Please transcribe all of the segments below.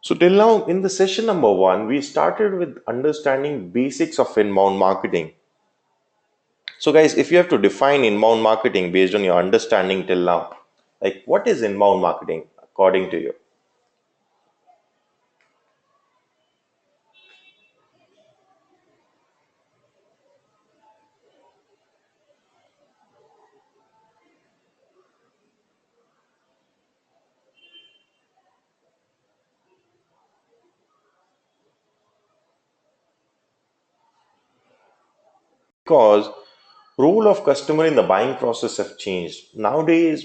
So till now in the session number one, we started with understanding basics of inbound marketing. So guys, if you have to define inbound marketing based on your understanding till now, like what is inbound marketing according to you? Because role of customer in the buying process have changed. Nowadays,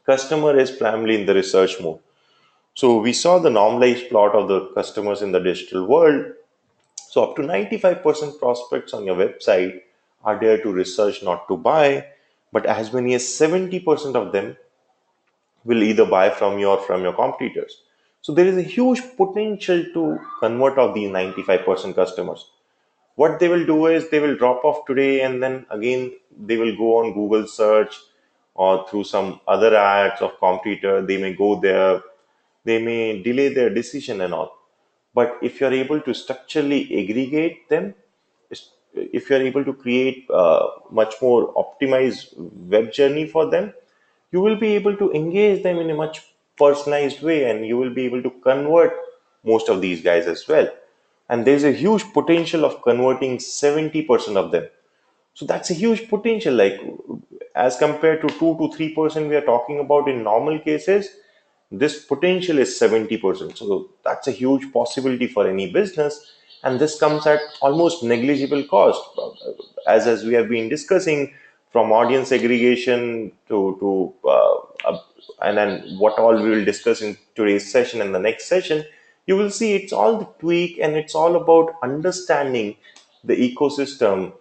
customer is primarily in the research mode. So we saw the normalized plot of the customers in the digital world. So up to 95% prospects on your website are there to research, not to buy. But as many as 70% of them will either buy from you or from your competitors. So there is a huge potential to convert of these 95% customers. What they will do is they will drop off today and then again they will go on Google search or through some other ads of competitor. They may go there, they may delay their decision and all. But if you're able to structurally aggregate them, if you're able to create much more optimized web journey for them, you will be able to engage them in a much personalized way and you will be able to convert most of these guys as well. And there's a huge potential of converting 70% of them. So that's a huge potential, like as compared to 2 to 3% we are talking about in normal cases, this potential is 70%. So that's a huge possibility for any business. And this comes at almost negligible cost. As we have been discussing, from audience aggregation to and then what all we will discuss in today's session and the next session, you will see it's all the tweak and it's all about understanding the ecosystem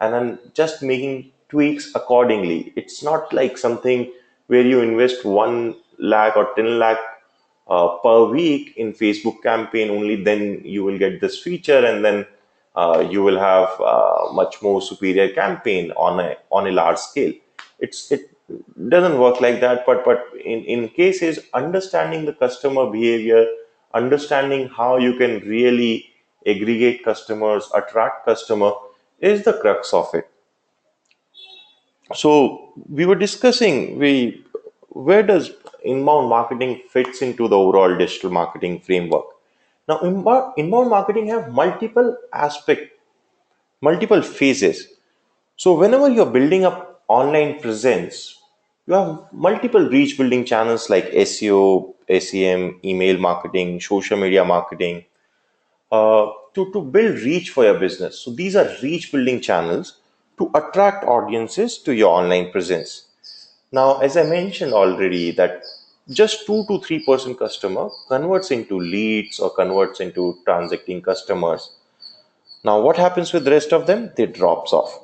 and then just making tweaks accordingly. It's not like something where you invest 1 lakh or 10 lakh per week in Facebook campaign, only then you will get this feature and then you will have much more superior campaign on a large scale. It doesn't work like that, but in cases understanding the customer behavior, understanding how you can really aggregate customers, attract customer is the crux of it. So we were discussing we where does inbound marketing fits into the overall digital marketing framework. Now inbound marketing have multiple phases. So whenever you're building up online presence, you have multiple reach building channels like SEO, SEM, email marketing, social media marketing, to build reach for your business. So these are reach building channels to attract audiences to your online presence. Now, as I mentioned already, that just 2 to 3% customer converts into leads or converts into transacting customers. Now, what happens with the rest of them? They drops off.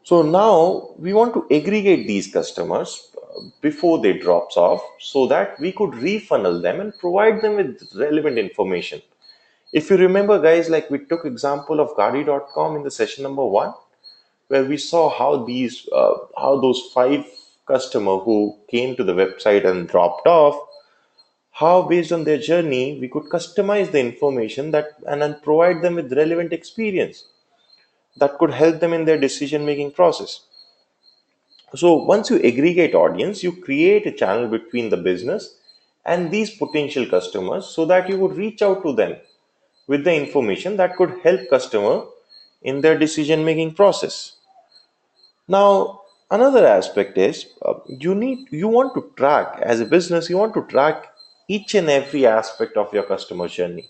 So now we want to aggregate these customers before they drops off so that we could refunnel them and provide them with relevant information. If you remember, guys, like we took example of Gadi.com in the session number one, where we saw how those 5 customer who came to the website and dropped off, how based on their journey we could customize the information that and then provide them with relevant experience that could help them in their decision making process. So once you aggregate audience, you create a channel between the business and these potential customers so that you would reach out to them with the information that could help customer in their decision making process. Now, another aspect is you want to track as a business, you want to track each and every aspect of your customer journey.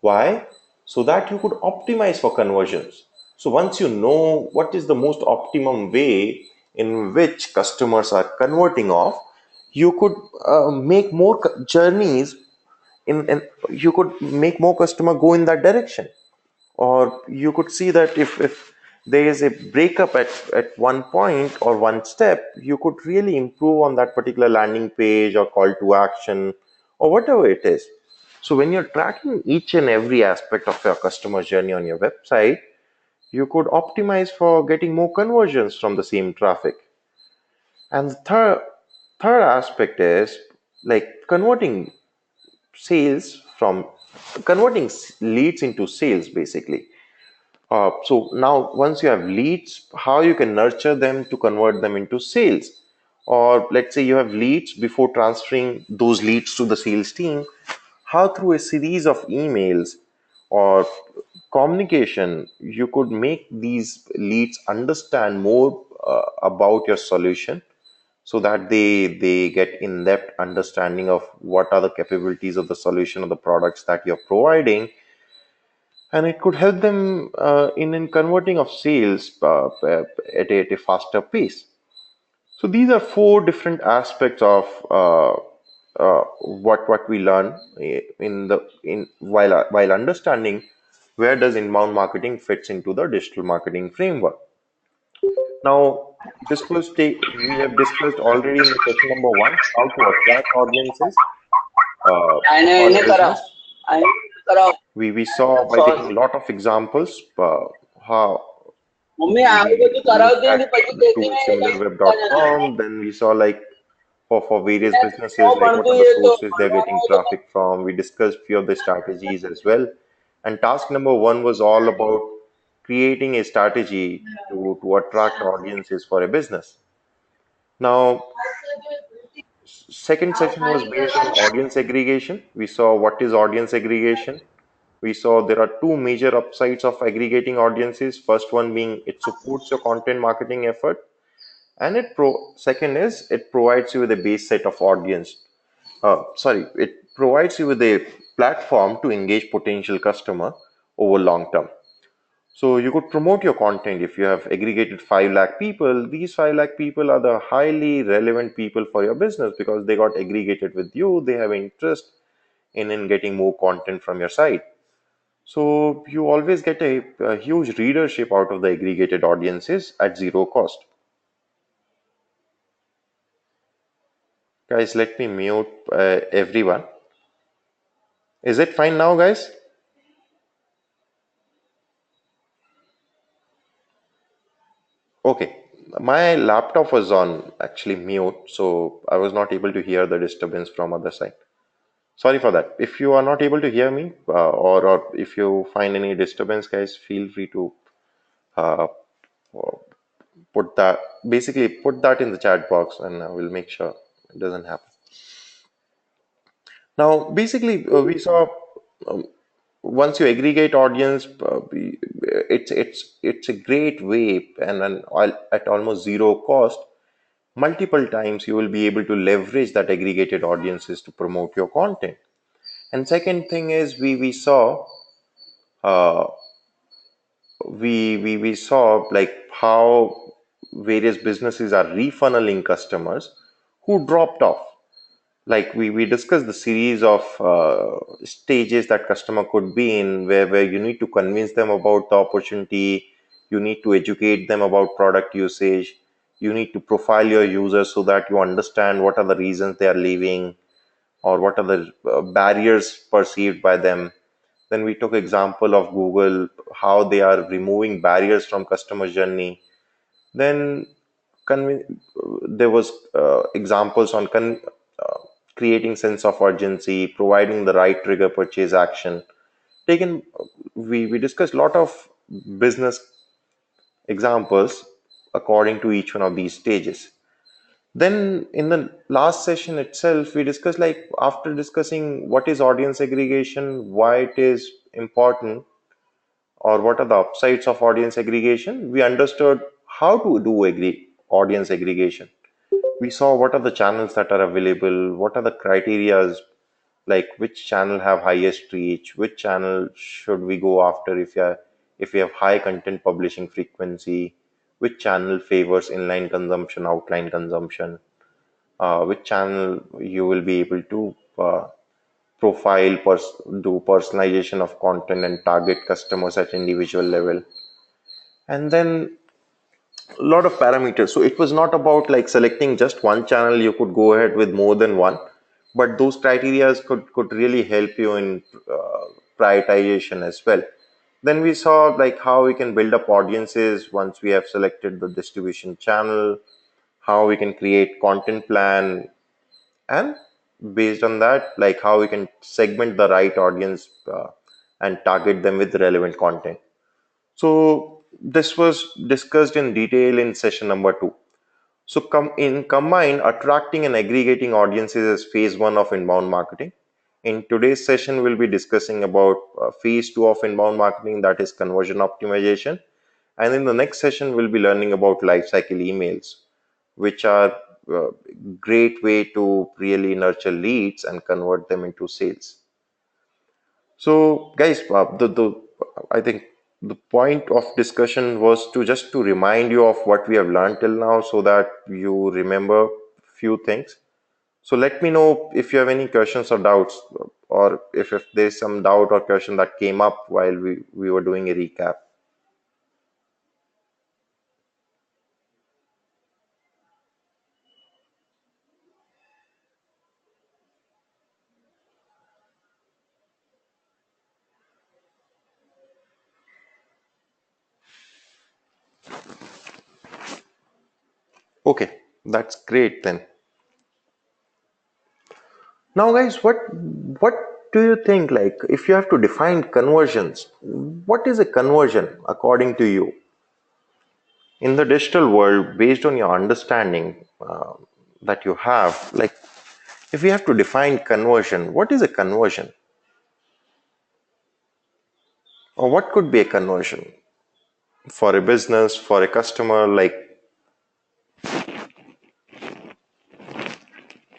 Why? So that you could optimize for conversions. So once you know what is the most optimum way in which customers are converting off, you could make more journeys in you could make more customer go in that direction. Or you could see that if there is a breakup at one point or one step, you could really improve on that particular landing page or call to action or whatever it is. So when you're tracking each and every aspect of your customer journey on your website, you could optimize for getting more conversions from the same traffic. And the third aspect is like converting sales from converting leads into sales basically. So now once you have leads, how you can nurture them to convert them into sales? Or let's say you have leads, before transferring those leads to the sales team, how through a series of emails or communication you could make these leads understand more about your solution, so that they get in-depth understanding of what are the capabilities of the solution or the products that you're providing, and it could help them in converting of sales at a faster pace. So these are four different aspects of what we learn in the in while understanding where does inbound marketing fits into the digital marketing framework. Now, we have discussed already in the session number one how to attract audiences आने for a इन्हें कराओ business. आने कराओ We saw by taking a sorry lot of examples how mummy आगे को we तू कराओ looked they at नहीं પછી કેતી to नहीं तो जाने दे similarweb.com. Then we saw like for various क्यों businesses, like what बनती are the है तो sources they're बनवाना getting हो तो traffic from. We discussed few of the strategies as well. And task number one was all about creating a strategy to attract audiences for a business. Now, second session was based on audience aggregation. We saw what is audience aggregation. We saw there are two major upsides of aggregating audiences. First one being it supports your content marketing effort, and second is it provides you with a base set of audience. It provides you with a platform to engage potential customer over long term. So you could promote your content. If you have aggregated 5 lakh people, these 5 lakh people are the highly relevant people for your business because they got aggregated with you. They have interest in getting more content from your site. So you always get a huge readership out of the aggregated audiences at zero cost. Guys, let me mute everyone. Is it fine now, guys? Okay. My laptop was on actually mute, so I was not able to hear the disturbance from other side. Sorry for that. If you are not able to hear me, or if you find any disturbance, guys, feel free to uh, put that basically put that in the chat box, and I will make sure it doesn't happen. Now, basically, we saw um, once you aggregate audience, it's a great way, and at almost zero cost, multiple times you will be able to leverage that aggregated audiences to promote your content. And second thing is uh, we saw like how various businesses are refunneling customers who dropped off. Like we discussed the series of stages that customer could be in, where you need to convince them about the opportunity, you need to educate them about product usage, you need to profile your users so that you understand what are the reasons they are leaving, or what are the barriers perceived by them. Then we took example of Google, how they are removing barriers from customer journey. Then there was examples on uh, creating sense of urgency, providing the right trigger purchase action. Taken, we discussed a lot of business examples according to each one of these stages. Then in the last session itself, we discussed like after discussing what is audience aggregation, why it is important, or what are the upsides of audience aggregation, we understood how to do audience aggregation. We saw what are the channels that are available, what are the criterias, like which channel have highest reach, which channel should we go after if we have high content publishing frequency, which channel favors inline consumption, outline consumption, which channel you will be able to do personalization of content and target customers at individual level, and then a lot of parameters. So it was not about like selecting just one channel. You could go ahead with more than one, but those criteria could really help you in prioritization as well. Then we saw like how we can build up audiences once we have selected the distribution channel, how we can create content plan, and based on that, like how we can segment the right audience and target them with relevant content. So this was discussed in detail in session number 2. So combine attracting and aggregating audiences as phase 1 of inbound marketing. In today's session, we'll be discussing about phase 2 of inbound marketing, that is conversion optimization. And in the next session, we'll be learning about lifecycle emails, which are a great way to really nurture leads and convert them into sales. So, guys, I think the point of discussion was to just to remind you of what we have learned till now, so that you remember few things. So let me know if you have any questions or doubts, or if there's some doubt or question that came up while we were doing a recap. Okay, that's great then. Now, guys, what do you think? Like, if you have to define conversions, what is a conversion according to you in the digital world, based on your understanding that you have? Like, if we have to define conversion, what is a conversion, or what could be a conversion for a business, for a customer? Like,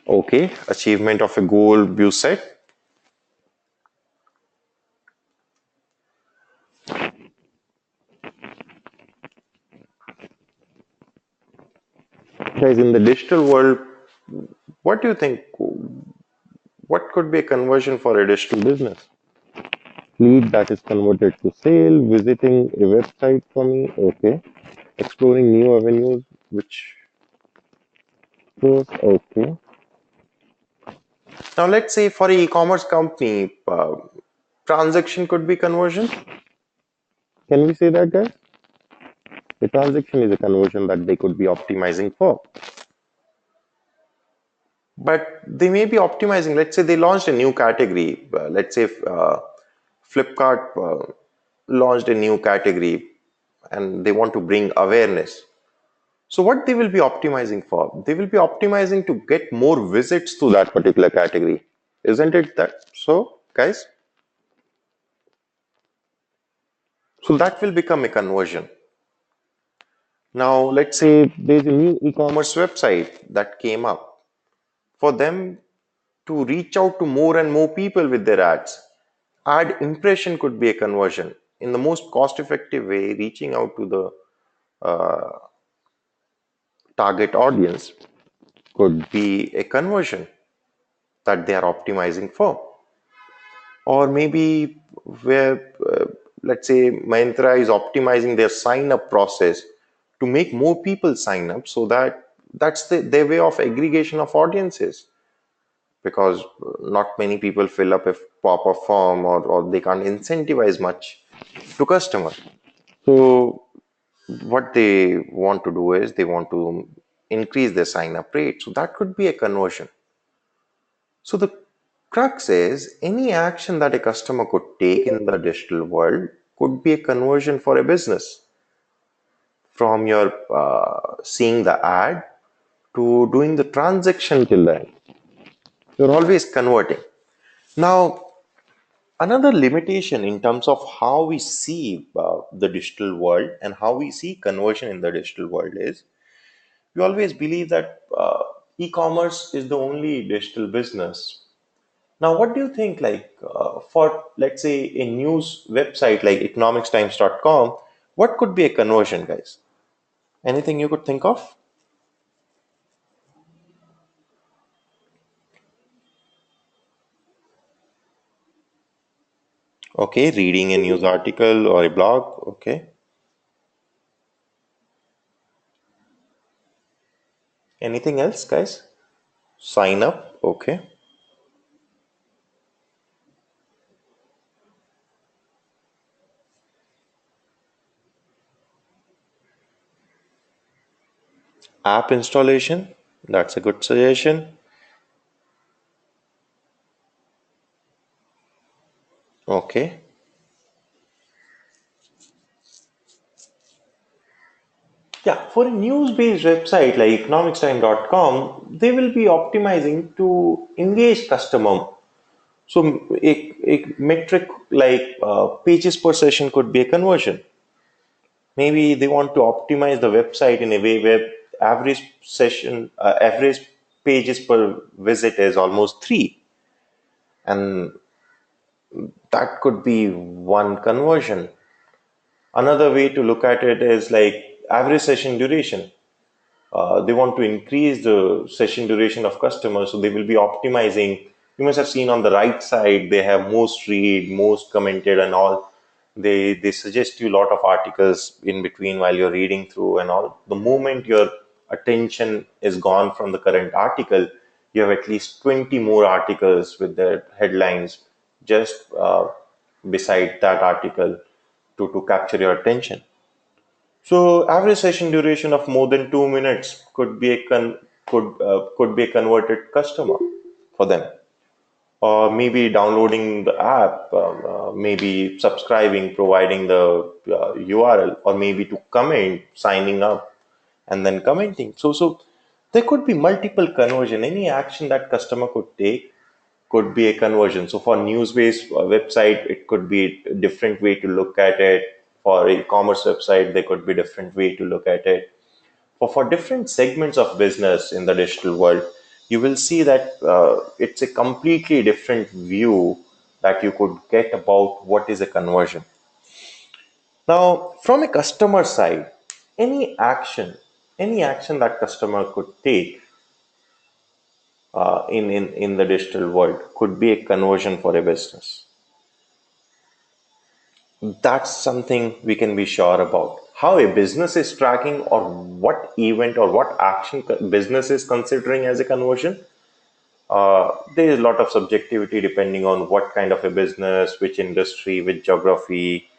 okay, achievement of a goal you set. Guys, in the digital world, what do you think? What could be a conversion for a digital business? Lead that is converted to sale, visiting a website for me, okay. Exploring new avenues, which goes, okay. Now, let's say for an e-commerce company, transaction could be conversion. Can we say that, guys? The transaction is a conversion that they could be optimizing for. But they may be optimizing. Let's say they launched a new category. Let's say Flipkart launched a new category and they want to bring awareness. So what they will be optimizing for? They will be optimizing to get more visits to that particular category. Isn't it that so, guys? So that will become a conversion. Now, let's say there's a new e-commerce website that came up. For them to reach out to more and more people with their ads, ad impression could be a conversion. In the most cost-effective way, reaching out to the target audience could be a conversion that they are optimizing for. Or maybe where, let's say, Myntra is optimizing their sign up process to make more people sign up, so that that's their way of aggregation of audiences, because not many people fill up a pop-up form, or they can't incentivize much to customer. So what they want to do is they want to increase their sign up rate, so that could be a conversion. So the crux is any action that a customer could take in the digital world could be a conversion for a business, from your seeing the ad to doing the transaction till then. You're always converting. Now, another limitation in terms of how we see the digital world and how we see conversion in the digital world is we always believe that e-commerce is the only digital business. Now, what do you think, like, for, let's say, a news website like economicstimes.com, what could be a conversion, guys? Anything you could think of? Okay, reading a news article or a blog. Okay. Anything else, guys? Sign up. Okay. App installation. That's a good suggestion. Okay. Yeah, for a news-based website like economicstime.com, they will be optimizing to engage customer. So a metric like pages per session could be a conversion. Maybe they want to optimize the website in a way where average pages per visit is almost three, and that could be one conversion. Another way to look at it is like average session duration. They want to increase the session duration of customers, so they will be optimizing. You must have seen on the right side they have most read, most commented, and all. They suggest you a lot of articles in between while you're reading through and all. The moment your attention is gone from the current article, you have at least 20 more articles with their headlines just beside that article to capture your attention. So average session duration of more than 2 minutes could be a converted customer for them, or maybe downloading the app, maybe subscribing, providing the URL, or maybe to comment, signing up, and then commenting. So there could be multiple conversion. Any action that customer could take could be a conversion. So for news-based website, it could be a different way to look at it. For e-commerce website, there could be different way to look at it. For different segments of business in the digital world, you will see that it's a completely different view that you could get about what is a conversion. Now, from a customer side, any action, any action that customer could take in the digital world could be a conversion for a business. That's something we can be sure about. How a business is tracking, or what event or what action business is considering as a conversion, there is a lot of subjectivity depending on what kind of a business, which industry, which geography,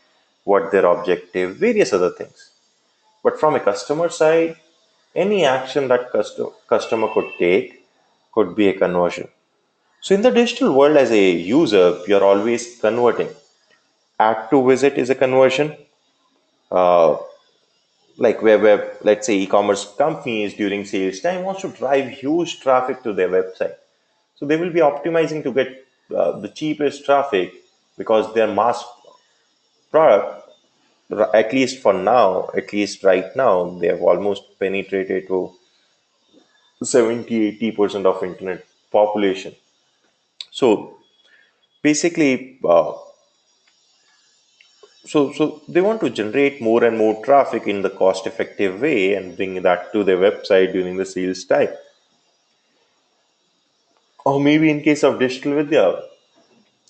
what their objective, various other things. But from a customer side, any action that customer could take could be a conversion. So in the digital world, as a user, you're always converting. Add to visit is a conversion. Uh, like where let's say e-commerce companies during sales time wants to drive huge traffic to their website, so they will be optimizing to get the cheapest traffic, because their mass product, at least for now, at least right now, they have almost penetrated to 70-80% of internet population. So basically, so they want to generate more and more traffic in the cost effective way and bring that to their website during the sales time. Or maybe in case of digital vidya,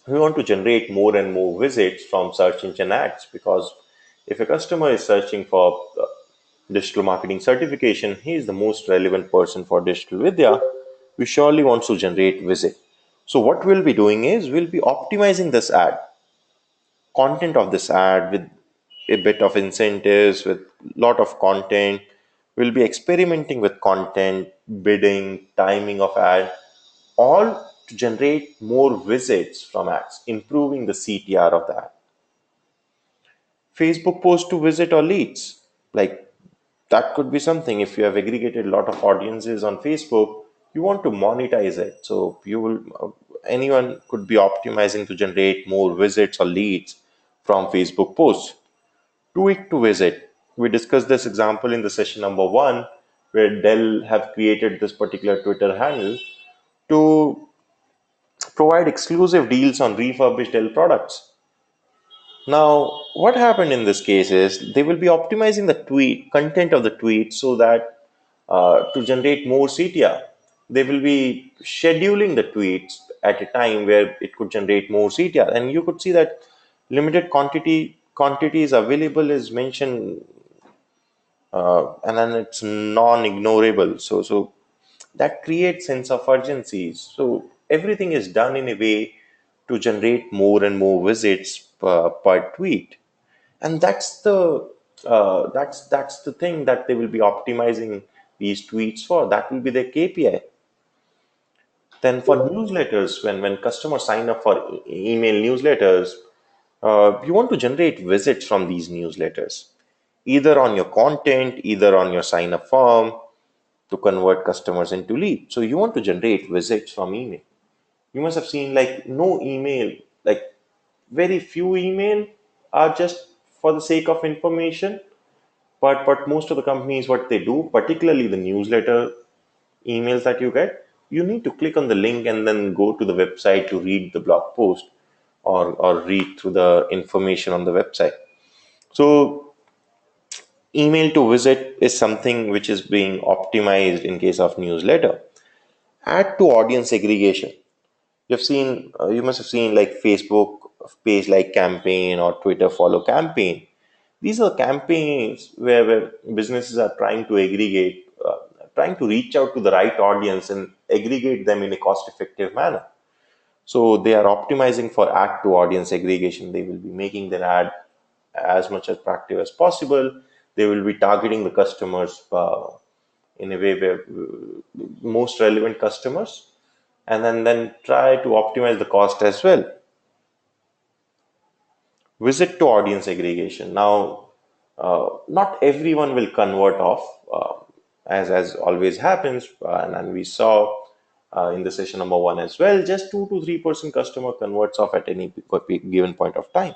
we want to generate more and more visits from search engine ads, because if a customer is searching for digital marketing certification, he is the most relevant person for digital vidya. We surely want to generate visit. So what we'll be doing is we'll be optimizing this ad, content of this ad with a bit of incentives, with lot of content. We'll be experimenting with content, bidding, timing of ad, all to generate more visits from ads, improving the CTR of the ad. Facebook post to visit or leads, like that could be something. If you have aggregated a lot of audiences on Facebook, you want to monetize it. So you will, anyone could be optimizing to generate more visits or leads from Facebook posts. Tweet to visit. We discussed this example in the session number one, where Dell have created this particular Twitter handle to provide exclusive deals on refurbished Dell products. Now, what happened in this case is they will be optimizing the tweet content of the tweet so that to generate more CTR. They will be scheduling the tweets at a time where it could generate more CTR, and you could see that limited quantities available is mentioned, and then it's non-ignorable. So that creates sense of urgency. So everything is done in a way to generate more and more visits per tweet, and that's the thing that they will be optimizing these tweets for. That will be their KPI. Then for newsletters, when customers sign up for email newsletters, you want to generate visits from these newsletters, either on your content, either on your sign up form, to convert customers into leads. So you want to generate visits from email. You must have seen like no email, like very few email are just for the sake of information. But most of the companies, what they do, particularly the newsletter emails that you get, you need to click on the link and then go to the website to read the blog post, or read through the information on the website. So email to visit is something which is being optimized in case of newsletter. Add to audience aggregation. You must have seen like Facebook page like campaign or Twitter follow campaign. These are campaigns where businesses are trying to aggregate, trying to reach out to the right audience and aggregate them in a cost effective manner. So they are optimizing for ad to audience aggregation. They will be making their ad as much attractive as possible. They will be targeting the customers in a way where most relevant customers, and then try to optimize the cost as well. Visit to audience aggregation. Now, not everyone will convert off, as always happens, and we saw in the session number one as well. Just 2 to 3% customer converts off at any given point of time.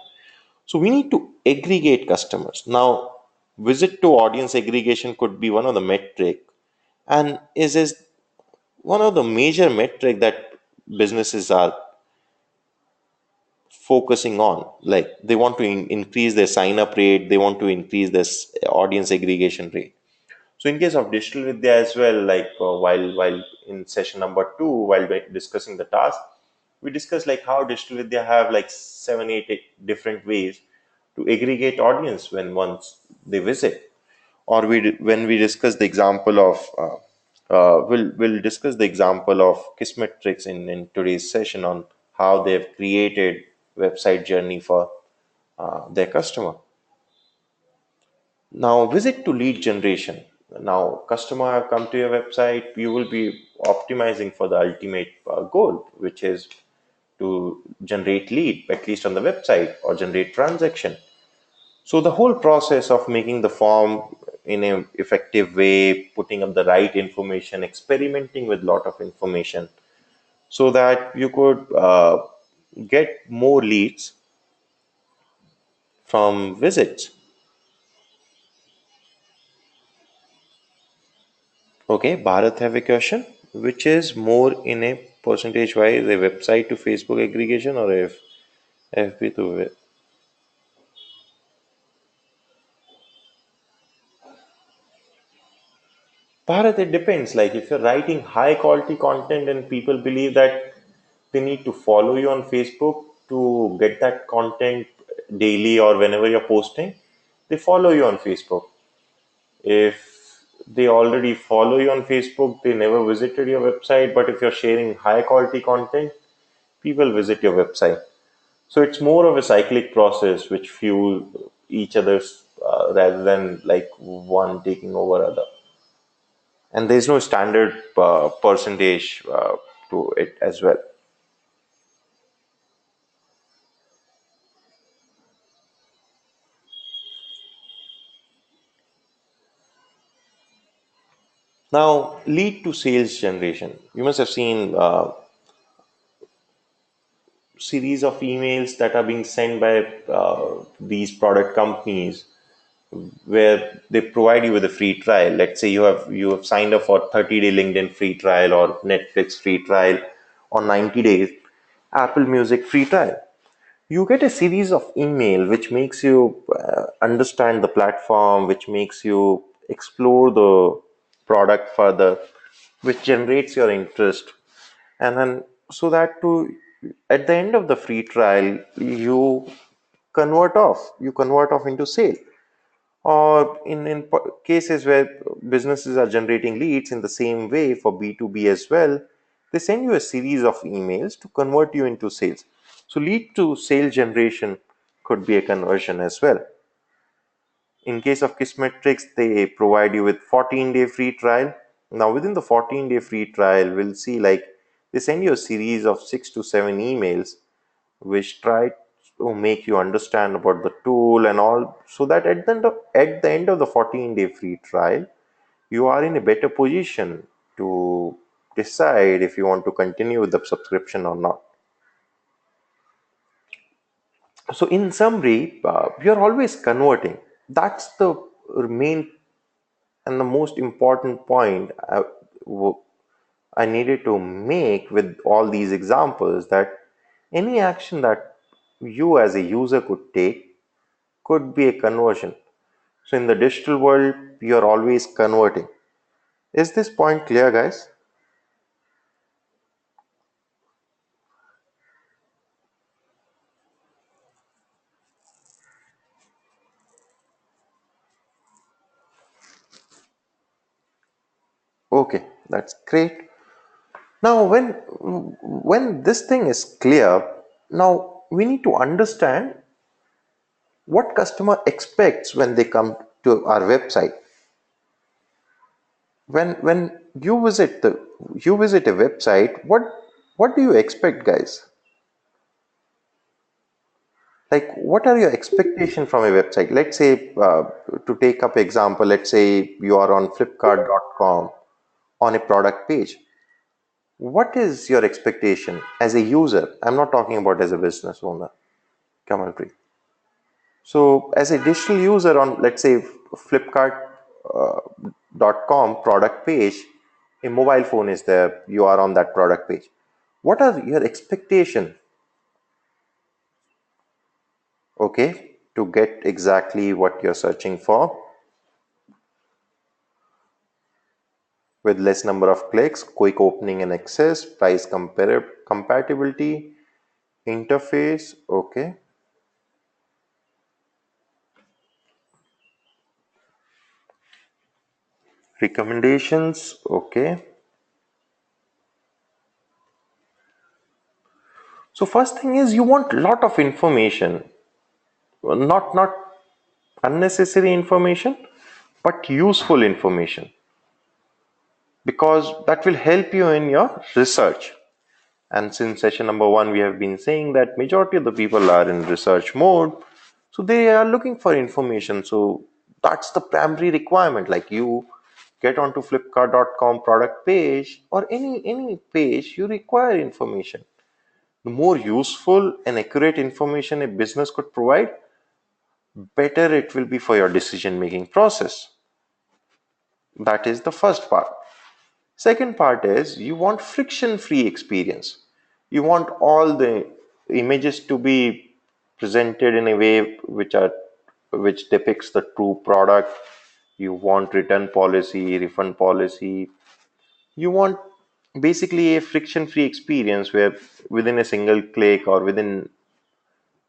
So we need to aggregate customers. Now, visit to audience aggregation could be one of the metric, and is one of the major metric that businesses are focusing on. Like they want to increase their sign up rate, they want to increase this audience aggregation rate. So in case of digital vidya as well, like while in session number two, while we discussing the task, we discussed like how digital vidya have like 7 8 different ways to aggregate audience when once they visit. Or when we discuss the example of we'll discuss the example of Kismetrics in today's session on how they've created website journey for their customer. Now visit to lead generation. Now customer have come to your website, you will be optimizing for the ultimate goal, which is to generate lead, at least on the website, or generate transaction. So the whole process of making the form in an effective way, putting up the right information, experimenting with lot of information, so that you could get more leads from visits. Okay, Bharat have a question, which is more in a percentage wise, a website to Facebook aggregation or FB to Bharat, it depends. Like if you're writing high quality content and people believe that they need to follow you on Facebook to get that content daily or whenever you're posting, they follow you on Facebook. If they already follow you on Facebook, they never visited your website. But if you're sharing high quality content, people visit your website. So it's more of a cyclic process which fuel each other's rather than like one taking over other. And there's no standard percentage to it as well. Now, lead to sales generation. You must have seen series of emails that are being sent by these product companies where they provide you with a free trial. Let's say you have signed up for 30-day LinkedIn free trial or Netflix free trial or 90 days Apple Music free trial. You get a series of email which makes you understand the platform, which makes you explore the product further, which generates your interest. And then so that to at the end of the free trial you convert off into sale. Or in cases where businesses are generating leads in the same way for B2B as well, they send you a series of emails to convert you into sales. So lead to sale generation could be a conversion as well. In case of Kismetrics, they provide you with 14-day free trial. Now within the 14-day free trial, we'll see like They send you a series of 6 to 7 emails which try to make you understand about the tool and all, so that at the end of the 14-day free trial, you are in a better position to decide if you want to continue with the subscription or not. So, in summary, you're always converting. That's the main and the most important point I needed to make with all these examples, that any action that you as a user could take could be a conversion. So, in the digital world, you're always converting. Is this point clear, guys? Okay, that's great. Now, when this thing is clear, now we need to understand what customer expects when they come to our website. When you visit a website, what do you expect, guys? Like, what are your expectation from a website? Let's say, to take up example, let's say you are on flipkart.com on a product page. What is your expectation as a user? I'm not talking about as a business owner. Come on, please. So, as a digital user on, let's say, Flipkart.com product page, a mobile phone is there, you are on that product page. What are your expectation, okay, to get exactly what you're searching for with less number of clicks, quick opening and access, price compatibility, interface, okay, recommendations, okay. So first thing is you want lot of information, not unnecessary information, but useful information, because that will help you in your research. And since session number one, we have been saying that majority of the people are in research mode, so they are looking for information. So that's the primary requirement. Like, you get onto flipkart.com product page or any page, you require information. The more useful and accurate information a business could provide, better it will be for your decision making process. That is the first part. Second part is you want friction free experience. You want all the images to be presented in a way which depicts the true product. You want return policy, refund policy. You want basically a friction free experience where within a single click or within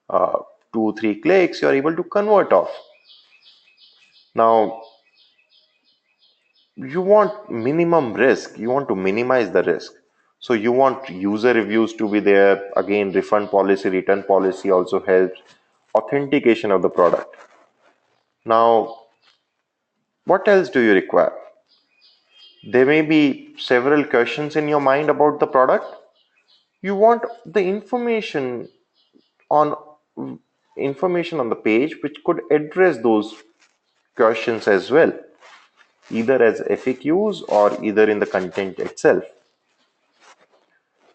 uh, 2 3 clicks you are able to convert off. Now, you want minimum risk, you want to minimize the risk, so you want user reviews to be there. Again, refund policy, return policy also helps. Authentication of the product. Now, what else do you require? There may be several questions in your mind about the product. You want the on information on the page which could address those questions as well, either as FAQs or either in the content itself.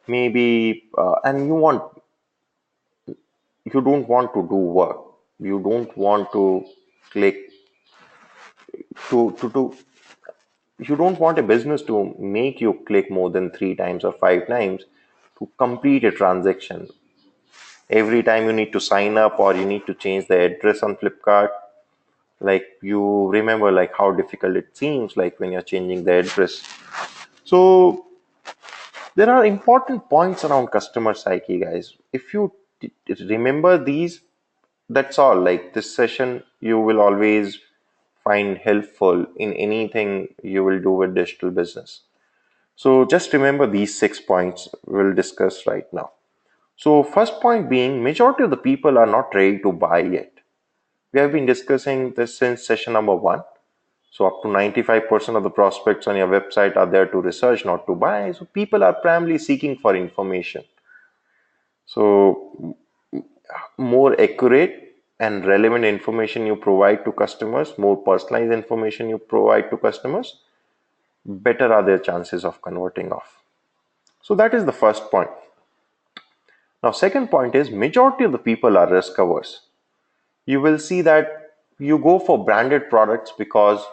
Maybe and you don't want to do work, you don't want to click to you don't want a business to make you click more than 3 times or 5 times to complete a transaction. Every time you need to sign up or you need to change the address on Flipkart, like, you remember like how difficult it seems like when you're changing the address. So there are important points around customer psyche, guys. If you remember these, that's all. Like, this session you will always find helpful in anything you will do with digital business. So just remember these 6 points we'll discuss right now. So first point being, majority of the people are not ready to buy yet. We have been discussing this since session number one. So up to 95% of the prospects on your website are there to research, not to buy. So people are primarily seeking for information. So more accurate and relevant information you provide to customers, more personalized information you provide to customers, better are their chances of converting off. So that is the first point. Now, second point is majority of the people are risk averse. You will see that you go for branded products because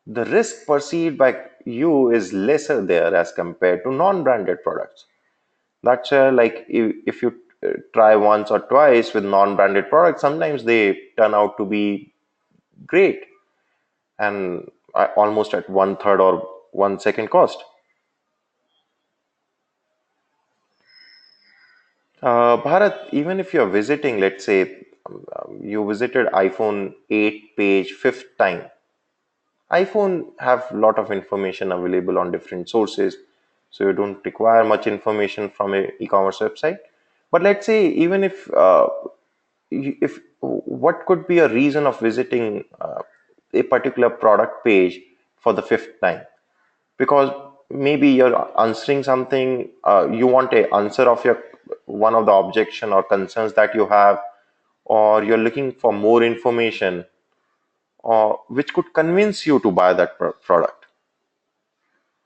the risk perceived by you is lesser there as compared to non-branded products. That's like if you try once or twice with non-branded products, sometimes they turn out to be great and almost at one third or 1 second cost. Bharat, even if you're visiting, let's say you visited iPhone 8 page fifth time, iPhone have a lot of information available on different sources, so you don't require much information from a e-commerce website. But let's say even if what could be a reason of visiting a particular product page for the fifth time? Because maybe you're answering something, you want a answer of your one of the objection or concerns that you have, or you're looking for more information, or which could convince you to buy that product.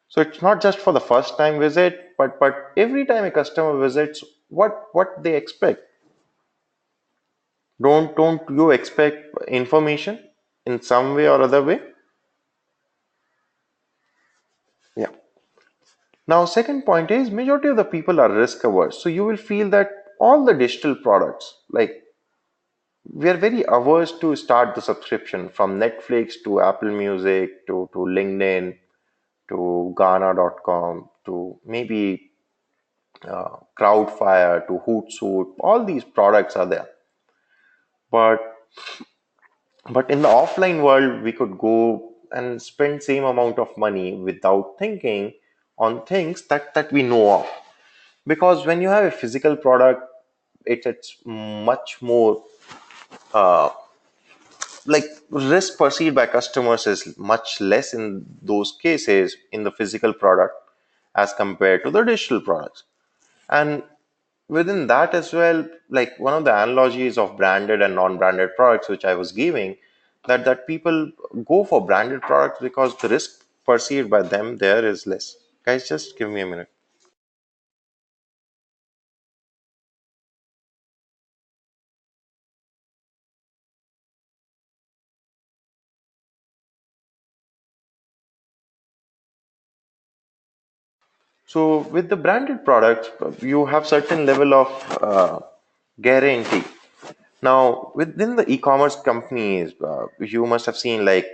So it's not just for the first time visit, but every time a customer visits, what they expect. Don't you expect information in some way or other way? Yeah. Now, second point is majority of the people are risk averse. So you will feel that all the digital products, like we are very averse to start the subscription from Netflix to Apple Music to LinkedIn to Ghana.com to maybe Crowdfire to Hootsuite. All these products are there. But in the offline world, we could go and spend same amount of money without thinking on things that we know of. Because when you have a physical product, it's much more like risk perceived by customers is much less in those cases in the physical product as compared to the digital products. And within that as well, like one of the analogies of branded and non-branded products which I was giving, that people go for branded products because the risk perceived by them there is less. Guys, just give me a minute. So with the branded products, you have certain level of guarantee. Now within the e-commerce companies, you must have seen like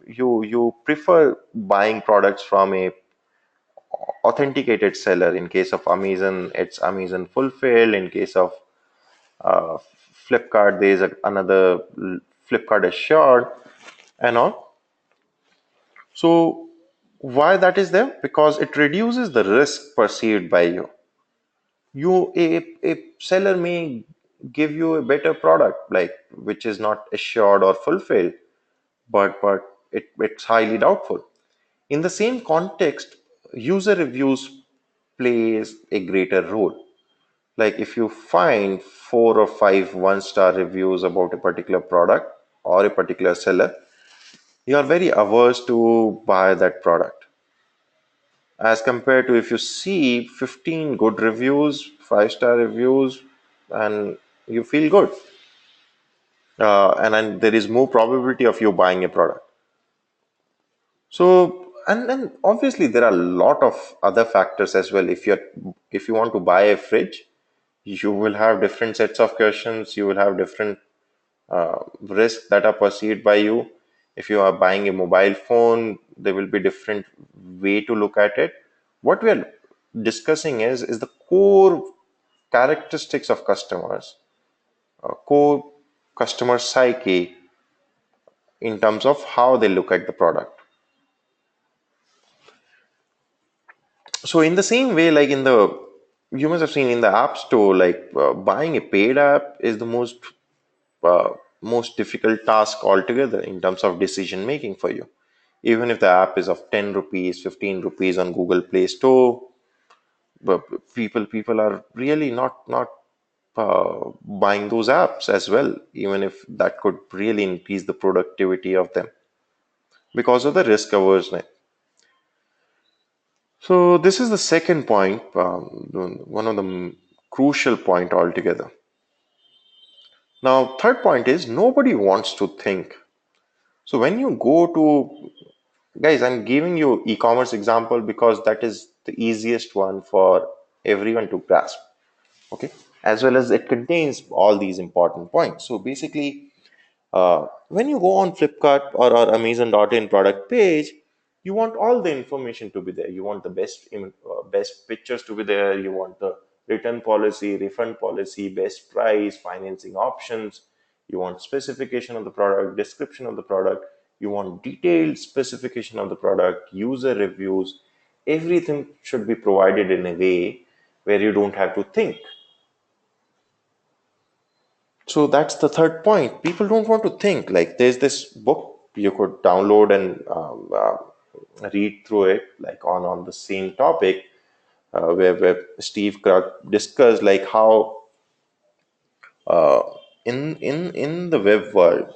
you prefer buying products from a authenticated seller. In case of Amazon, it's Amazon fulfilled. In case of uh, Flipkart, there is another Flipkart assured and all. So why that is there? Because it reduces the risk perceived by you. A seller may give you a better product, like which is not assured or fulfilled, but it's highly doubtful. In the same context, user reviews plays a greater role. Like if you find 4 or 5 one-star reviews about a particular product or a particular seller, you are very averse to buy that product. As compared to if you see 15 good reviews, 5-star reviews, and you feel good. And then there is more probability of you buying a product. So, and then obviously there are a lot of other factors as well. If you want to buy a fridge, you will have different sets of questions. You will have different risks that are perceived by you. If you are buying a mobile phone, there will be different way to look at it. What we are discussing is the core characteristics of customers, core customer psyche in terms of how they look at the product. So in the same way, like in the you must have seen in the app store, like buying a paid app is the most most difficult task altogether in terms of decision making for you. Even if the app is of 10 rupees, 15 rupees on Google Play Store, but people are really not buying those apps as well, even if that could really increase the productivity of them because of the risk averseness. So this is the second point, one of the crucial point altogether. Now, third point is nobody wants to think. So when you go to, guys, I'm giving you e-commerce example because that is the easiest one for everyone to grasp. Okay, as well as it contains all these important points. So basically, when you go on Flipkart or Amazon.in product page, you want all the information to be there. You want the best pictures to be there. You want the return policy, refund policy, best price, financing options. You want specification of the product, description of the product. You want detailed specification of the product, user reviews. Everything should be provided in a way where you don't have to think. So that's the third point. People don't want to think. Like there's this book you could download and read through it, like on the same topic, where Steve Krug discussed like how uh, in the web world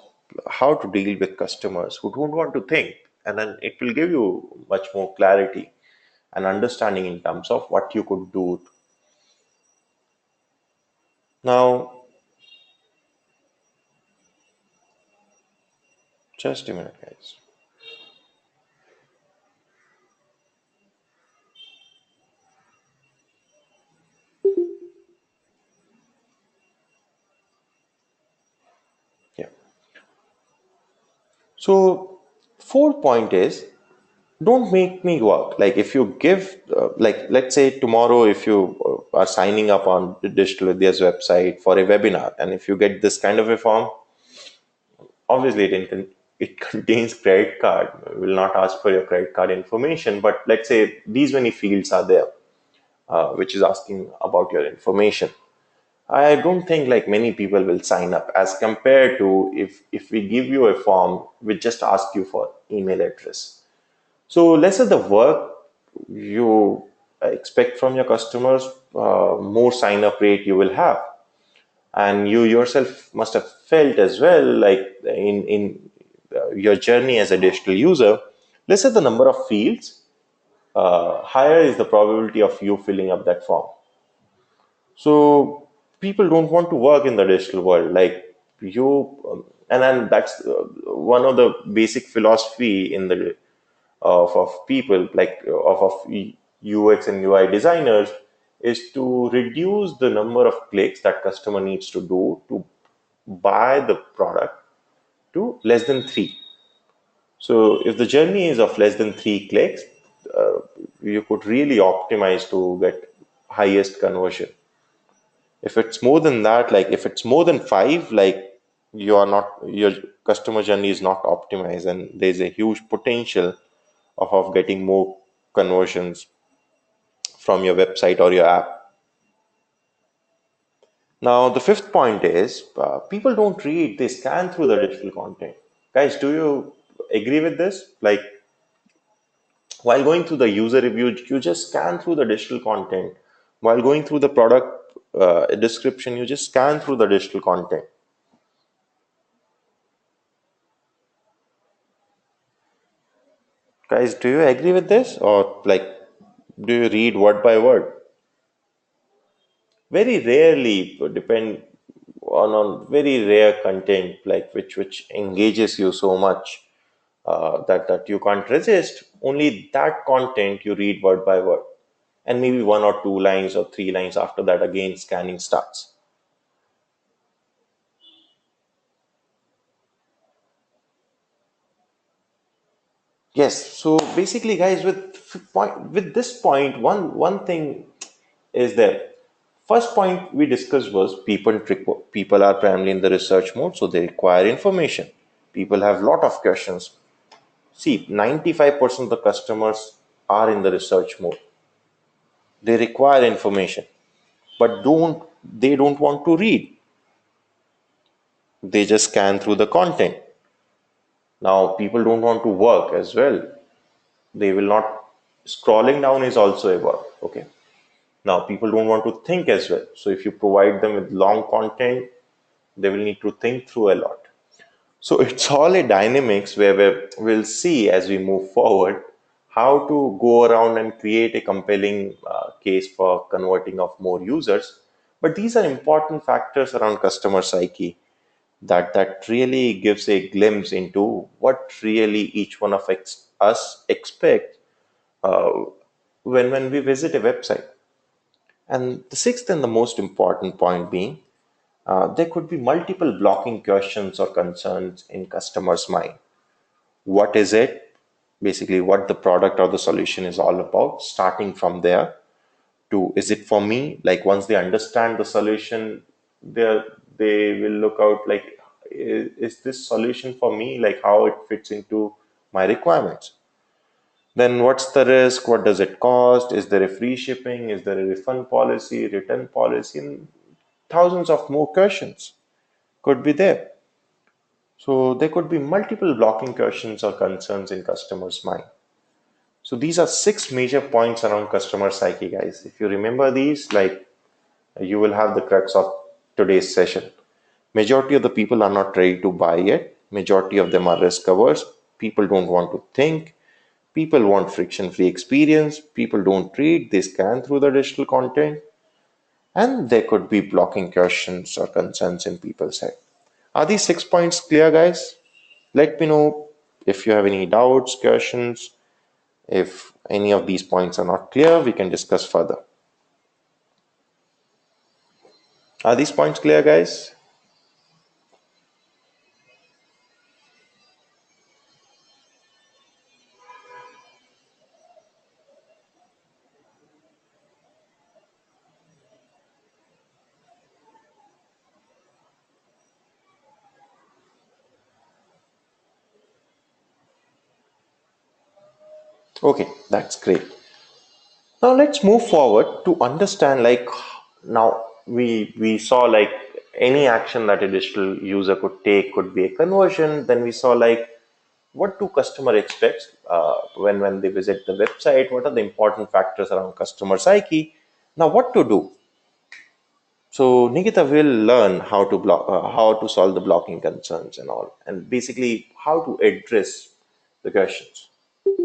how to deal with customers who don't want to think, and then it will give you much more clarity and understanding in terms of what you could do. Now, just a minute, guys. Yeah. So, fourth point is don't make me work. Like if you give like let's say tomorrow if you are signing up on the Digital Vidya's website for a webinar, and if you get this kind of a form, obviously it contains credit card. It will not ask for your credit card information, but let's say these many fields are there, which is asking about your information. I don't think like many people will sign up as compared to if we give you a form which just ask you for email address. So lesser the work you expect from your customers, more sign up rate you will have. And you yourself must have felt as well, like in your journey as a digital user, lesser the number of fields, higher is the probability of you filling up that form. So people don't want to work in the digital world, like you, and then that's one of the basic philosophy in the of people like of UX and UI designers is to reduce the number of clicks that customer needs to do to buy the product to less than three. So if the journey is of less than three clicks, uh, you could really optimize to get highest conversion. If it's more than that, like if it's more than five, like you are not, your customer journey is not optimized, and there's a huge potential of getting more conversions from your website or your app. Now, the fifth point is people don't read, they scan through the digital content. Guys, do you agree with this? Like, while going through the user review, you just scan through the digital content. While going through the product description, you just scan through the digital content. Guys, do you agree with this? Or, like, do you read word by word? Very rarely, depend on very rare content, like which engages you so much that you can't resist. Only that content you read word by word, and maybe one or two lines or three lines after that again scanning starts. Yes, so basically, guys, with this point, one thing is that first point we discussed was people are primarily in the research mode, so they require information. People have lot of questions. See, 95% of the customers are in the research mode. They require information, but don't want to read. They just scan through the content. Now, people don't want to work as well. They will not, scrolling down is also a work. Okay. Now, people don't want to think as well. So, if you provide them with long content, they will need to think through a lot. So it's all a dynamics where we'll see as we move forward how to go around and create a compelling case for converting of more users. But these are important factors around customer psyche that really gives a glimpse into what really each one of us expect uh, when we visit a website. And the sixth and the most important point being there could be multiple blocking questions or concerns in customers' mind. What is it? Basically, what the product or the solution is all about, starting from there to is it for me? Like once they understand the solution, they will look out like, is this solution for me? Like how it fits into my requirements. Then what's the risk? What does it cost? Is there a free shipping? Is there a refund policy, return policy? And thousands of more questions could be there. So there could be multiple blocking questions or concerns in customers' mind. So these are six major points around customer psyche, guys. If you remember these, like you will have the crux of today's session. Majority of the people are not ready to buy yet. Majority of them are risk averse. People don't want to think. People want friction-free experience. People don't read. They scan through the digital content. And there could be blocking questions or concerns in people's head. Are these 6 points clear, guys? Let me know if you have any doubts, questions. If any of these points are not clear, we can discuss further. Are these points clear, guys? Okay, that's great. Now let's move forward to understand like now we saw like any action that a digital user could take could be a conversion. Then we saw like what do customer expects when they visit the website? What are the important factors around customer psyche? Now what to do? So Nikita will learn how to how to solve the blocking concerns and all, and basically how to address the questions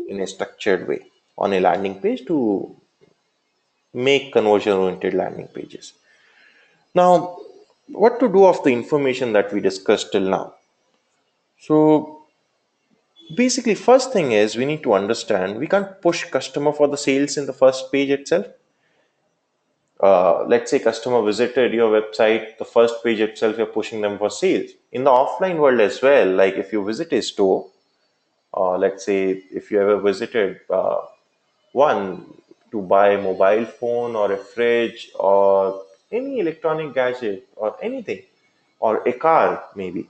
in a structured way on a landing page to make conversion-oriented landing pages. Now, what to do of the information that we discussed till now? So basically, first thing is we need to understand we can't push customer for the sales in the first page itself. Let's say customer visited your website, the first page itself you're pushing them for sales. In the offline world as well, like if you visit a store, let's say if you ever visited one to buy a mobile phone or a fridge or any electronic gadget or anything or a car maybe,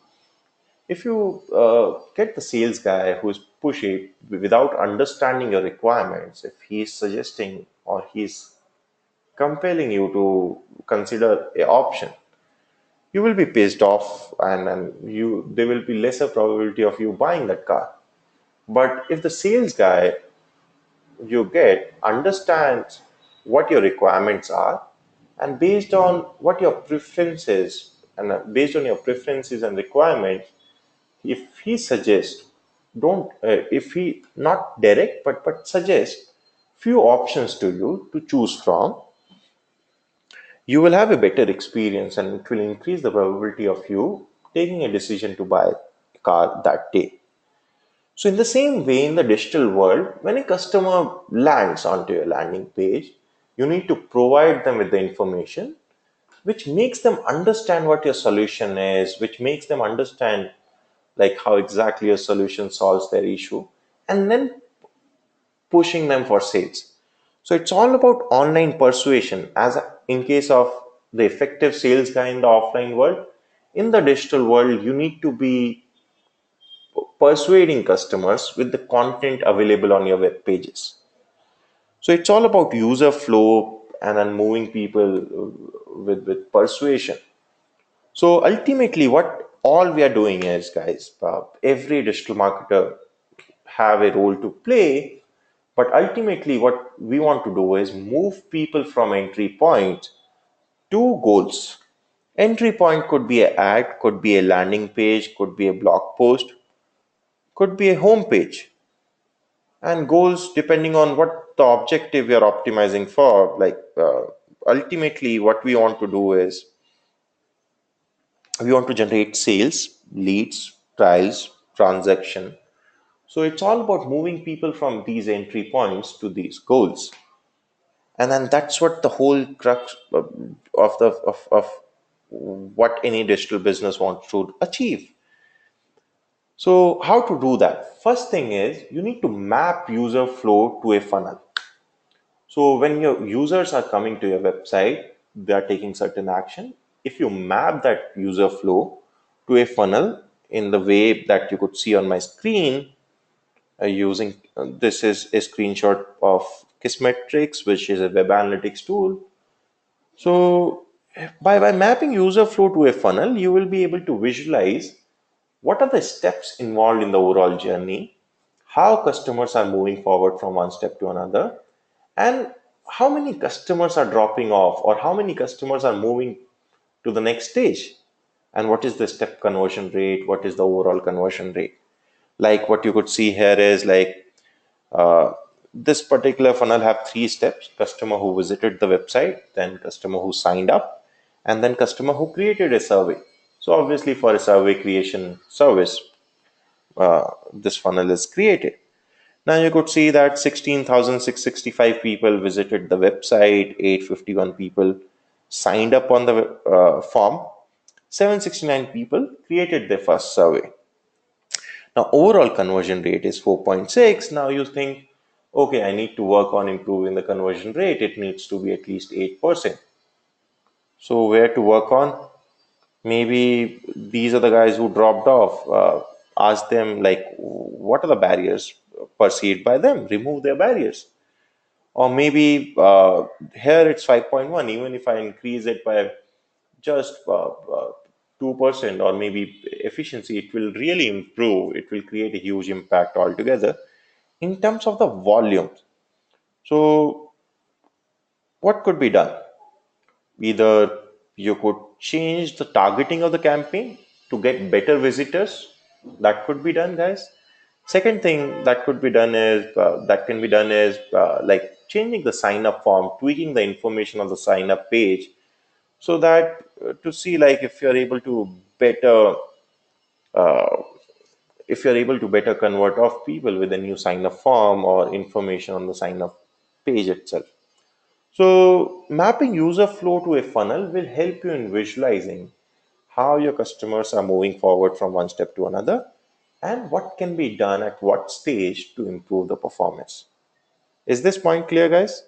if you get the sales guy who's pushy without understanding your requirements, if he's suggesting or he's compelling you to consider a option, you will be pissed off and you there will be lesser probability of you buying that car. But if the sales guy you get understands what your requirements are, and based on what your preferences and based on your preferences and requirements, if he suggests don't if he not direct but suggest few options to you to choose from, you will have a better experience and it will increase the probability of you taking a decision to buy a car that day. So, in the same way, in the digital world, when a customer lands onto your landing page, you need to provide them with the information which makes them understand what your solution is, which makes them understand like how exactly your solution solves their issue, and then pushing them for sales. So it's all about online persuasion. As in case of the effective sales guy in the offline world, in the digital world, you need to be persuading customers with the content available on your web pages. So it's all about user flow and then moving people with persuasion. So ultimately, what all we are doing is, guys, every digital marketer have a role to play, but ultimately what we want to do is move people from entry point to goals. Entry point could be an ad, could be a landing page, could be a blog post, could be a home page, and goals depending on what the objective you're optimizing for. Ultimately, what we want to do is we want to generate sales, leads, trials, transaction. So it's all about moving people from these entry points to these goals, and then that's what the whole crux of what any digital business wants to achieve. So how to do that? First thing is you need to map user flow to a funnel. So when your users are coming to your website, they are taking certain action. If you map that user flow to a funnel in the way that you could see on my screen, using this is a screenshot of Kissmetrics, which is a web analytics tool. So by mapping user flow to a funnel, you will be able to visualize what are the steps involved in the overall journey, how customers are moving forward from one step to another, and how many customers are dropping off or how many customers are moving to the next stage, and what is the step conversion rate, what is the overall conversion rate. Like what you could see here is like uh, this particular funnel have three steps: customer who visited the website, then customer who signed up, and then customer who created a survey. So obviously for a survey creation service, this funnel is created. Now you could see that 16,665 people visited the website, 851 people signed up on the form, 769 people created their first survey. Now overall conversion rate is 4.6. Now you think, okay, I need to work on improving the conversion rate. It needs to be at least 8%. So where to work on? Maybe these are the guys who dropped off. Ask them like, what are the barriers perceived by them? Remove their barriers. Or maybe here it's 5.1. Even if I increase it by just 2% or maybe efficiency, it will really improve. It will create a huge impact altogether in terms of the volume. So what could be done? Either you could change the targeting of the campaign to get better visitors. That could be done, guys. Second thing that could be done is that can be done is like changing the sign up form, tweaking the information on the sign up page, so that to see like uh, if you're able to better convert off people with a new sign up form or information on the sign up page itself. So, mapping user flow to a funnel will help you in visualizing how your customers are moving forward from one step to another and what can be done at what stage to improve the performance. Is this point clear, guys?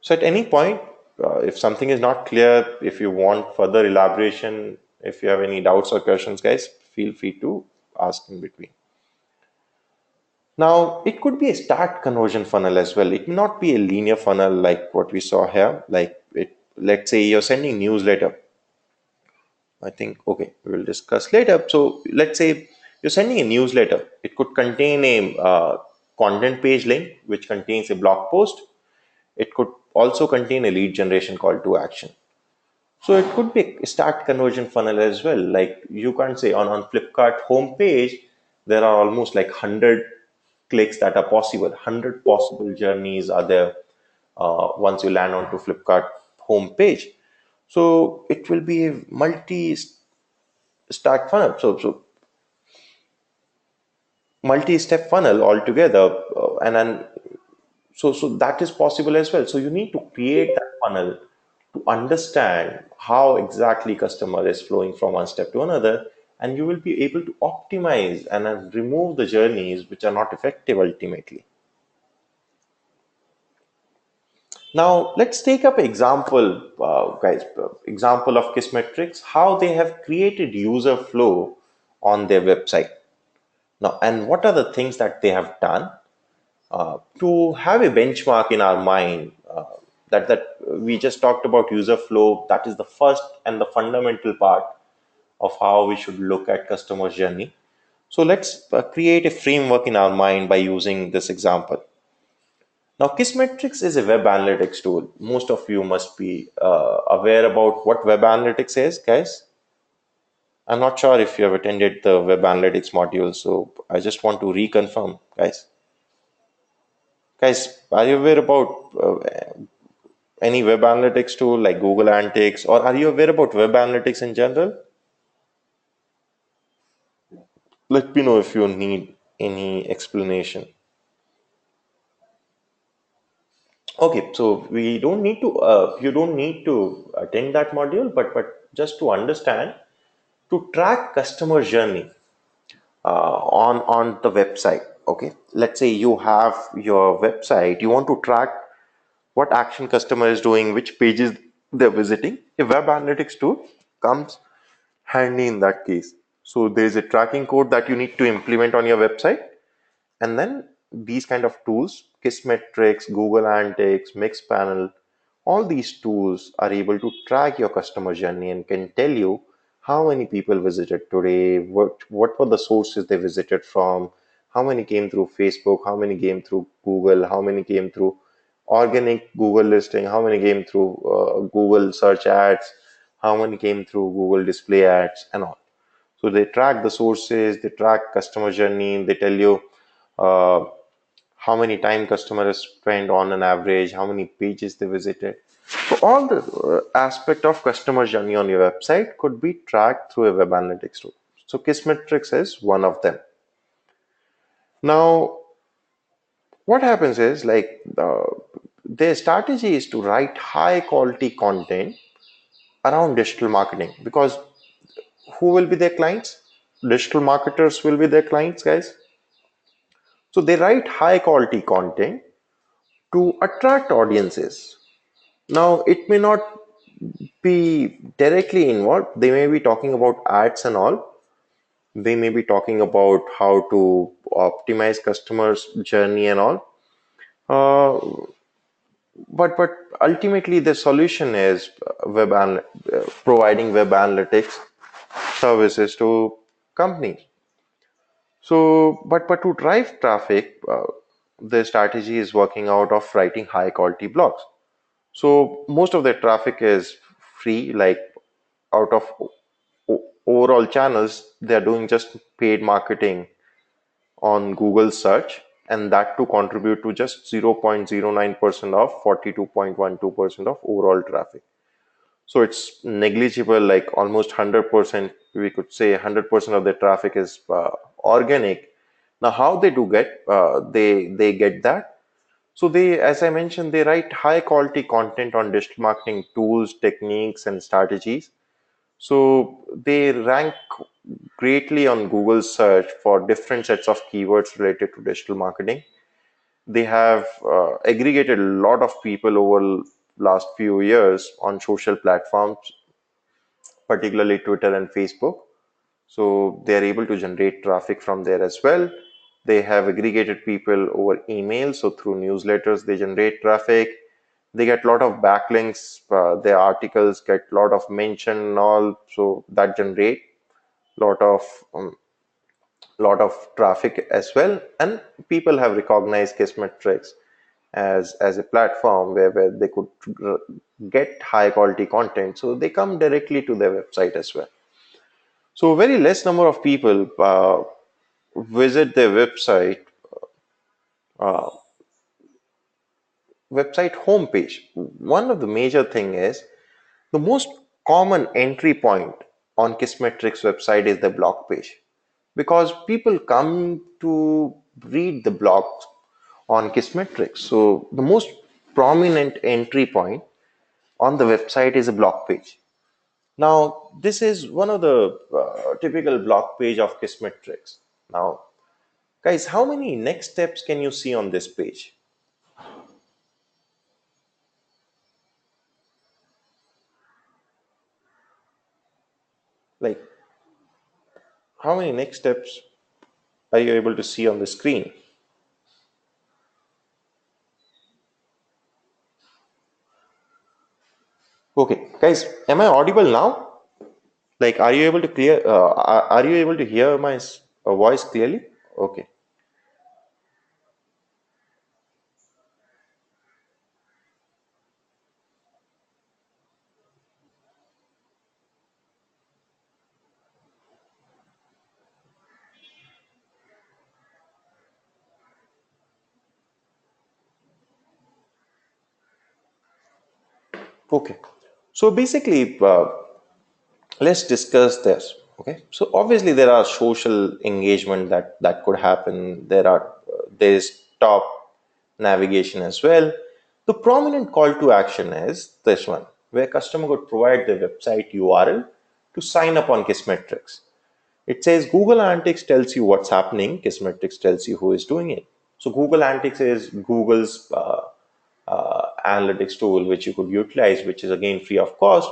So, at any point, if something is not clear, if you want further elaboration, if you have any doubts or questions, guys, feel free to ask in between. Now, it could be a start conversion funnel as well. It may not be a linear funnel like what we saw here. Let's say you're sending newsletter. I think, okay, we will discuss later. So let's say you're sending a newsletter. It could contain a content page link, which contains a blog post. It could also contain a lead generation call to action. So it could be a start conversion funnel as well. Like you can't say on Flipkart homepage, there are almost like 100 clicks that are possible. 100 possible journeys are there once you land onto Flipkart homepage. So it will be a multi-start funnel. So multi-step funnel altogether, and then so that is possible as well. So you need to create that funnel to understand how exactly customer is flowing from one step to another, and you will be able to optimize and then remove the journeys which are not effective ultimately. Now let's take up example, guys, example of Kissmetrics, how they have created user flow on their website. Now, and what are the things that they have done to have a benchmark in our mind. that we just talked about user flow. That is the first and the fundamental part of how we should look at customer journey. So let's create a framework in our mind by using this example. Now, Kissmetrics is a web analytics tool. Most of you must be aware about what web analytics is, guys. I'm not sure if you have attended the web analytics module, so I just want to reconfirm, guys. Guys, are you aware about any web analytics tool like Google Analytics, or are you aware about web analytics in general? Let me know if you need any explanation. Okay, so we don't need to. You don't need to attend that module, but just to understand, to track customer journey on the website. Okay, let's say you have your website. You want to track what action customer is doing, which pages they're visiting. A web analytics tool comes handy in that case. So there is a tracking code that you need to implement on your website, and then these kind of tools, Kissmetrics, Google Analytics, Mixpanel, all these tools are able to track your customer journey and can tell you how many people visited today, what were the sources they visited from, how many came through Facebook, how many came through Google, how many came through organic Google listing, how many came through Google search ads, how many came through Google display ads, and all. So they track the sources, they track customer journey, they tell you uh, how many time customers spend on an average, how many pages they visited. So all the aspect of customer journey on your website could be tracked through a web analytics tool. So Kissmetrics is one of them. Now, what happens is like their strategy is to write high quality content around digital marketing, because who will be their clients? Digital marketers will be their clients, guys. So they write high quality content to attract audiences. Now, it may not be directly involved. They may be talking about ads and all. They may be talking about how to optimize customers' journey and all. Uh, but ultimately, the solution is providing web analytics services to companies. So, but to drive traffic, the strategy is working out of writing high quality blogs. So most of the traffic is free, like out of overall channels, they're doing just paid marketing on Google search, and that to contribute to just 0.09% of 42.12% of overall traffic. So it's negligible, like almost 100%, we could say 100% of the traffic is organic. Now, how they do get, they get that. So they, as I mentioned, they write high quality content on digital marketing tools, techniques, and strategies. So they rank greatly on Google search for different sets of keywords related to digital marketing. They have aggregated a lot of people over last few years on social platforms, particularly Twitter and Facebook. So they are able to generate traffic from there as well. They have aggregated people over email, so through newsletters they generate traffic. They get a lot of backlinks. Their articles get a lot of mention and all, so that generate lot of um, traffic as well. And people have recognized Kissmetrics as a platform where they could get high quality content, so they come directly to their website as well. So very less number of people visit their uh, website homepage. One of the major thing is the most common entry point on Kissmetrics website is the blog page, because people come to read the blogs on Kissmetrics. So the most prominent entry point on the website is a blog page. Now, this is one of the typical blog page of Kissmetrics. Now, guys, how many next steps can you see on this page? Like, how many next steps are you able to see on the screen? Okay, guys, am I audible now? Like, are you able to are you able to hear my voice clearly? Okay, okay. So basically, let's discuss this. Okay, so obviously there are social engagement that could happen. There is top navigation as well. The prominent call to action is this one, where customer could provide their website URL to sign up on Kissmetrics. It says Google Analytics tells you what's happening. Kissmetrics tells you who is doing it. So Google Analytics is Google's analytics tool, which you could utilize, which is again free of cost.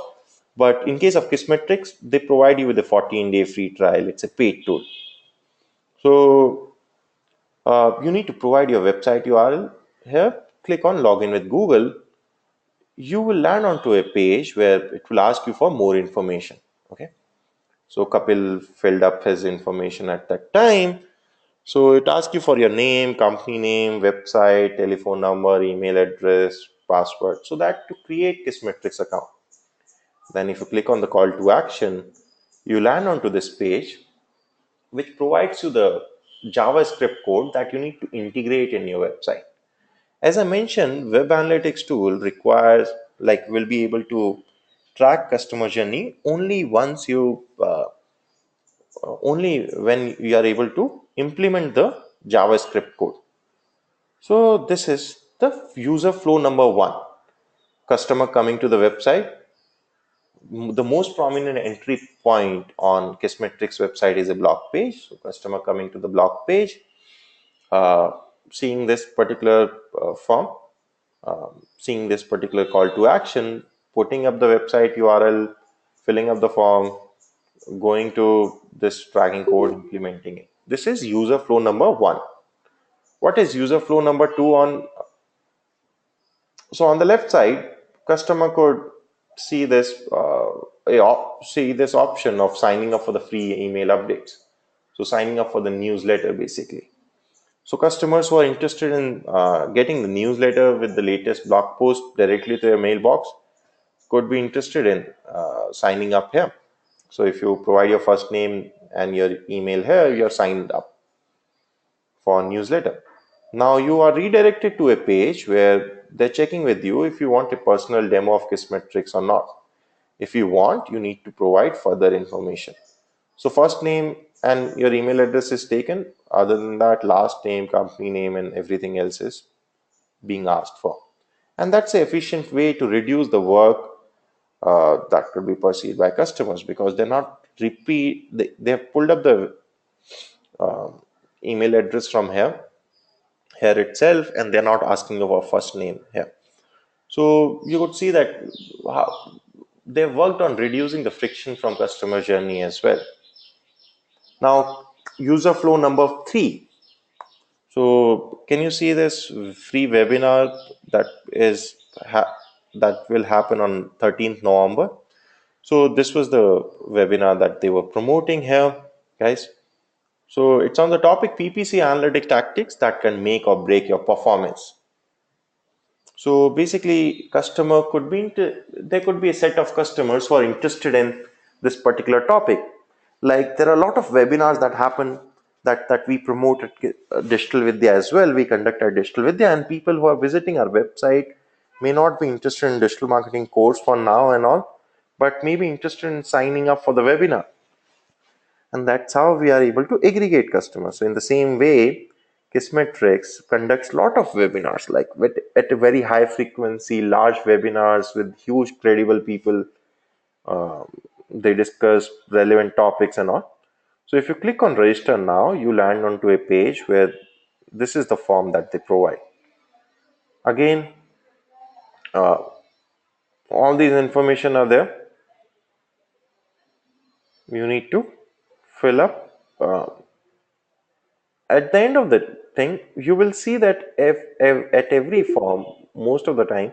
But in case of Kissmetrics, they provide you with a 14-day free trial. It's a paid tool. So you need to provide your website URL here. Click on login with Google. You will land onto a page where it will ask you for more information. Okay. So Kapil filled up his information at that time. So it asks you for your name, company name, website, telephone number, email address, password. So that to create this metrics account. Then if you click on the call to action, you land onto this page, which provides you the JavaScript code that you need to integrate in your website. As I mentioned, web analytics tool requires will be able to track customer journey only when you are able to implement the JavaScript code. So this is the user flow number one. Customer coming to the website. The most prominent entry point on Kissmetrics website is a blog page. So customer coming to the blog page, uh, seeing this particular form, seeing this particular call to action, putting up the website URL, filling up the form, going to this tracking code, implementing it. This is user flow number one. What is user flow number two on? So on the left side, customer could see this option of signing up for the free email updates. So signing up for the newsletter basically. So customers who are interested in getting the newsletter with the latest blog post directly to their mailbox could be interested in signing up here. So if you provide your first name and your email here, you're signed up for newsletter. Now you are redirected to a page where they're checking with you if you want a personal demo of Kissmetrics or not. If you want, you need to provide further information. So first name and your email address is taken. Other than that, last name, company name, and everything else is being asked for. And that's an efficient way to reduce the work that could be perceived by customers because they're not they have pulled up the email address from here itself, and they're not asking you for first name here. So you could see that how they've worked on reducing the friction from customer journey as well. Now, user flow number three. So can you see this free webinar that is that will happen on 13th November? So this was the webinar that they were promoting here, guys. So it's on the topic PPC analytic tactics that can make or break your performance. So basically, there could be a set of customers who are interested in this particular topic. Like there are a lot of webinars that happen that we promote at Digital Vidya as well. We conduct our Digital Vidya, and people who are visiting our website may not be interested in digital marketing course for now and all, but may be interested in signing up for the webinar, and that's how we are able to aggregate customers. So in the same way, Kissmetrics conducts a lot of webinars, like at a very high frequency, large webinars with huge credible people. They discuss relevant topics and all. So if you click on register now, you land onto a page where this is the form that they provide. Again, all these information are there. You need to fill up. At the end of the thing, you will see that if at every form, most of the time,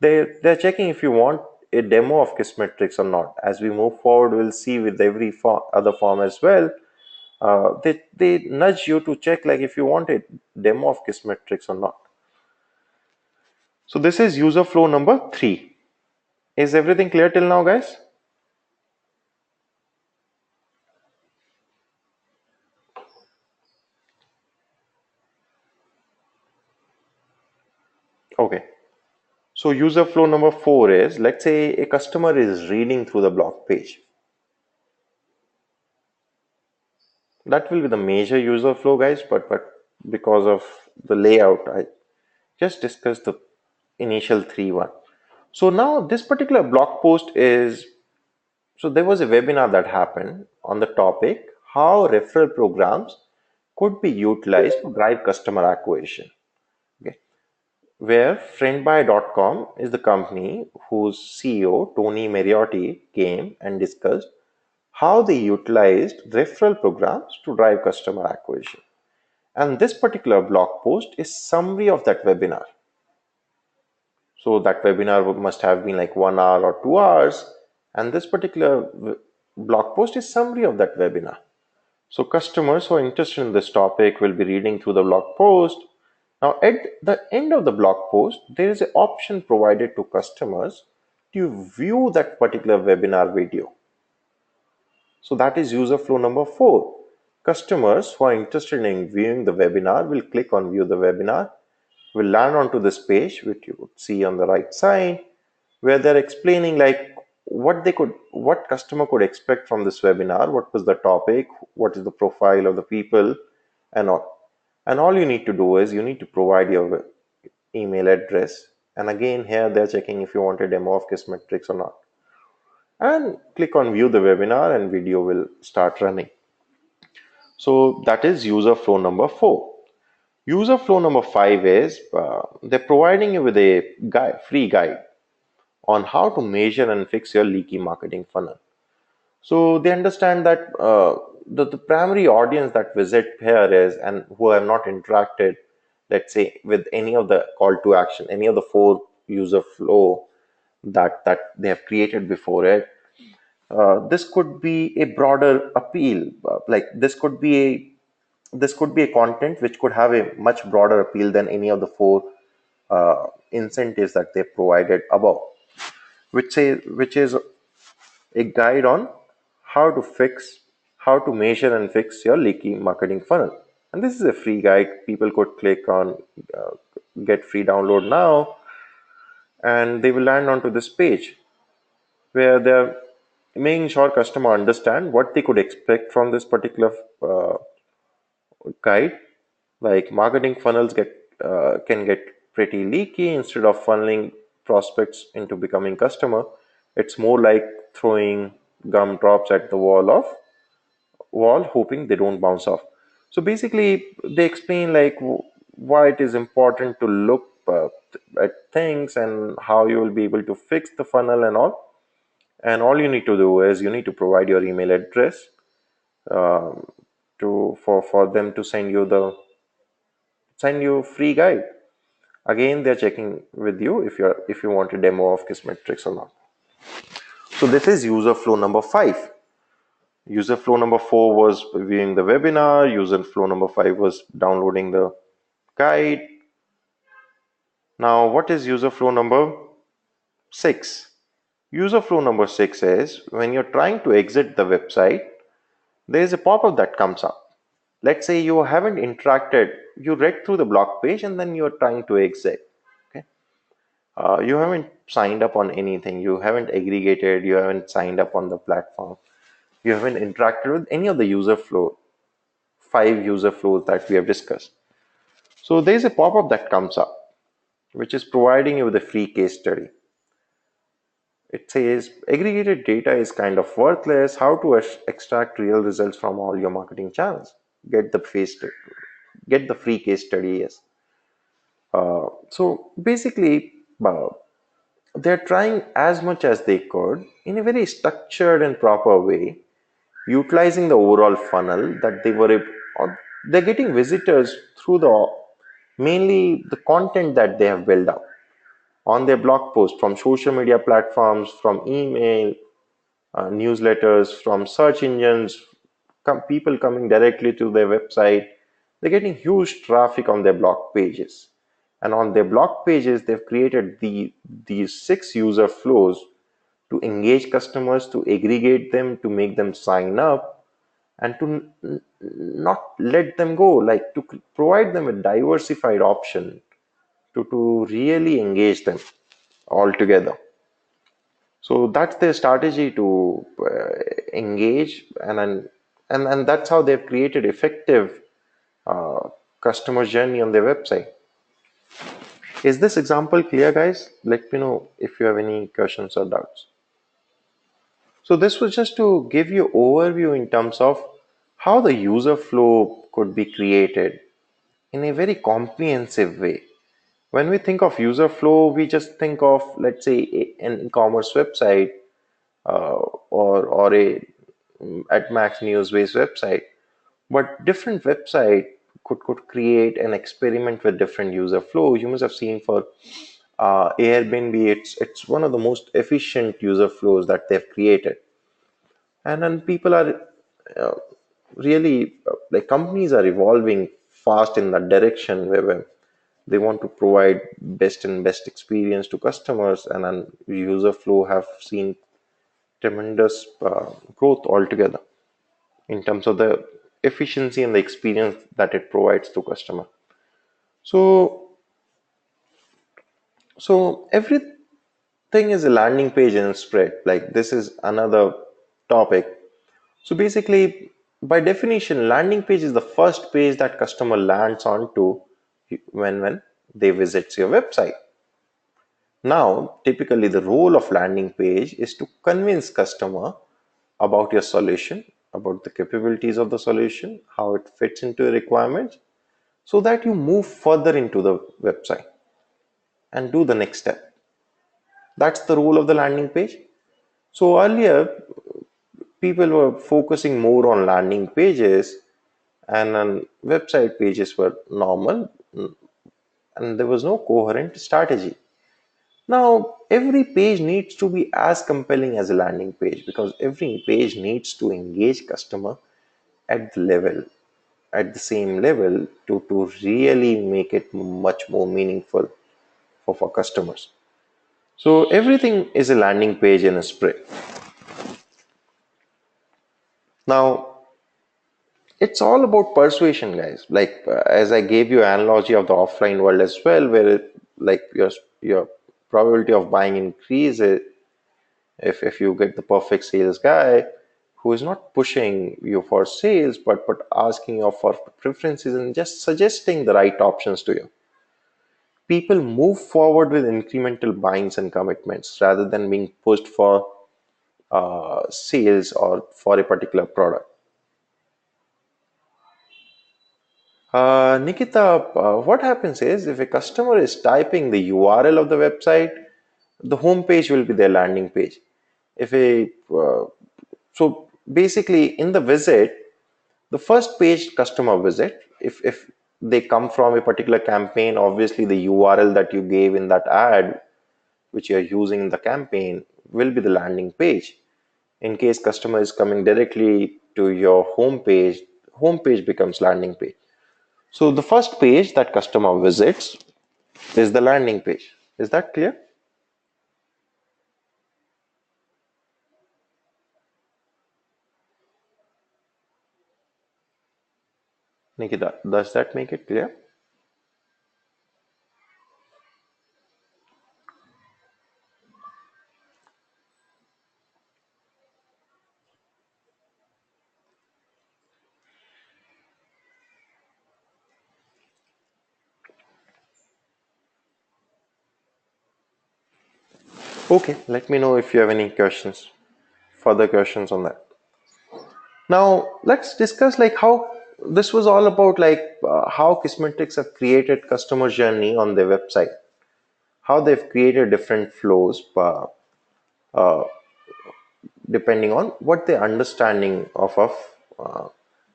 they're checking if you want a demo of Kissmetrics or not. As we move forward, we'll see with every other form as well. They nudge you to check like if you want a demo of Kissmetrics or not. So this is user flow number 3. Is everything clear till now, guys? Okay. So user flow number 4 is, let's say a customer is reading through the blog page. That will be the major user flow, guys, but because of the layout, I just discussed the initial 3 one. So now this particular blog post is, so there was a webinar that happened on the topic how referral programs could be utilized to drive customer acquisition. Okay. Where friendbuy.com is the company whose CEO Tony Mariotti came and discussed how they utilized referral programs to drive customer acquisition. And this particular blog post is summary of that webinar. So that webinar must have been like 1 hour or 2 hours. And this particular blog post is summary of that webinar. So customers who are interested in this topic will be reading through the blog post. Now at the end of the blog post, there is an option provided to customers to view that particular webinar video. So that is user flow number 4. Customers who are interested in viewing the webinar will click on view the webinar, will land onto this page, which you would see on the right side, where they're explaining like what customer could expect from this webinar, what was the topic, what is the profile of the people, and all. And all you need to do is you need to provide your email address. And again, here they're checking if you want a demo of Kissmetrics or not. And click on view the webinar and video will start running. So that is user flow number 4. User flow number 5 is they're providing you with a free guide on how to measure and fix your leaky marketing funnel. So they understand that the primary audience that visit here is and who have not interacted, let's say, with any of the call to action, any of the 4 user flow that they have created before it. This could be a broader appeal, like this could be a content which could have a much broader appeal than any of the 4 incentives that they provided above, which is a guide on how to measure and fix your leaky marketing funnel. And this is a free guide. People could click on get free download now, and they will land onto this page where they're making sure customer understand what they could expect from this particular guide. Like marketing funnels can get pretty leaky. Instead of funneling prospects into becoming customer, it's more like throwing gumdrops at the wall hoping they don't bounce off. So basically they explain like why it is important to look at things and how you will be able to fix the funnel and all. And all you need to do is you need to provide your email address to for them to send you free guide. Again, they're checking with you if you want a demo of Kissmetrics or not. So this is user flow number 5. User flow number 4 was viewing the webinar. User flow number 5 was downloading the guide. Now, what is user flow number 6? User flow number 6 is when you're trying to exit the website, there is a pop-up that comes up. Let's say you haven't interacted, you read through the blog page and then you're trying to exit. Okay, you haven't signed up on anything, you haven't aggregated, you haven't signed up on the platform, you haven't interacted with any of the user flow, 5 user flows that we have discussed. So there is a pop-up that comes up which is providing you with a free case study. It says aggregated data is kind of worthless. How to extract real results from all your marketing channels? Get the free case study. Yes. So basically, they're trying as much as they could in a very structured and proper way, utilizing the overall funnel that they're getting visitors through the mainly the content that they have built up. on their blog post, from social media platforms, from email, newsletters, from search engines, people coming directly to their website. They're getting huge traffic on their blog pages. And on their blog pages, they've created these 6 user flows to engage customers, to aggregate them, to make them sign up, and to not let them go, like to provide them a diversified option to really engage them all together. So that's their strategy to engage, and that's how they've created effective uh, customer journey on their website. Is this example clear, guys? Let me know if you have any questions or doubts. So this was just to give you overview in terms of how the user flow could be created in a very comprehensive way. When we think of user flow, we just think of, let's say, an e-commerce website, or a at max news based website. But different website could create an experiment with different user flow. You must have seen for Airbnb, it's one of the most efficient user flows that they've created. And then people are uh, really like companies are evolving fast in that direction where they want to provide best experience to customers, and then user flow have seen tremendous growth altogether in terms of the efficiency and the experience that it provides to customer. So so everything is a landing page and a spread. Like, this is another topic. So basically, by definition, landing page is the first page that customer lands onto when they visits your website. Now, typically the role of landing page is to convince customer about your solution, about the capabilities of the solution, how it fits into your requirements, so that you move further into the website and do the next step. That's the role of the landing page. So earlier, people were focusing more on landing pages, and then website pages were normal, and there was no coherent strategy. Now, every page needs to be as compelling as a landing page, because every page needs to engage customer at the level, at the same level, to really make it much more meaningful for customers. So everything is a landing page in a spray. Now, it's all about persuasion, guys. Like, as I gave you an analogy of the offline world as well, where like your probability of buying increases if you get the perfect sales guy who is not pushing you for sales, but asking you for preferences and just suggesting the right options to you. People move forward with incremental buyings and commitments rather than being pushed for sales or for a particular product. Nikita, what happens is, if a customer is typing the URL of the website, the home page will be their landing page. If a So basically, in the visit, the first page customer visit, if they come from a particular campaign, obviously the URL that you gave in that ad, which you are using in the campaign, will be the landing page. In case customer is coming directly to your home page becomes landing page. So the first page that customer visits is the landing page. Is that clear, Nikita? Does that make it clear? Okay, let me know if you have any questions, further questions on that. Now let's discuss like how this was all about, like how Kismetics have created customer journey on their website, how they've created different flows depending on what their understanding of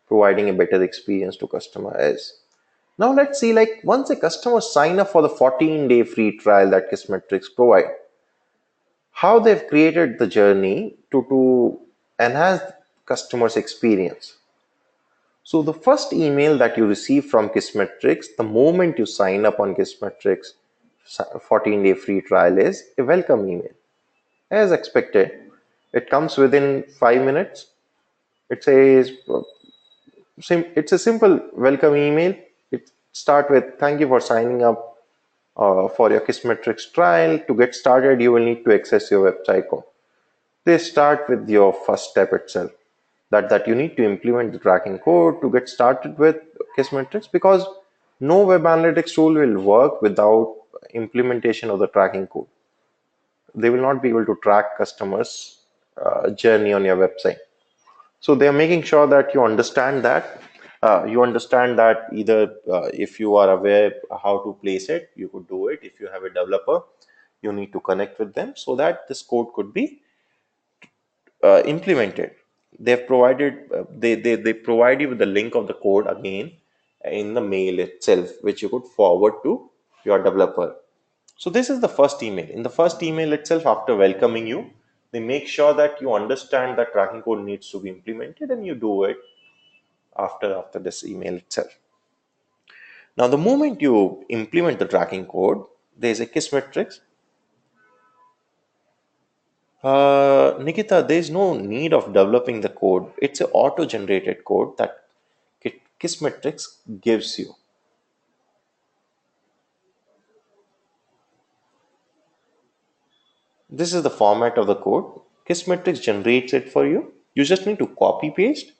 providing a better experience to customer is. Now let's see, like once a customer sign up for the 14-day free trial that Kissmetrics provide, how they've created the journey to enhance customers' experience. So the first email that you receive from Kissmetrics, the moment you sign up on Kissmetrics 14-day free trial, is a welcome email. As expected, it comes within 5 minutes. It says it's a simple welcome email. It start with thank you for signing up for your Kissmetrics trial. To get started, you will need to access your website code. They start with your first step itself. That you need to implement the tracking code to get started with Kissmetrics, because no web analytics tool will work without implementation of the tracking code. They will not be able to track customers' journey on your website. So they are making sure that you understand that. You understand that either if you are aware how to place it, you could do it. If you have a developer, you need to connect with them so that this code could be implemented. They've provided they provide you with the link of the code again in the mail itself, which you could forward to your developer. So this is the first email. In the first email itself, after welcoming you, they make sure that you understand that tracking code needs to be implemented, and you do it after this email itself. Now, the moment you implement the tracking code, there's a kiss metrics. Nikita, there's no need of developing the code. It's an auto-generated code that Kissmetrics gives you. This is the format of the code. Kissmetrics generates it for you. You just need to copy paste.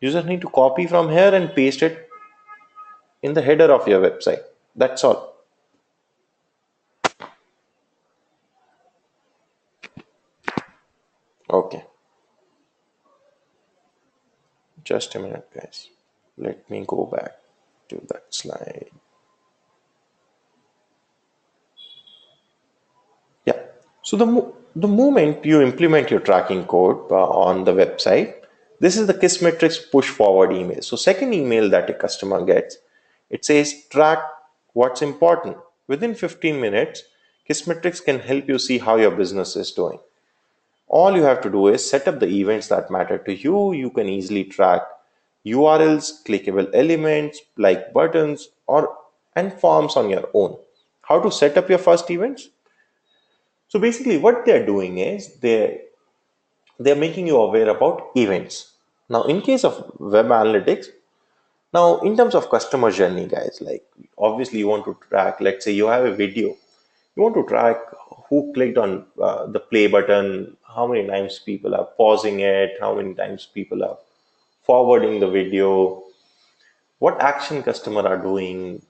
You just need to copy from here and paste it in the header of your website. That's all. Okay, just a minute, guys. Let me go back to that slide. Yeah. So the moment you implement your tracking code on the website, this is the Kissmetrics push forward email. So second email that a customer gets, it says track what's important. Within 15 minutes, Kissmetrics can help you see how your business is doing. All you have to do is set up the events that matter to you. You can easily track URLs, clickable elements like buttons or and forms on your own. How to set up your first events? So basically what they're doing is they're making you aware about events. Now in case of web analytics, now in terms of customer journey, guys, like obviously you want to track, let's say you have a video, you want to track who clicked on the play button, how many times people are pausing it, how many times people are forwarding the video, what action customer are doing,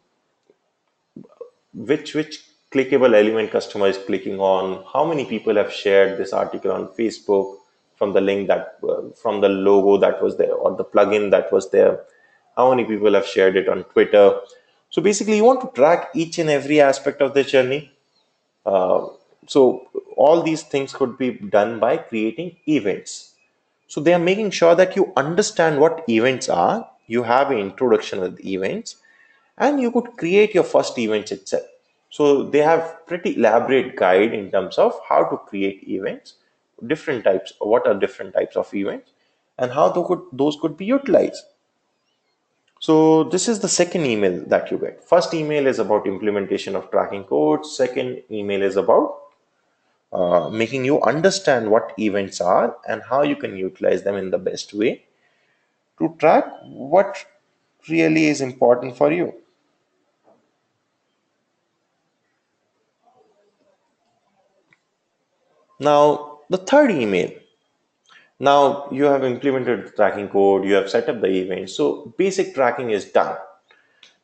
which clickable element customer is clicking on, how many people have shared this article on Facebook from the link that from the logo that was there or the plugin that was there, how many people have shared it on Twitter. So basically you want to track each and every aspect of the journey. So all these things could be done by creating events. So they are making sure that you understand what events are, you have an introduction with events, and you could create your first events itself. So they have pretty elaborate guide in terms of how to create events, different types, what are different types of events, and how those could be utilized. So this is the second email that you get. First email is about implementation of tracking codes. Second email is about making you understand what events are and how you can utilize them in the best way to track what really is important for you. Now, the third email. Now you have implemented the tracking code, you have set up the event. So basic tracking is done.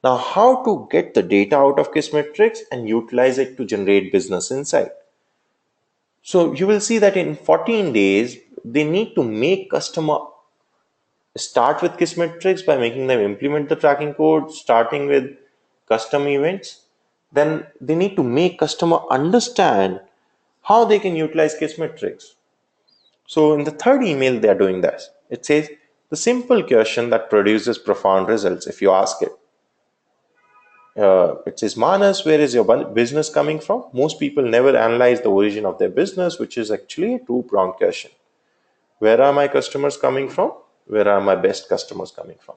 Now, how to get the data out of Kissmetrics and utilize it to generate business insight. So you will see that in 14 days, they need to make customer start with Kissmetrics by making them implement the tracking code, starting with custom events. Then they need to make customer understand how they can utilize Kissmetrics. So in the third email, they are doing this. It says the simple question that produces profound results if you ask it. it says, Manas, where is your business coming from? Most people never analyze the origin of their business, which is actually a two-pronged question. Where are my customers coming from? Where are my best customers coming from?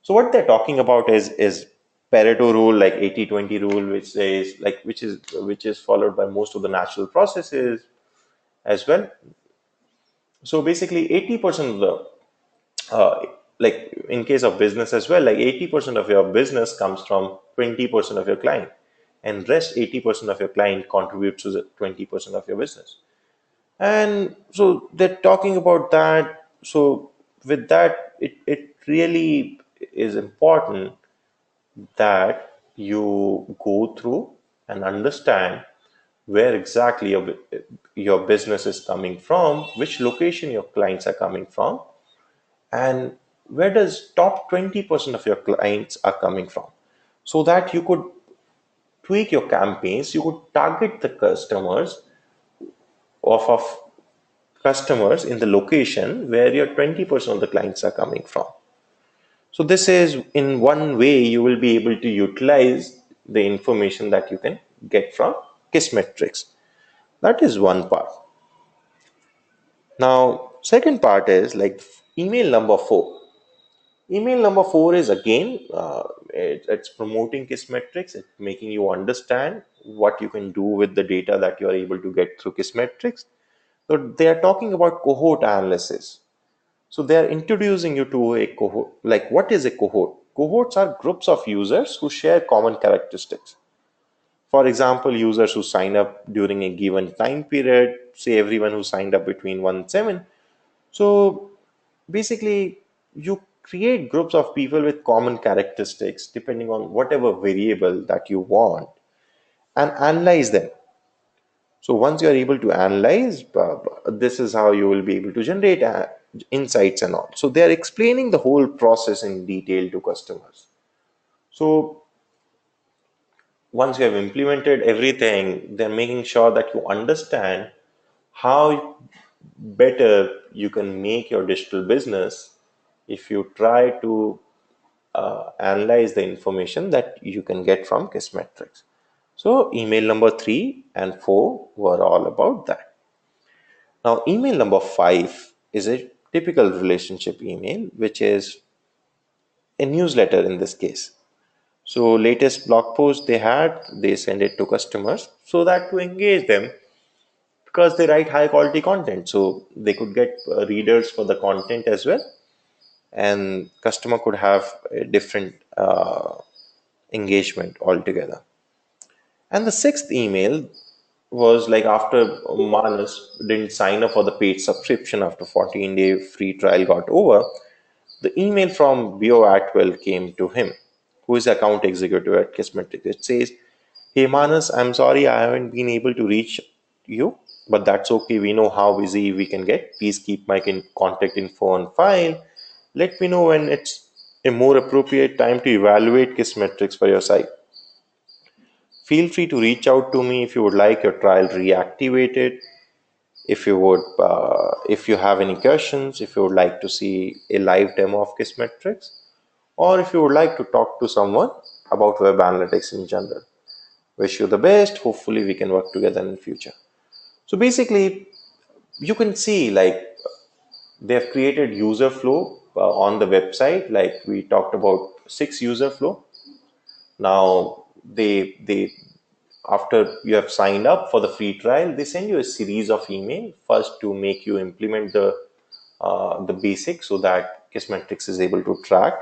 So what they're talking about is Pareto rule, like 80-20 rule, which says, like, which is followed by most of the natural processes as well. So basically 80% of the like in case of business as well, like 80% of your business comes from 20% of your client, and rest 80% of your client contributes to the 20% of your business. And so they're talking about that. So with that, it really is important that you go through and understand where exactly your business is coming from, which location your clients are coming from, and where does top 20% of your clients are coming from, so that you could tweak your campaigns, you could target the of customers in the location where your 20% of the clients are coming from. So this is in one way you will be able to utilize the information that you can get from Kissmetrics. That is one part. Now second part is like email number 4. Email number 4 is again, it's promoting Kissmetrics. It's making you understand what you can do with the data that you are able to get through Kissmetrics. So they are talking about cohort analysis. So they are introducing you to a cohort. Like, what is a cohort? Cohorts are groups of users who share common characteristics. For example, users who sign up during a given time period, say everyone who signed up between 1 and 7. So basically, you create groups of people with common characteristics depending on whatever variable that you want, and analyze them. So once you are able to analyze, this is how you will be able to generate insights and all. So they are explaining the whole process in detail to customers. So once you have implemented everything, they're making sure that you understand how better you can make your digital business if you try to analyze the information that you can get from Kissmetrics. So email number 3 and 4 were all about that. Now, email number 5 is a typical relationship email, which is a newsletter in this case. So, latest blog post they had, they send it to customers so that to engage them, because they write high quality content. So, they could get readers for the content as well, and customer could have a different engagement altogether. And the sixth email was like after Manas didn't sign up for the paid subscription after 14-day free trial got over, the email from Bio Atwell came to him, who is account executive at Kissmetrics. It says, "Hey Manas, I'm sorry I haven't been able to reach you, but that's okay. We know how busy we can get. Please keep my contact info on file. Let me know when it's a more appropriate time to evaluate Kissmetrics for your site. Feel free to reach out to me if you would like your trial reactivated. If you have any questions, if you would like to see a live demo of Kissmetrics, or if you would like to talk to someone about web analytics in general. Wish you the best. Hopefully, we can work together in the future." So basically, you can see like they have created user flow on the website. Like we talked about 6 user flow. Now they after you have signed up for the free trial, they send you a series of email first to make you implement the basics so that Kissmetrics is able to track,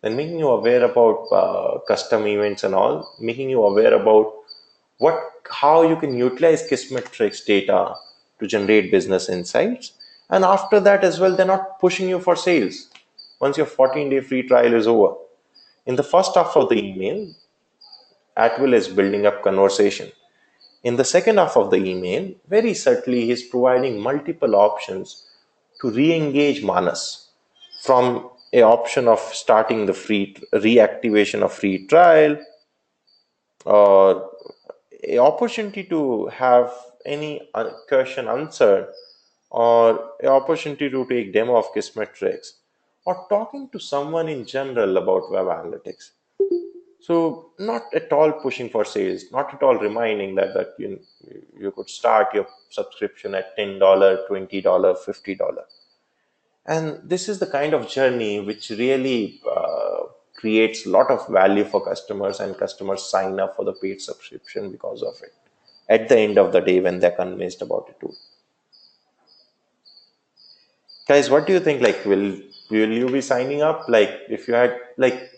then making you aware about custom events and all, making you aware about how you can utilize Kissmetrics data to generate business insights. And after that as well, they're not pushing you for sales once your 14-day free trial is over. In the first half of the email, Atwill is building up conversation. In the second half of the email, very subtly, he's providing multiple options to re-engage Manas, from a option of starting the free reactivation of free trial, or a opportunity to have any question answered, or a opportunity to take demo of Kissmetrics, or talking to someone in general about web analytics. So not at all pushing for sales, not at all reminding that you could start your subscription at $10, $20, $50. And this is the kind of journey which really creates a lot of value for customers, and customers sign up for the paid subscription because of it at the end of the day when they're convinced about it too. Guys, what do you think? Like, will you be signing up? Like, if you had like,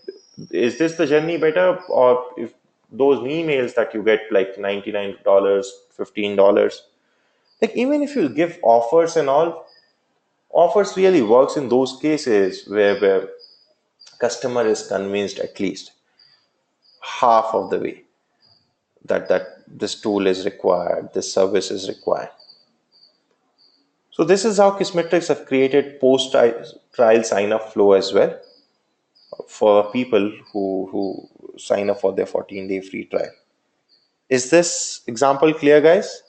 is this the journey better, or if those emails that you get like $99, $15, like even if you give offers and all, offers really works in those cases where customer is convinced at least half of the way that this tool is required, this service is required. So this is how Kismetrics have created post trial sign up flow as well for people who sign up for their 14-day free trial. Is this example clear, guys?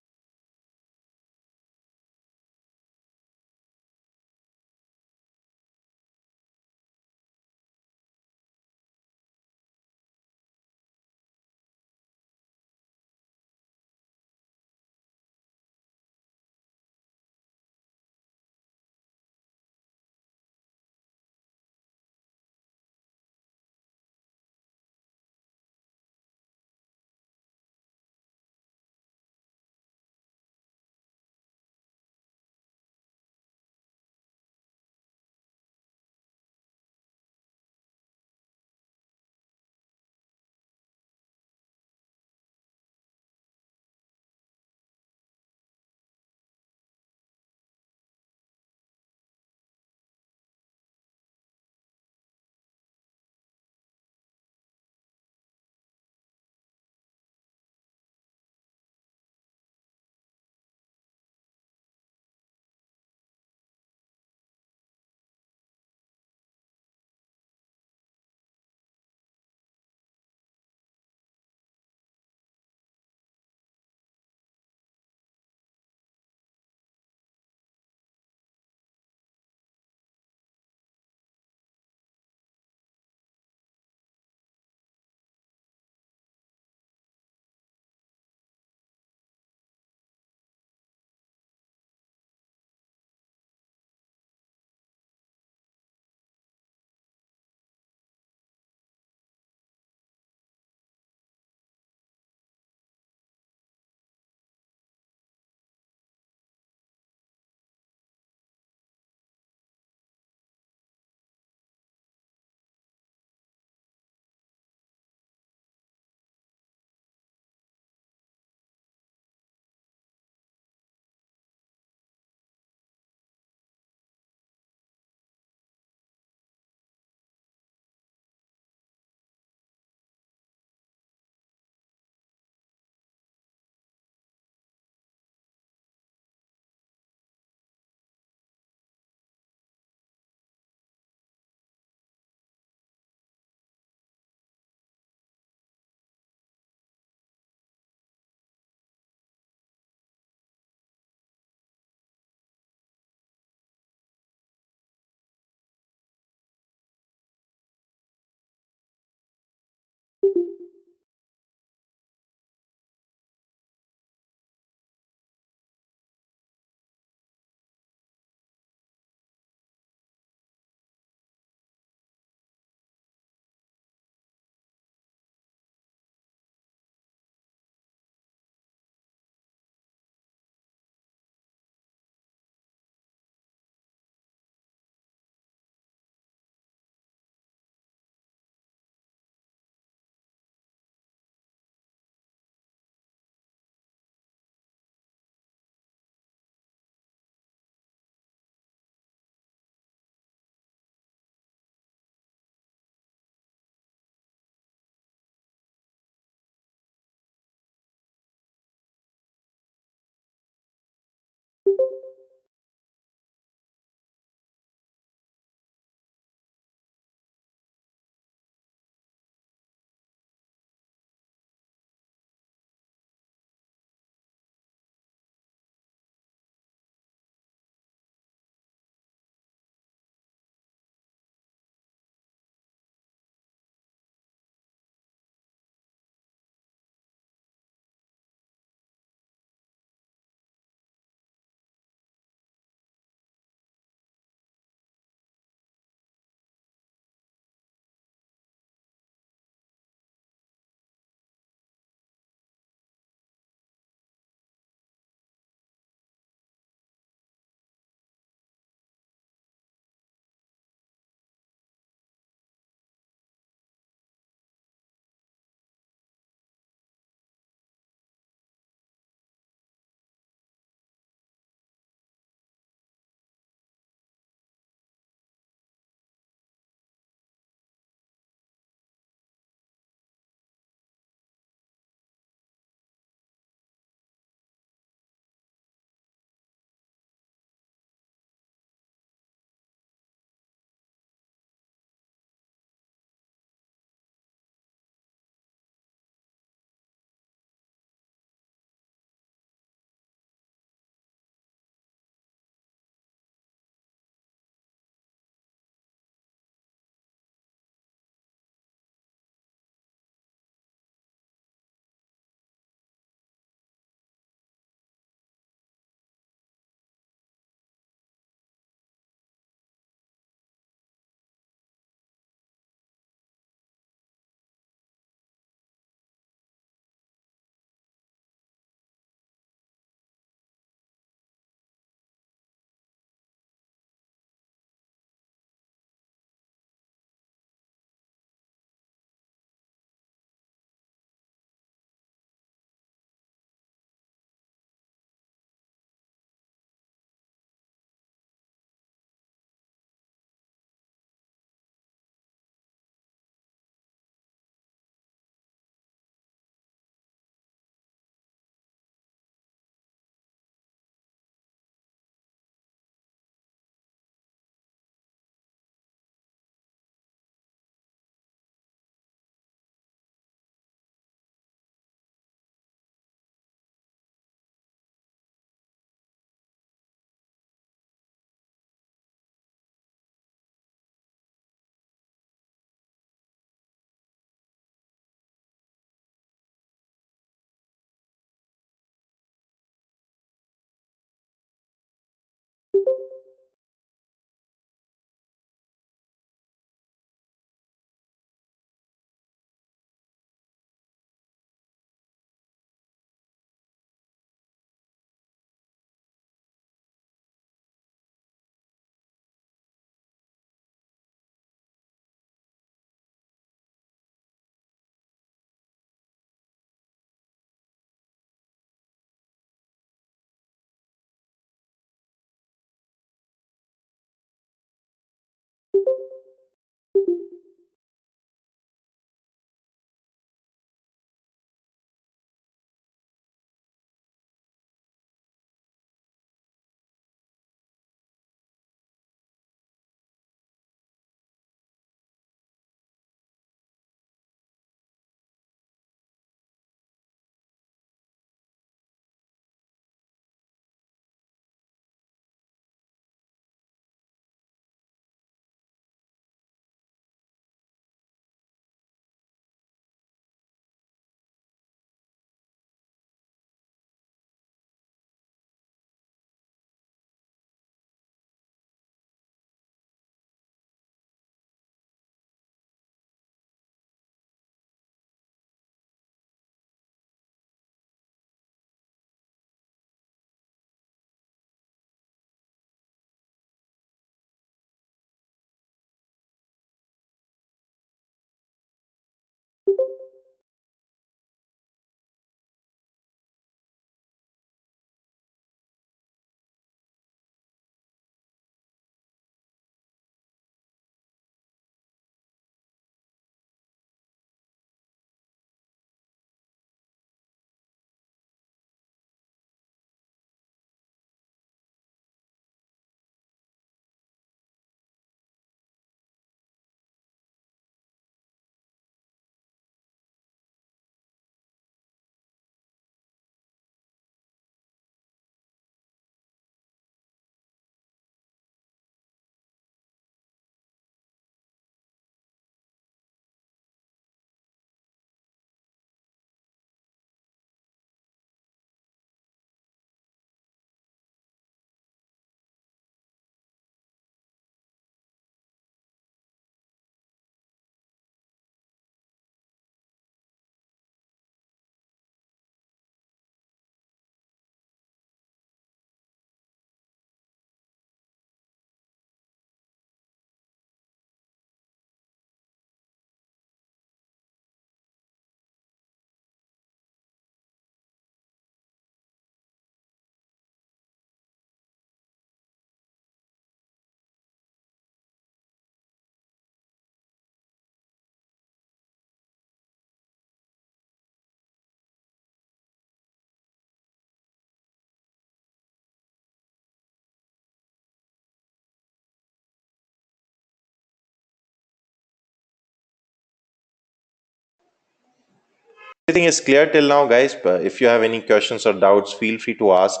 Everything is clear till now, guys. But if you have any questions or doubts, feel free to ask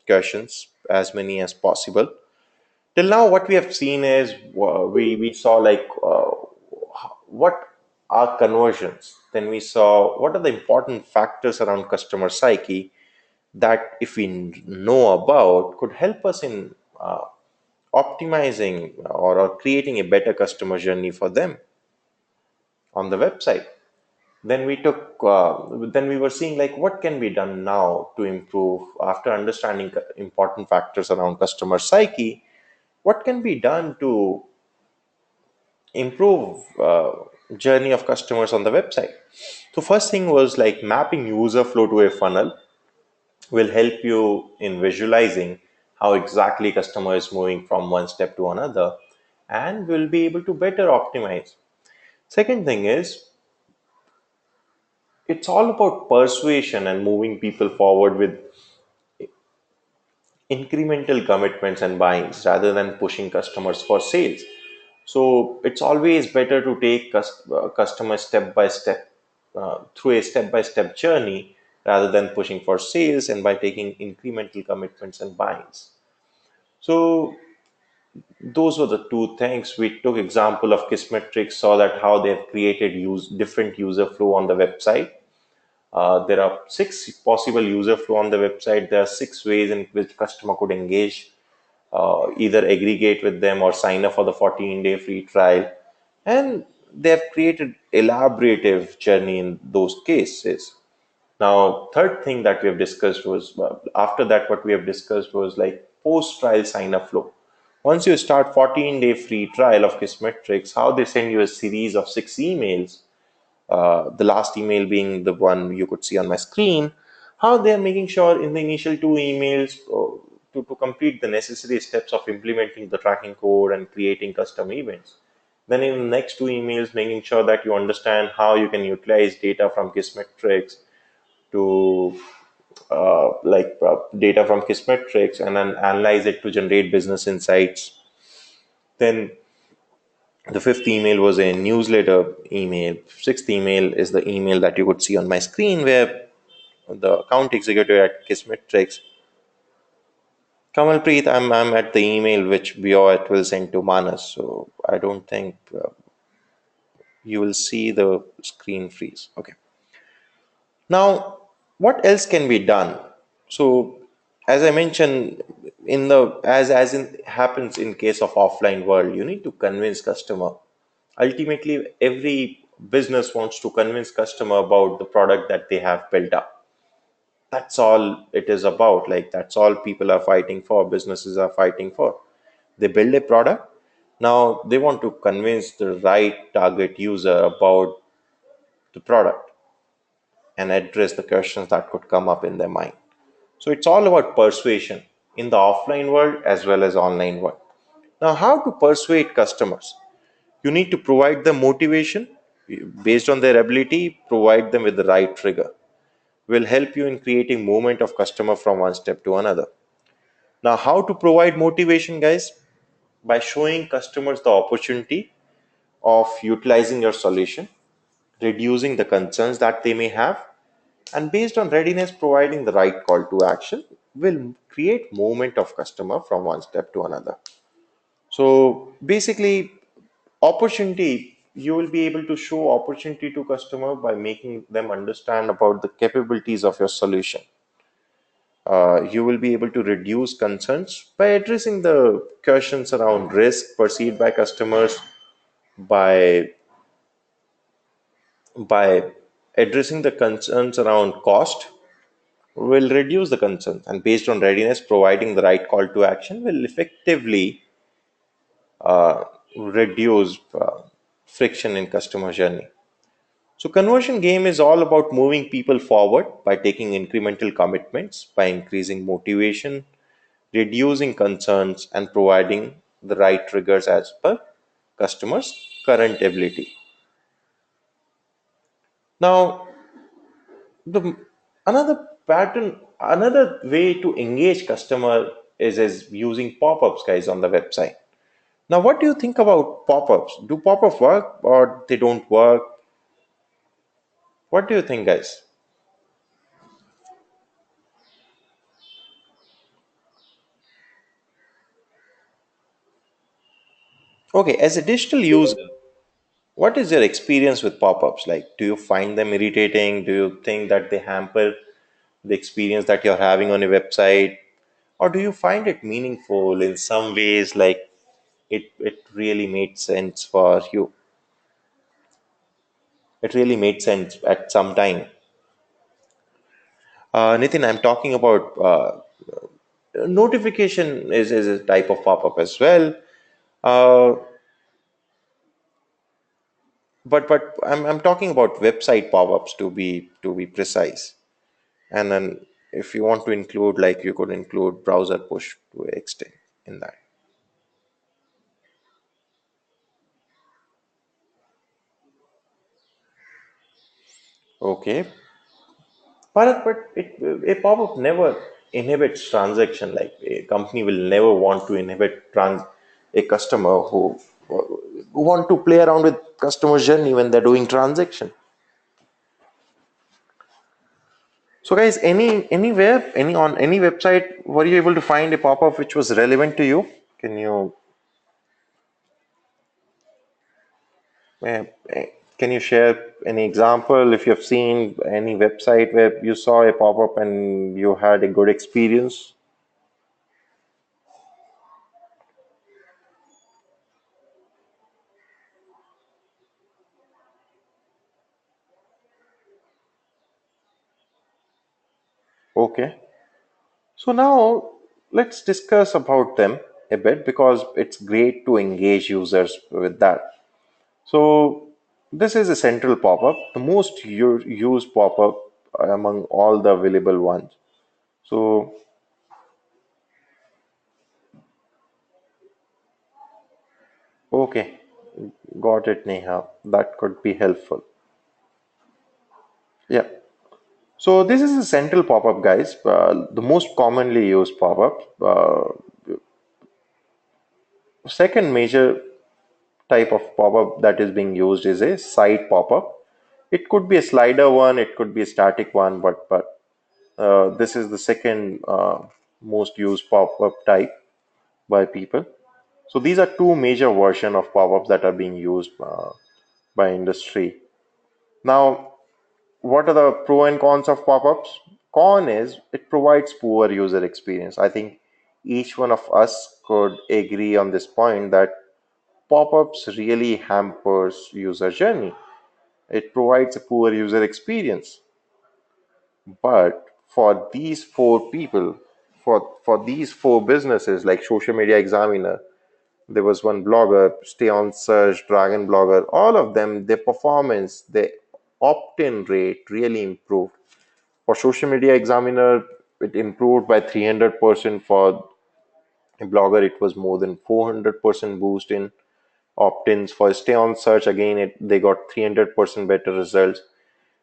questions, as many as possible. Till now, what we have seen is we saw like what are conversions. Then we saw what are the important factors around customer psyche that, if we know about, could help us in optimizing or creating a better customer journey for them on the website. Then then we were seeing like what can be done now to improve after understanding important factors around customer psyche. What can be done to improve journey of customers on the website? So first thing was like mapping user flow to a funnel will help you in visualizing how exactly customer is moving from one step to another, and will be able to better optimize. Second thing is, it's all about persuasion and moving people forward with incremental commitments and buyings rather than pushing customers for sales. So it's always better to take customers step by step through a step by step journey rather than pushing for sales and by taking incremental commitments and buyings. So those were the two things. We took example of Kissmetrics, saw that how they've created different user flow on the website. There are six possible user flow on the website. There are six ways in which customer could engage, either aggregate with them or sign up for the 14-day free trial. And they have created elaborative journey in those cases. Now, third thing that we have discussed was after that, what we have discussed was like post trial sign up flow. Once you start 14-day free trial of Kissmetrics, how they send you a series of six emails, the last email being the one you could see on my screen, how they are making sure in the initial two emails to complete the necessary steps of implementing the tracking code and creating custom events. Then in the next two emails, making sure that you understand how you can utilize data from Kissmetrics to data from Kissmetrics and then analyze it to generate business insights. Then the fifth email was a newsletter email. Sixth email is the email that you could see on my screen where the account executive at Kissmetrics, Kamalpreet, I'm at the email which Bioet will send to Manas. So I don't think you will see the screen freeze. Okay. Now, what else can be done? So, as I mentioned, in the as in happens in case of offline world, you need to convince customer. Ultimately, every business wants to convince customer about the product that they have built up. That's all it is about. Like that's all people are fighting for. Businesses are fighting for. They build a product. Now they want to convince the right target user about the product and address the questions that could come up in their mind. So it's all about persuasion in the offline world as well as online world. Now, how to persuade customers? You need to provide them motivation based on their ability, provide them with the right trigger. Will help you in creating movement of customer from one step to another. Now, how to provide motivation, guys? By showing customers the opportunity of utilizing your solution, reducing the concerns that they may have, and based on readiness, providing the right call to action will create movement of customer from one step to another. So basically, opportunity, you will be able to show opportunity to customer by making them understand about the capabilities of your solution. You will be able to reduce concerns by addressing the questions around risk perceived by customers, by by addressing the concerns around cost will reduce the concerns, and based on readiness, providing the right call to action will effectively reduce friction in customer journey. So conversion game is all about moving people forward by taking incremental commitments, by increasing motivation, reducing concerns, and providing the right triggers as per customers current ability. Now, the another pattern, another way to engage customer is using pop-ups, guys, on the website. Now, what do you think about pop-ups? Do pop-ups work or they don't work? What do you think, guys? Okay, as a digital user, what is your experience with pop-ups? Like, do you find them irritating? Do you think that they hamper the experience that you're having on a website? Or do you find it meaningful in some ways, like it really made sense for you? It really made sense at some time. Nitin, I'm talking about notification is a type of pop-up as well. Uh, but I'm talking about website pop-ups to be precise. And then if you want to include, like you could include browser push to extent in that. Okay, a pop-up never inhibits transaction. Like a company will never want to inhibit a customer who want to play around with customer journey when they're doing transaction. So guys, anywhere, on any website, were you able to find a pop-up which was relevant to you? Can you uh, uh, can you share any example if you've seen any website where you saw a pop-up and you had a good experience? Okay. So now let's discuss about them a bit because it's great to engage users with that. So this is a central pop-up, the most used pop-up among all the available ones. So okay. Got it, Neha. That could be helpful. Yeah. So this is a central pop-up, guys. The most commonly used pop-up. Second major type of pop-up that is being used is a site pop-up. It could be a slider one, it could be a static one, but this is the second most used pop-up type by people. So these are two major version of pop-ups that are being used by industry. Now, what are the pro and cons of pop-ups? Con is it provides poor user experience. I think each one of us could agree on this point that pop-ups really hampers user journey. It provides a poor user experience. But for these four people, for these four businesses like Social Media Examiner, there was one blogger, Stay on Search, Dragon Blogger, all of them, their performance, their opt-in rate really improved. For Social Media Examiner, it improved by 300%. For a blogger, it was more than 400% boost in opt-ins. For Stay on Search, again, they got 300% better results.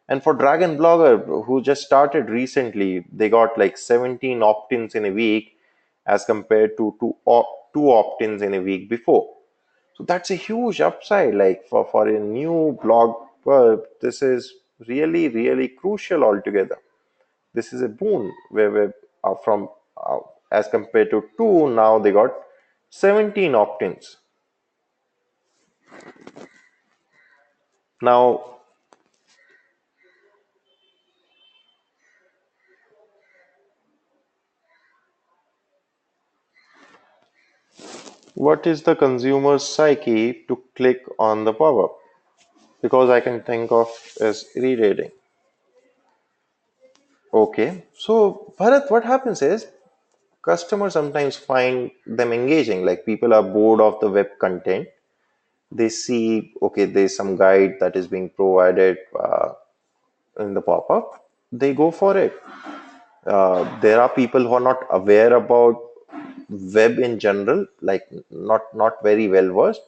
And for Dragon Blogger, who just started recently, they got like 17 opt-ins in a week as compared to two opt-ins in a week before. So that's a huge upside. Like for a new blog, this is really, really crucial altogether. This is a boon where from as compared to two, now they got 17 opt-ins. Now, what is the consumer's psyche to click on the pop-up? Because I can think of as irritating. Okay, so Bharat, what happens is customers sometimes find them engaging. Like people are bored of the web content. They see, okay, there's some guide that is being provided in the pop-up. They go for it. There are people who are not aware about web in general, like not very well versed.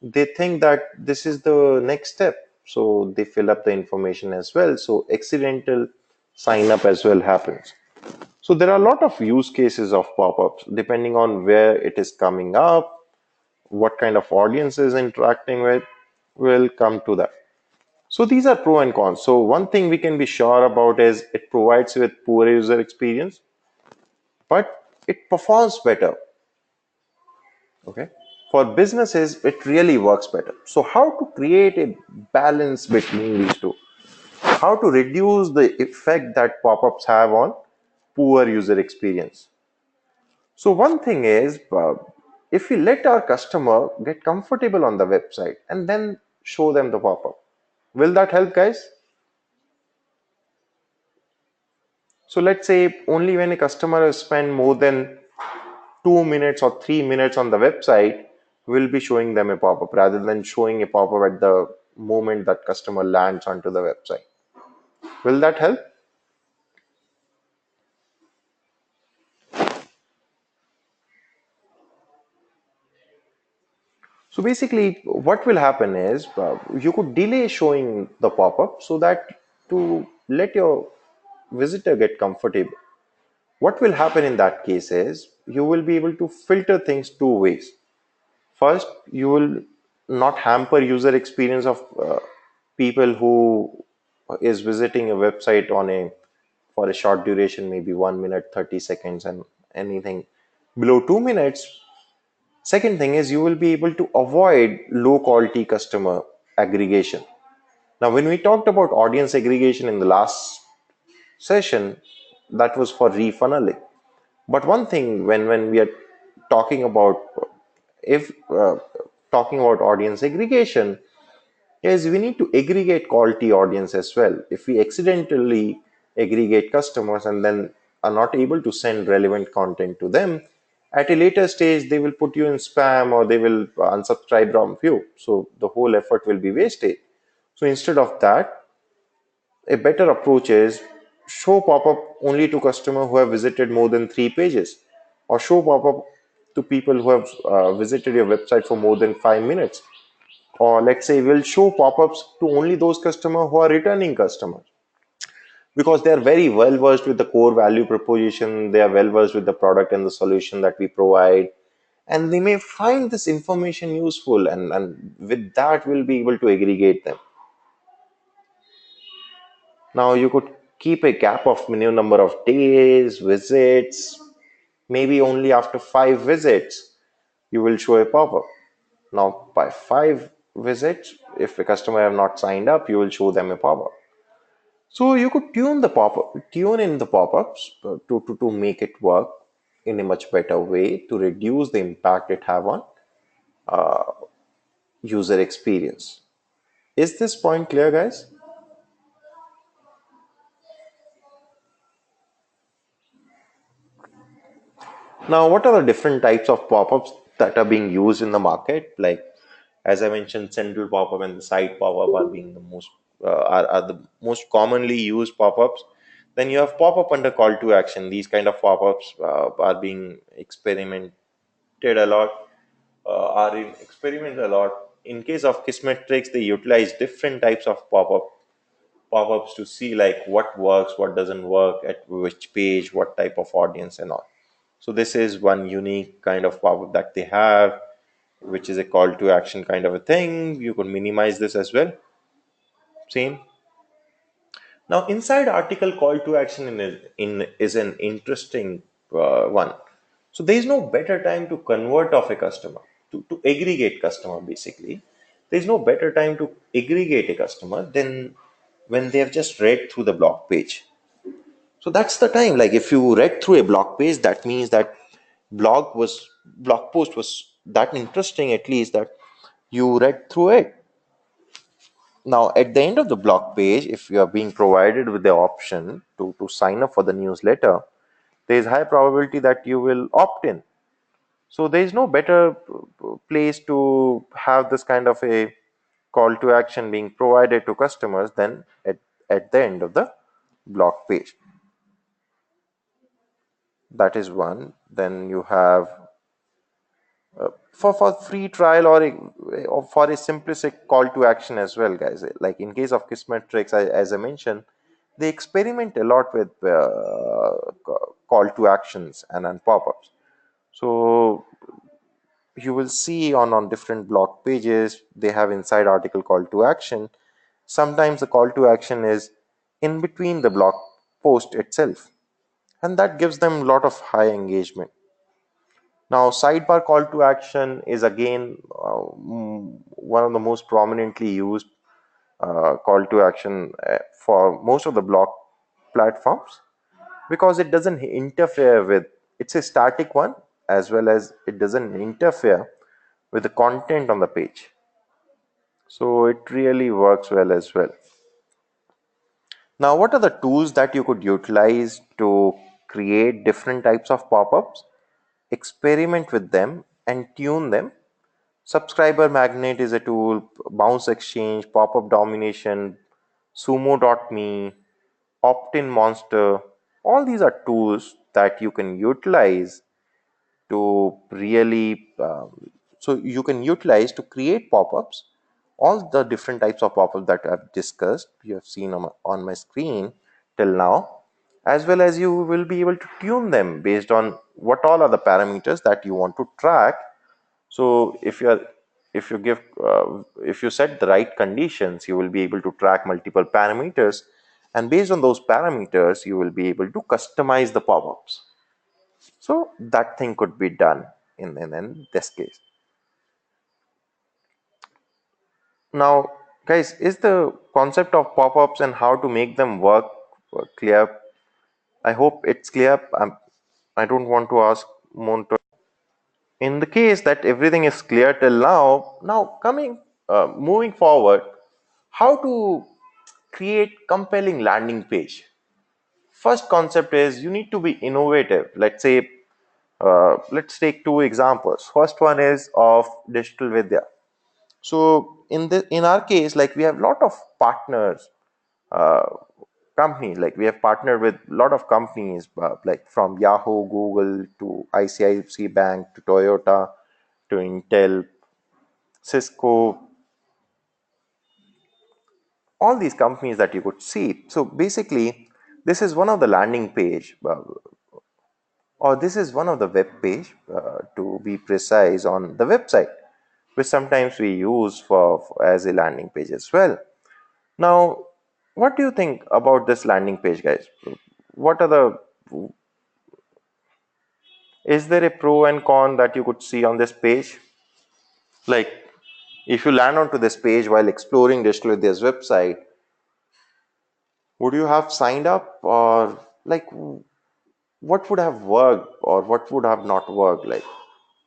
They think that this is the next step, so they fill up the information as well. So accidental sign up as well happens. So there are a lot of use cases of pop-ups depending on where it is coming up, what kind of audience is interacting with. We'll come to that. So these are pro and cons. So one thing we can be sure about is it provides you with poor user experience, but it performs better. Okay. For businesses, it really works better. So how to create a balance between these two? How to reduce the effect that pop-ups have on poor user experience? So one thing is, if we let our customer get comfortable on the website and then show them the pop-up, will that help, guys? So let's say only when a customer has spent more than 2 minutes or 3 minutes on the website, we'll be showing them a pop-up rather than showing a pop-up at the moment that customer lands onto the website. Will that help? So basically, what will happen is you could delay showing the pop-up so that to let your visitor get comfortable. What will happen in that case is you will be able to filter things two ways. First, you will not hamper user experience of people who is visiting a website on a for a short duration, maybe 1 minute, 30 seconds, and anything below 2 minutes. Second thing is you will be able to avoid low quality customer aggregation. Now, when we talked about audience aggregation in the last session, that was for refunneling. But one thing when we are talking about if talking about audience aggregation is we need to aggregate quality audience as well. If we accidentally aggregate customers and then are not able to send relevant content to them, at a later stage they will put you in spam or they will unsubscribe from you. So the whole effort will be wasted. So instead of that, a better approach is show pop-up only to customers who have visited more than 3 pages, or show pop-up to people who have visited your website for more than 5 minutes. Or let's say we'll show pop-ups to only those customers who are returning customers, because they are very well versed with the core value proposition, they are well versed with the product and the solution that we provide, and they may find this information useful, and with that we'll be able to aggregate them. Now you could keep a gap of minimum number of days, visits, maybe only after 5 visits you will show a pop-up. Now by 5 visits, if a customer have not signed up, you will show them a pop-up. So you could tune in the pop-ups to make it work in a much better way to reduce the impact it have on user experience. Is this point clear, guys? Now, what are the different types of pop-ups that are being used in the market? Like, as I mentioned, central pop-up and the side pop-up are being the most are the most commonly used pop-ups. Then you have pop-up under call to action. These kind of pop-ups are being experimented a lot, are in experiment a lot. In case of Kissmetrics, they utilize different types of pop-ups to see like what works, what doesn't work, at which page, what type of audience and all. So this is one unique kind of pop-up that they have, which is a call to action kind of a thing. You could minimize this as well. Same. Now, inside article call to action is an interesting one. So there is no better time to convert of a customer, to aggregate customer basically. There is no better time to aggregate a customer than when they have just read through the blog page. So that's the time. Like if you read through a blog page, that means that blog post was that interesting, at least that you read through it. Now, at the end of the blog page, if you are being provided with the option to sign up for the newsletter, there is high probability that you will opt in. So there is no better place to have this kind of a call to action being provided to customers than at the end of the blog page. That is one. Then you have for free trial or for a simplistic call to action as well, guys. Like in case of Kissmetrics, as I mentioned, they experiment a lot with call to actions and pop-ups. So you will see on different blog pages they have inside article call to action. Sometimes the call to action is in between the blog post itself, and that gives them a lot of high engagement. Now, sidebar call to action is again one of the most prominently used call to action for most of the blog platforms, because it doesn't interfere with, it's a static one, as well as it doesn't interfere with the content on the page. So it really works well as well. Now, what are the tools that you could utilize to create different types of pop-ups, experiment with them and tune them? Subscriber Magnet is a tool, Bounce Exchange, Pop-up Domination, Sumo.me, Opt-in Monster. All these are tools that you can utilize to really, so you can utilize to create pop-ups. All the different types of pop-ups that I've discussed, you have seen on my screen till now, as well as you will be able to tune them based on what all are the parameters that you want to track. So if you set the right conditions, you will be able to track multiple parameters, and based on those parameters, you will be able to customize the pop-ups. So that thing could be done in this case. Now, guys, is the concept of pop-ups and how to make them work clear? I hope it's clear. I don't want to ask more. In the case that everything is clear till now coming moving forward, how to create compelling landing page. First concept is you need to be innovative. Let's say let's take two examples. First one is of digital vidya. So in our case, like we have lot of partners, uh, companies, like we have partnered with a lot of companies, like from Yahoo, Google to ICICI Bank to Toyota to Intel, Cisco. all these companies that you could see. So basically, this is one of the landing page, or this is one of the web page, to be precise, on the website, which sometimes we use for as a landing page as well. Now, what do you think about this landing page, guys? What are the Is there a pro and con that you could see on this page? Like, if you land onto this page while exploring Digital Vidya's website, would you have signed up, or like what would have worked or what would have not worked? Like,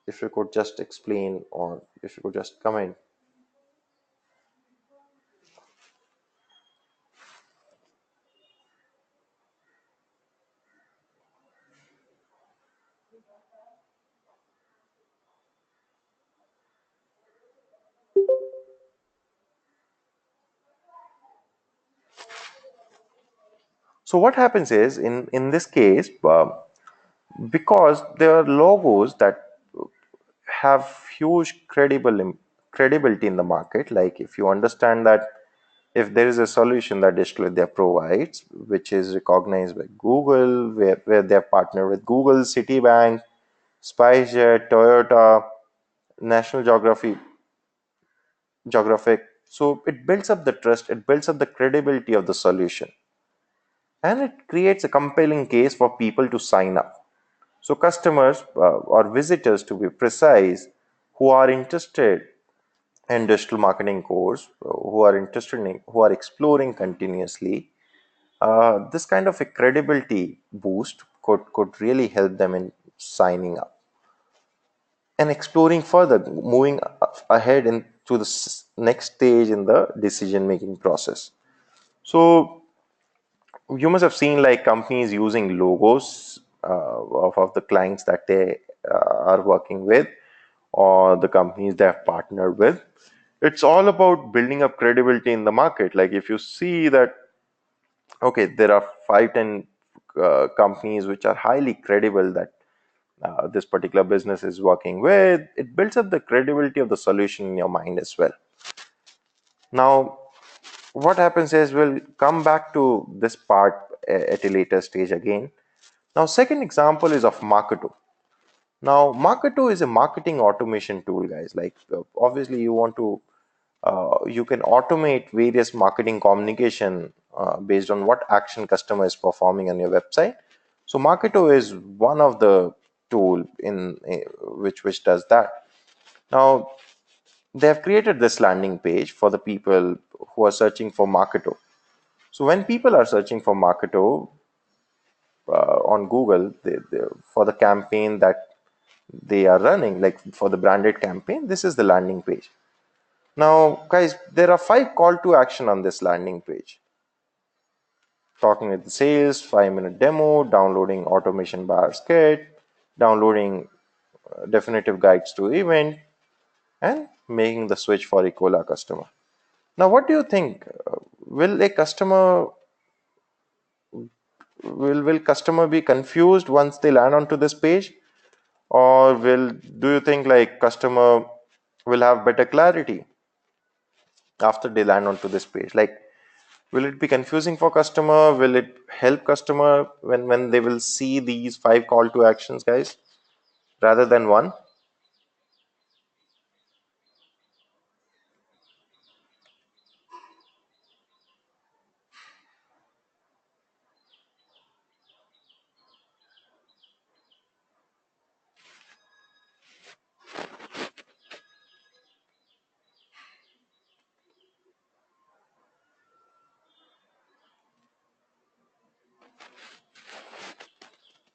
if you could just explain, or if you could just comment. So what happens is, in this case, because there are logos that have huge credibility in the market. Like, if you understand that if there is a solution that Digital Vidya provides, which is recognized by Google, where they have partnered with Google, Citibank, SpiceJet, Toyota, National Geographic. So it builds up the trust, it builds up the credibility of the solution, and it creates a compelling case for people to sign up. So customers, or visitors to be precise, who are interested in digital marketing course, who are exploring continuously, this kind of a credibility boost could really help them in signing up and exploring further, moving ahead into the next stage in the decision making process. So you must have seen like companies using logos of the clients that they are working with, or the companies they have partnered with. It's all about building up credibility in the market. Like, if you see that, okay, there are 5-10 companies which are highly credible that this particular business is working with, it builds up the credibility of the solution in your mind as well. Now, what happens is, we'll come back to this part at a later stage again. Now, second example is of Marketo. Now, Marketo is a marketing automation tool, guys. Like, obviously, you can automate various marketing communication based on what action customer is performing on your website. So, Marketo is one of the tool in which does that. Now, they have created this landing page for the people who are searching for Marketo. So, when people are searching for Marketo on Google, for the campaign that they are running, like for the branded campaign, this is the landing page. Now, guys, there are 5 call to action on this landing page: talking with the sales, 5-minute demo, downloading automation buyer's kit, downloading definitive guides to event, and making the switch for Ecola customer. Now, what do you think? Will a customer will customer be confused once they land onto this page, or will do you think like customer will have better clarity after they land onto this page? Like, will it be confusing for customer? Will it help customer when they will see these 5 call to actions, guys, rather than one?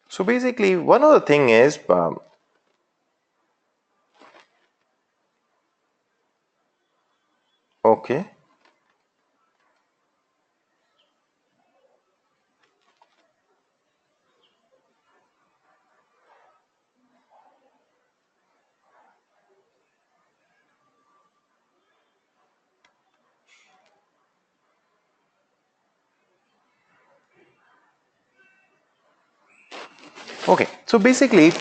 So basically, one other thing is, okay. Okay, so basically,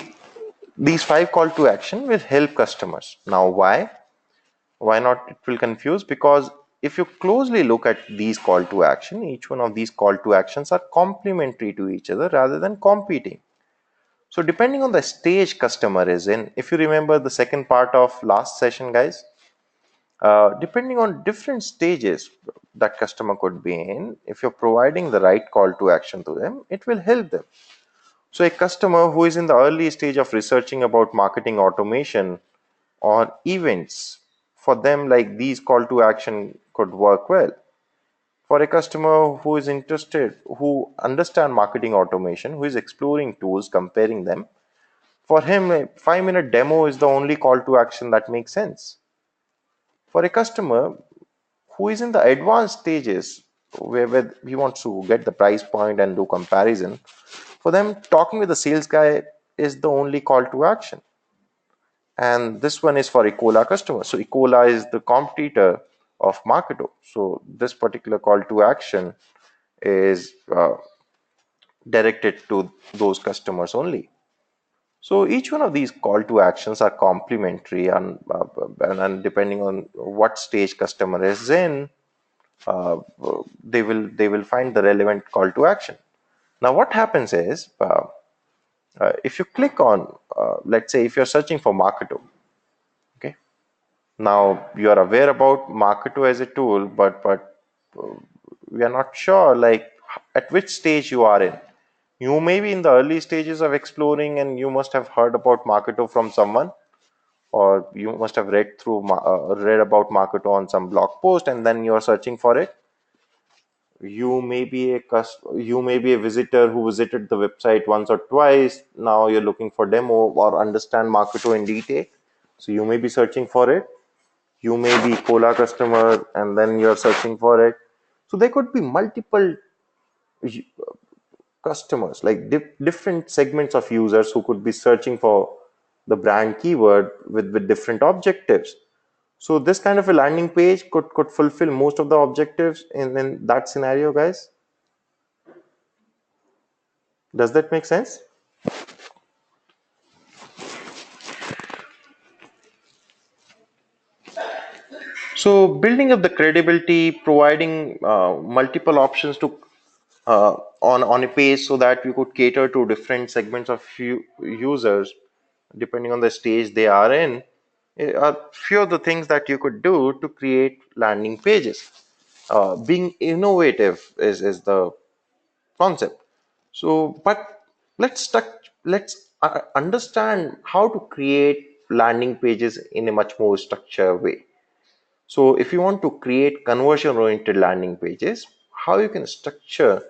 these 5 call to action will help customers. Now, why? Why not? It will confuse because if you closely look at these call to action, each one of these call to actions are complementary to each other rather than competing. So depending on the stage customer is in, if you remember the second part of last session, guys, depending on different stages that customer could be in, if you're providing the right call to action to them, it will help them. So a customer who is in the early stage of researching about marketing automation or events, for them, like, these call to action could work well. For a customer who is interested, who understand marketing automation, who is exploring tools, comparing them, for him a 5-minute demo is the only call to action that makes sense. For a customer who is in the advanced stages, where he wants to get the price point and do comparison, for them talking with the sales guy is the only call to action. And this one is for Ecola customers. So Ecola is the competitor of Marketo. So this particular call to action is directed to those customers only. So each one of these call to actions are complementary, and depending on what stage customer is in, uh, they will find the relevant call to action. Now what happens is, if you click on, let's say if you're searching for Marketo, okay, now you are aware about Marketo as a tool, but uh, we are not sure, like, at which stage you are in. You may be in the early stages of exploring, and you must have heard about Marketo from someone, or you must have read about Marketo on some blog post, and then you are searching for it. You may be a visitor who visited the website once or twice. Now you're looking for demo or understand Marketo in detail. So you may be searching for it. You may be Cola customer, and then you're searching for it. So there could be multiple customers, like different segments of users who could be searching for the brand keyword with different objectives. So this kind of a landing page could fulfill most of the objectives in that scenario, guys. Does that make sense? So building up the credibility, providing multiple options to on a page, so that you could cater to different segments of users depending on the stage they are in, are few of the things that you could do to create landing pages. Being innovative is the concept. So, but let's understand how to create landing pages in a much more structured way. So if you want to create conversion oriented landing pages, how you can structure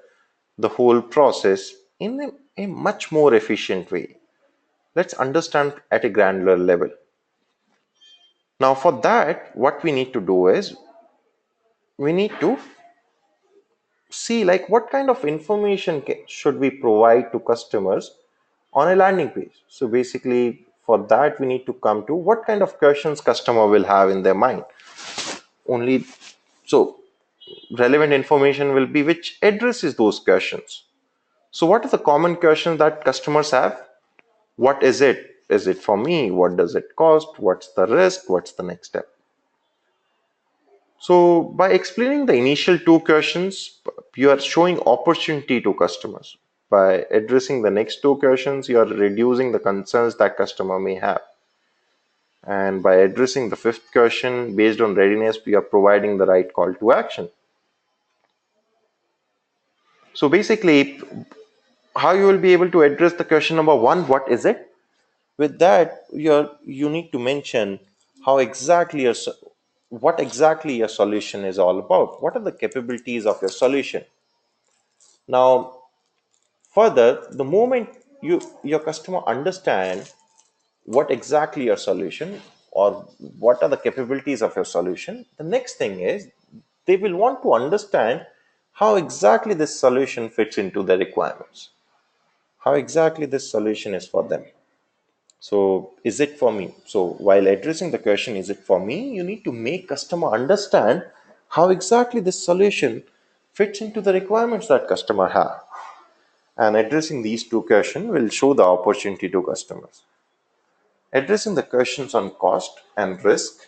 the whole process in a much more efficient way. Let's understand at a granular level. Now for that, what we need to do is, we need to see, like, what kind of information should we provide to customers on a landing page. So basically for that, we need to come to what kind of questions customer will have in their mind. Only so relevant information will be which addresses those questions. So what are the common questions that customers have? What is it? Is it for me? What does it cost? What's the risk? What's the next step? So by explaining the initial two questions, you are showing opportunity to customers. By addressing the next two questions, you are reducing the concerns that customer may have. And by addressing the fifth question based on readiness, we are providing the right call to action. So basically, how you will be able to address the question number one, what is it? With that, you need to mention how exactly what exactly your solution is all about. What are the capabilities of your solution? Now, further, the moment your customer understand what exactly your solution, or what are the capabilities of your solution, the next thing is they will want to understand how exactly this solution fits into their requirements, how exactly this solution is for them. So is it for me? So while addressing the question, is it for me, you need to make customer understand how exactly this solution fits into the requirements that customer have. And addressing these two questions will show the opportunity to customers. Addressing the questions on cost and risk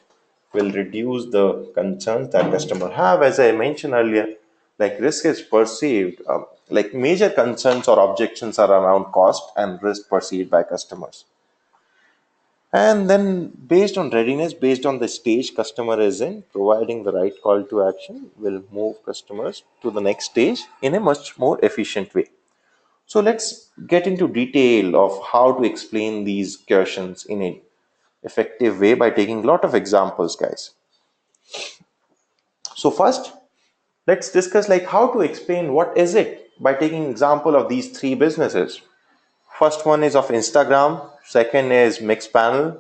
will reduce the concerns that customer have. As I mentioned earlier, like risk is perceived, like major concerns or objections are around cost and risk perceived by customers. And then based on readiness, based on the stage customer is in, providing the right call to action will move customers to the next stage in a much more efficient way. So let's get into detail of how to explain these questions in a effective way by taking a lot of examples, guys. So first, let's discuss like how to explain what is it by taking example of these three businesses. First one is of Instagram, second is Mixpanel,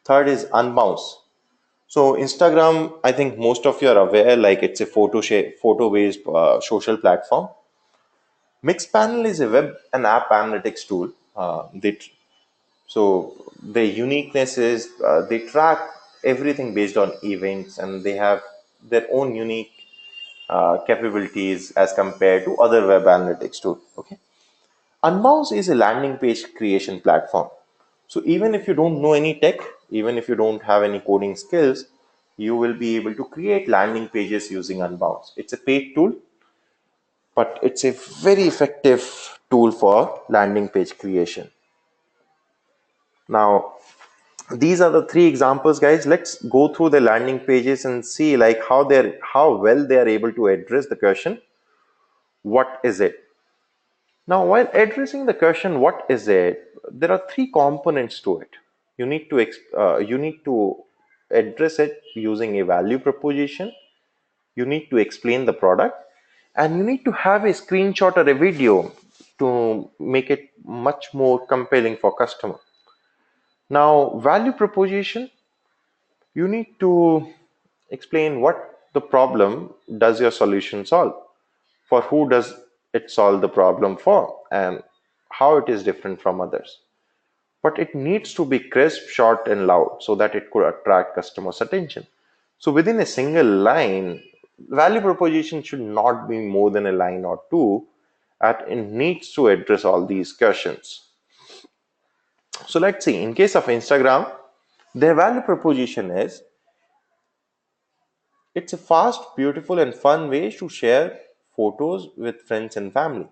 third is Unbounce. So Instagram, I think most of you are aware, like it's a photo based social platform. Mixpanel is a web and app analytics tool. So the uniqueness is they track everything based on events, and they have their own unique capabilities as compared to other web analytics tool. Okay, Unbounce is a landing page creation platform. So even if you don't know any tech, even if you don't have any coding skills, you will be able to create landing pages using Unbounce. It's a paid tool, but it's a very effective tool for landing page creation. Now, these are the three examples, guys. Let's go through the landing pages and see like how well they are able to address the question, what is it? Now, while addressing the question, what is it, there are three components to it. You need to address it using a value proposition. You need to explain the product, and you need to have a screenshot or a video to make it much more compelling for customer. Now, value proposition, you need to explain what the problem does your solution solve, for who does it solve the problem for, and how it is different from others. But it needs to be crisp, short, and loud so that it could attract customers' attention. So within a single line, value proposition should not be more than a line or two, and it needs to address all these questions. So let's see, in case of Instagram, their value proposition is it's a fast, beautiful, and fun way to share photos with friends and family.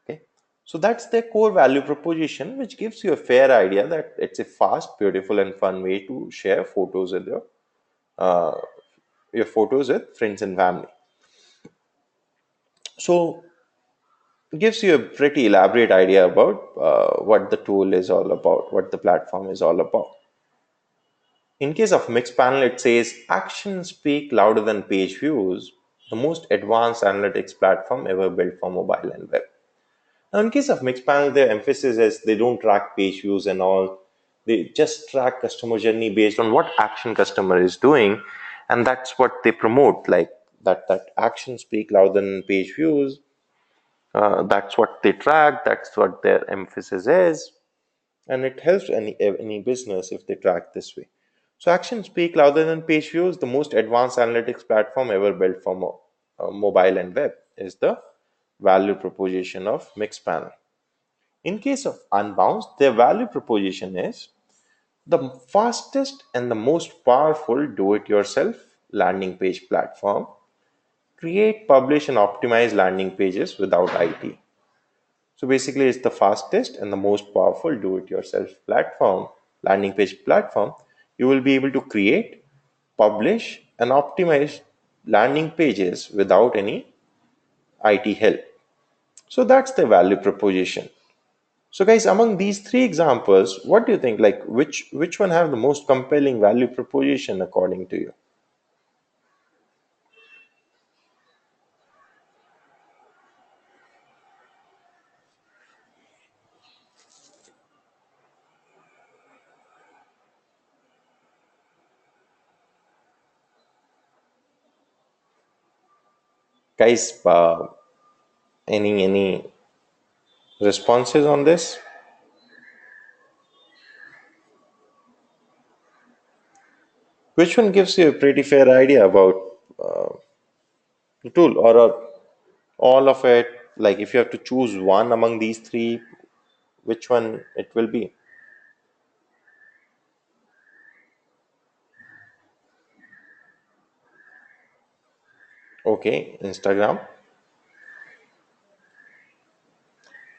Okay, so that's their core value proposition, which gives you a fair idea that it's a fast, beautiful, and fun way to share photos with uh, your photos with friends and family. So it gives you a pretty elaborate idea about what the tool is all about, what the platform is all about. In case of Mixpanel, it says actions speak louder than page views, the most advanced analytics platform ever built for mobile and web. Now, in case of Mixpanel, their emphasis is they don't track page views and all. They just track customer journey based on what action customer is doing, and that's what they promote. Like that action speak louder than page views. That's what they track. That's what their emphasis is, and it helps any business if they track this way. So actions speak louder than page views. The most advanced analytics platform ever built for mobile and web is the value proposition of Mixpanel. In case of Unbounce, their value proposition is the fastest and the most powerful do-it-yourself landing page platform. Create, publish, and optimize landing pages without IT. So basically, it's the fastest and the most powerful do-it-yourself platform, landing page platform. You will be able to create, publish, and optimize landing pages without any IT help. So that's the value proposition. So guys, among these three examples, what do you think? Like which one have the most compelling value proposition according to you? Guys, any responses on this? Which one gives you a pretty fair idea about the tool, or all of it? Like if you have to choose one among these three, which one it will be? Okay, Instagram.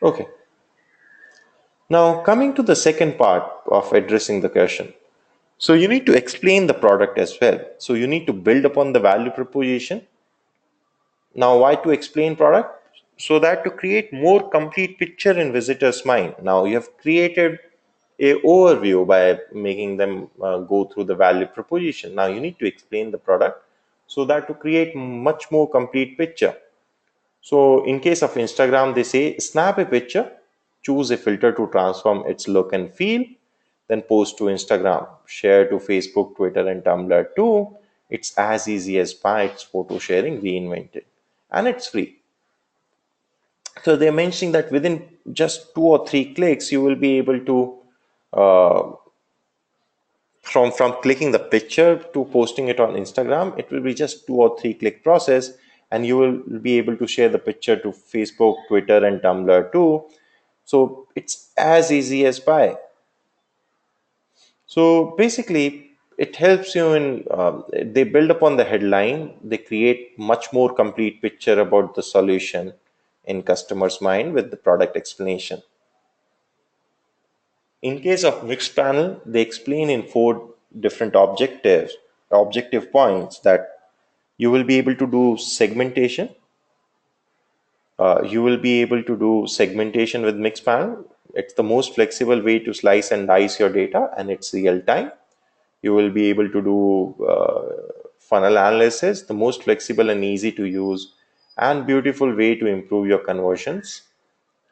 Okay. Now, coming to the second part of addressing the question. So, you need to explain the product as well. So, you need to build upon the value proposition. Now, why to explain product? So that to create more complete picture in visitors' mind. Now, you have created a overview by making them go through the value proposition. Now, you need to explain the product so that to create much more complete picture. So in case of Instagram, they say snap a picture, choose a filter to transform its look and feel, then post to Instagram, share to Facebook, Twitter, and Tumblr too. It's as easy as Bytes photo sharing reinvented, and it's free. So they're mentioning that within just 2 or 3 clicks, you will be able to uh, from clicking the picture to posting it on Instagram, it will be just 2 or 3 click process, and you will be able to share the picture to Facebook, Twitter, and Tumblr too. So it's as easy as pie. So basically, it helps you in they build upon the headline, they create much more complete picture about the solution in customers' mind with the product explanation. In case of mixed panel, they explain in 4 different objective points that you will be able to do segmentation. You will be able to do segmentation with mixed panel. It's the most flexible way to slice and dice your data, and it's real time. You will be able to do funnel analysis, the most flexible and easy to use and beautiful way to improve your conversions.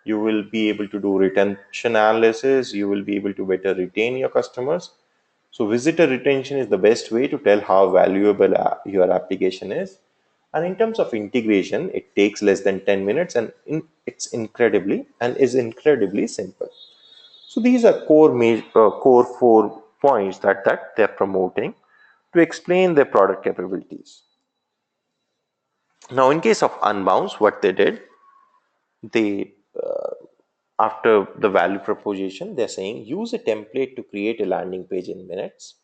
You will be able to do retention analysis. You will be able to better retain your customers. So visitor retention is the best way to tell how valuable your application is. And in terms of integration, it takes less than 10 minutes, and it's incredibly simple. So these are core 4 points that they're promoting to explain their product capabilities. Now, in case of Unbounce, what they did, they after the value proposition, they're saying use a template to create a landing page in minutes.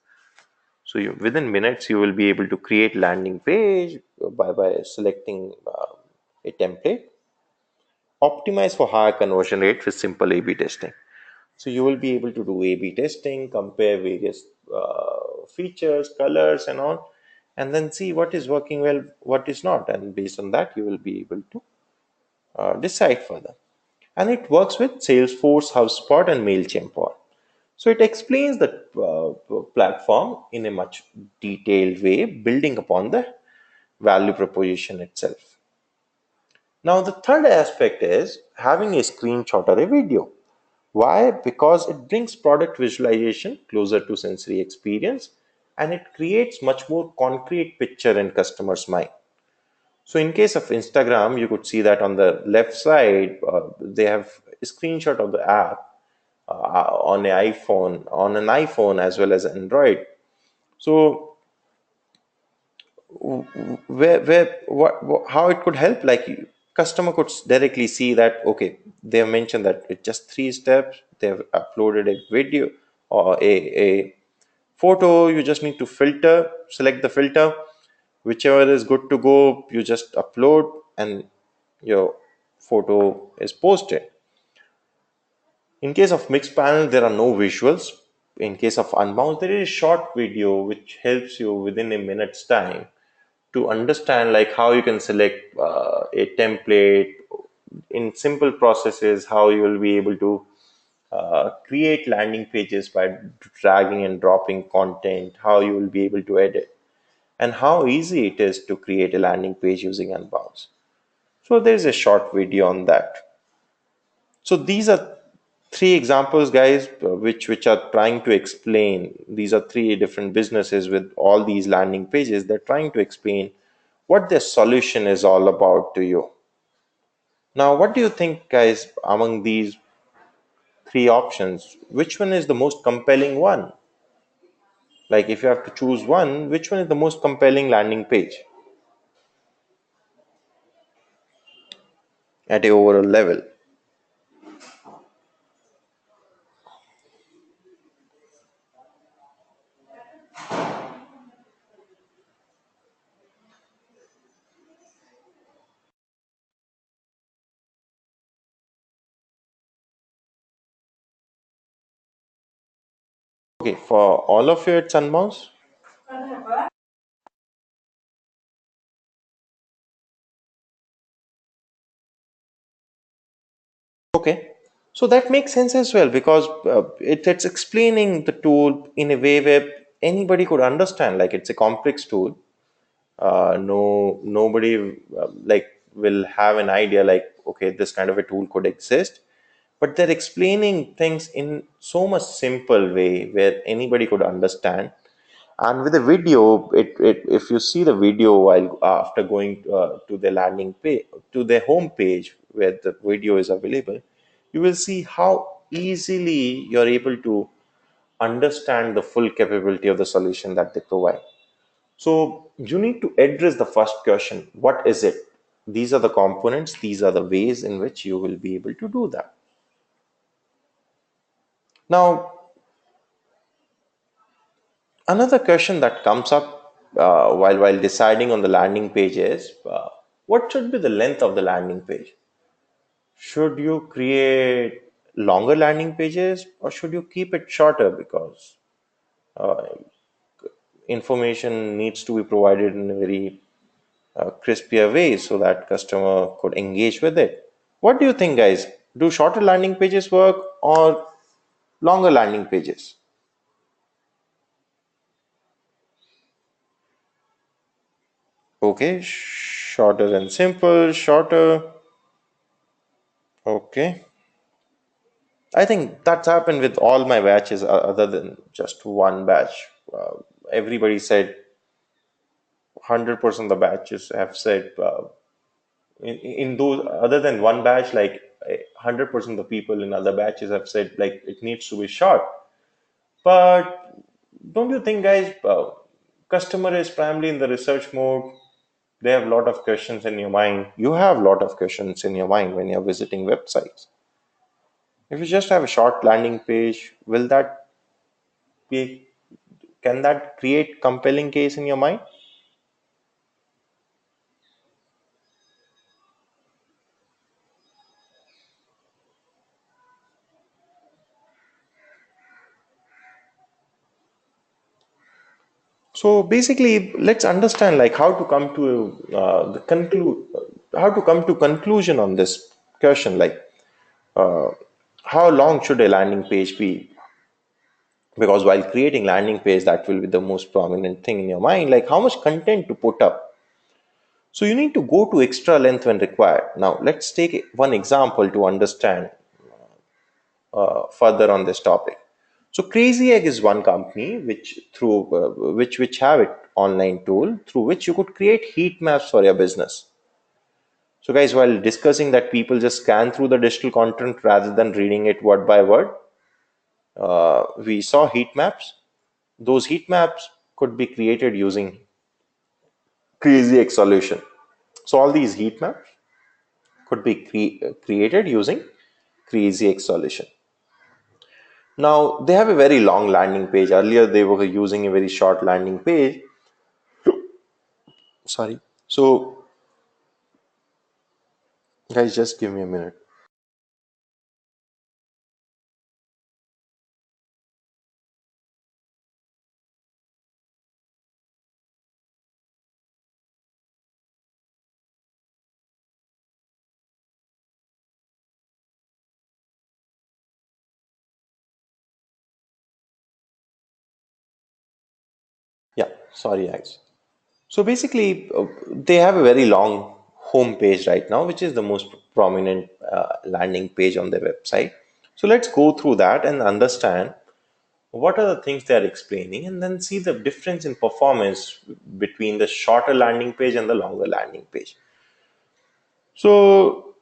So within minutes, you will be able to create landing page by selecting a template. Optimize for higher conversion rate with simple A/B testing. So you will be able to do A/B testing, compare various features, colors, and all, and then see what is working well, what is not, and based on that, you will be able to decide further. And it works with Salesforce, HubSpot, and Mailchimp all. So it explains the platform in a much detailed way, building upon the value proposition itself. Now, the third aspect is having a screenshot or a video. Why? Because it brings product visualization closer to sensory experience, and it creates much more concrete picture in customers' mind. So in case of Instagram, you could see that on the left side, they have a screenshot of the app on an iPhone as well as Android. So how it could help, like customer could directly see that, okay, they have mentioned that it's just 3 steps. They have uploaded a video or a photo. You just need to select the filter, whichever is good to go, you just upload, and your photo is posted. In case of mixed panel, there are no visuals. In case of Unbound, there is a short video which helps you within a minute's time to understand like how you can select a template in simple processes, how you will be able to create landing pages by dragging and dropping content, how you will be able to edit, and how easy it is to create a landing page using Unbounce. So there's a short video on that. So these are 3 examples, guys, which are trying to explain. These are 3 different businesses with all these landing pages. They're trying to explain what their solution is all about to you. Now, what do you think, guys, among these 3 options, which one is the most compelling one? Like, if you have to choose one, which one is the most compelling landing page at a overall level? Okay, for all of you, it's unbounce. Okay, so that makes sense as well because it's explaining the tool in a way where anybody could understand. Like it's a complex tool. Nobody like will have an idea like okay, this kind of a tool could exist, but they're explaining things in so much simple way where anybody could understand. And with the video, if you see the video while after going to the landing page, to the home page where the video is available, you will see how easily you're able to understand the full capability of the solution that they provide. So you need to address the first question: what is it? These are the components, these are the ways in which you will be able to do that. Now, another question that comes up while deciding on the landing page is what should be the length of the landing page? Should you create longer landing pages or should you keep it shorter because information needs to be provided in a very crispier way so that customer could engage with it? What do you think, guys? Do shorter landing pages work or longer landing pages? Okay, shorter and simple, shorter. Okay. I think that's happened with all my batches, other than just one batch. Everybody said 100% of the batches have said in those other than one batch, like 100% of the people in other batches have said like it needs to be short. But don't you think, guys, customer is primarily in the research mode. They have a lot of questions in your mind. You have a lot of questions in your mind when you're visiting websites. If you just have a short landing page, will that be can that create compelling case in your mind? So basically, let's understand like how to come to the conclude how to come to conclusion on this question. Like how long should a landing page be? Because while creating landing page, that will be the most prominent thing in your mind. Like how much content to put up. So you need to go to extra length when required. Now let's take one example to understand further on this topic. So Crazy Egg is one company which through which have it online tool through which you could create heat maps for your business. So guys, while discussing that people just scan through the digital content rather than reading it word by word, we saw heat maps. Those heat maps could be created using Crazy Egg solution. So all these heat maps could be created using Crazy Egg solution. Now they have a very long landing page. Earlier they were using a very short landing page. Sorry. So guys, just give me a minute. Yeah, sorry guys. So basically, they have a very long home page right now, which is the most prominent landing page on their website. So let's go through that and understand what are the things they are explaining, and then see the difference in performance between the shorter landing page and the longer landing page. So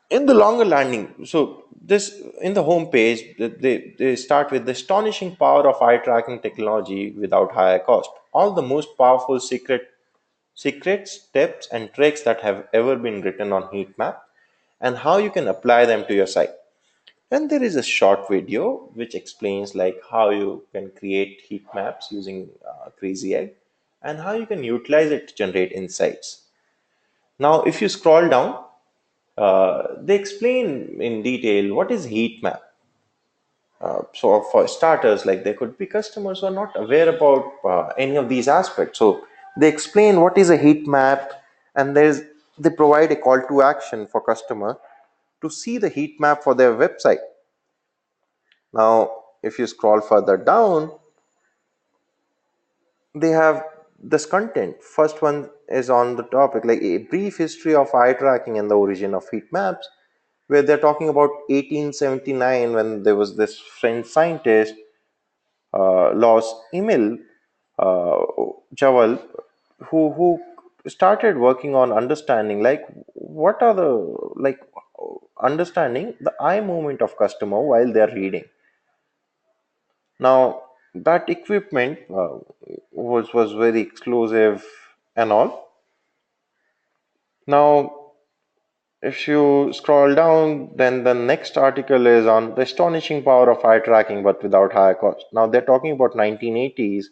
in the longer landing, so this in the home page, they start with the astonishing power of eye tracking technology without higher cost. All the most powerful secrets, tips, and tricks that have ever been written on heat map and how you can apply them to your site. And there is a short video which explains like how you can create heat maps using Crazy Egg and how you can utilize it to generate insights. Now, if you scroll down, they explain in detail what is heat map. So for starters, like there could be customers who are not aware about any of these aspects. So they explain what is a heat map, and they provide a call to action for customer to see the heat map for their website. Now, if you scroll further down, they have this content. First one is on the topic like a brief history of eye tracking and the origin of heat maps, where they're talking about 1879 when there was this French scientist, Los Emil uh, Jawal, who started working on understanding like what are the like understanding the eye movement of customer while they're reading. Now that equipment was very exclusive and all. Now if you scroll down, then the next article is on the astonishing power of eye tracking, but without higher cost. Now they're talking about 1980s,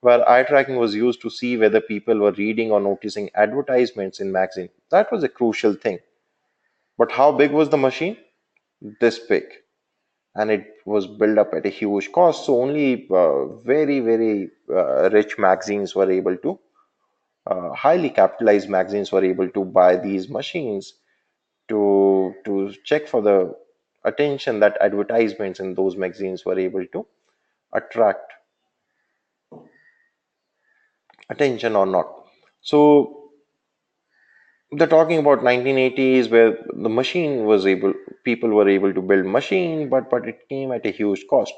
where eye tracking was used to see whether people were reading or noticing advertisements in magazines. That was a crucial thing. But how big was the machine? This big, and it was built up at a huge cost. So only very rich magazines were able to, highly capitalized magazines were able to buy these machines to check for the attention that advertisements in those magazines were able to attract attention or not. So they're talking about 1980s where the machine was able people were able to build machine, but it came at a huge cost.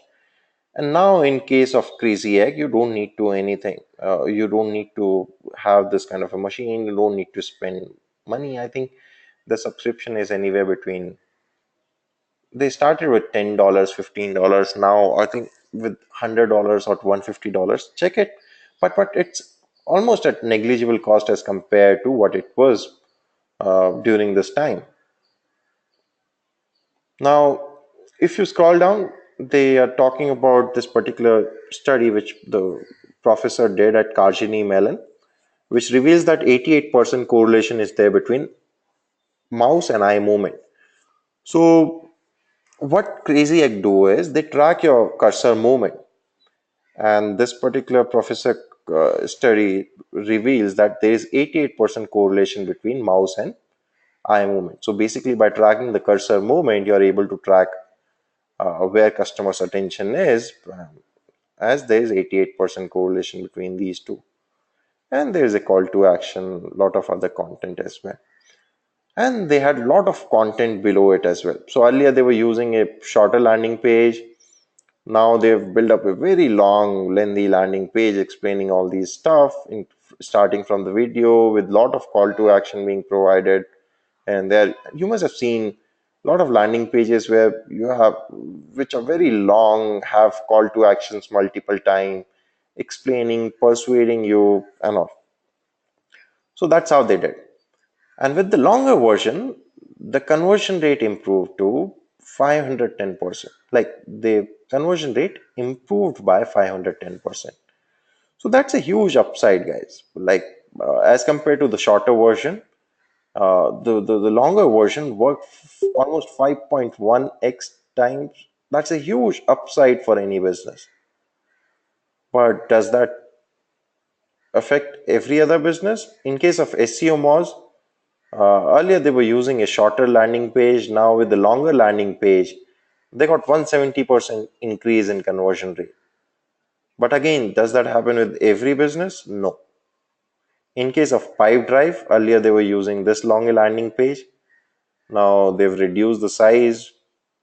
And now in case of Crazy Egg, you don't need to anything, you don't need to have this kind of a machine, you don't need to spend money. I think the subscription is anywhere between, they started with $10, $15. Now I think with $100 or $150, check it. But it's almost at negligible cost as compared to what it was during this time. Now, if you scroll down, they are talking about this particular study which the professor did at Carnegie Mellon, which reveals that 88% correlation is there between mouse and eye movement. So, what Crazy Egg do is they track your cursor movement, and this particular professor study reveals that there is 88% correlation between mouse and eye movement. So basically, by tracking the cursor movement, you are able to track where customers' attention is, as there is 88% correlation between these two. And there is a call to action, lot of other content as well. And they had a lot of content below it as well. So earlier they were using a shorter landing page. Now they've built up a very long, lengthy landing page explaining all these stuff, starting from the video with lot of call to action being provided. And there, you must have seen a lot of landing pages where you have, which are very long, have call to actions multiple time, explaining, persuading you, and all. So that's how they did. And with the longer version, the conversion rate improved to 510%. Like the conversion rate improved by 510%. So that's a huge upside, guys. Like as compared to the shorter version, the longer version worked almost 5.1x times. That's a huge upside for any business. But does that affect every other business? In case of SEO Moz, earlier they were using a shorter landing page. Now with the longer landing page, they got 170% increase in conversion rate. But again, does that happen with every business? No. In case of Pipedrive, earlier they were using this longer landing page. Now they've reduced the size.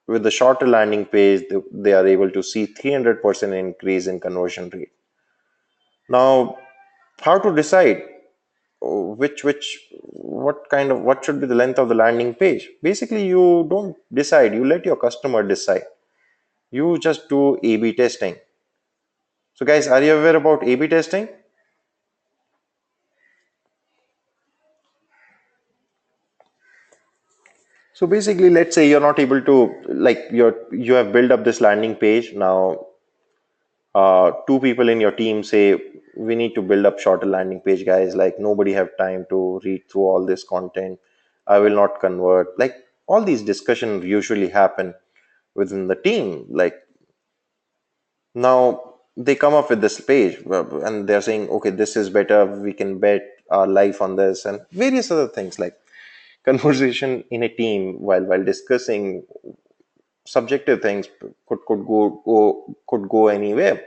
With the shorter landing page, they are able to see 300% increase in conversion rate. Now, how to decide what should be the length of the landing page? Basically, you don't decide, you let your customer decide. You just do A/B testing. So guys, are you aware about A/B testing? So basically, let's say you're not able to, like, you have built up this landing page. Now two people in your team say we need to build up shorter landing page, guys, like nobody have time to read through all this content, I will not convert. Like all these discussions usually happen within the team. Like Now they come up with this page and they're saying, okay, this is better. We can bet our life on this and various other things like conversation in a team while discussing subjective things could go anywhere.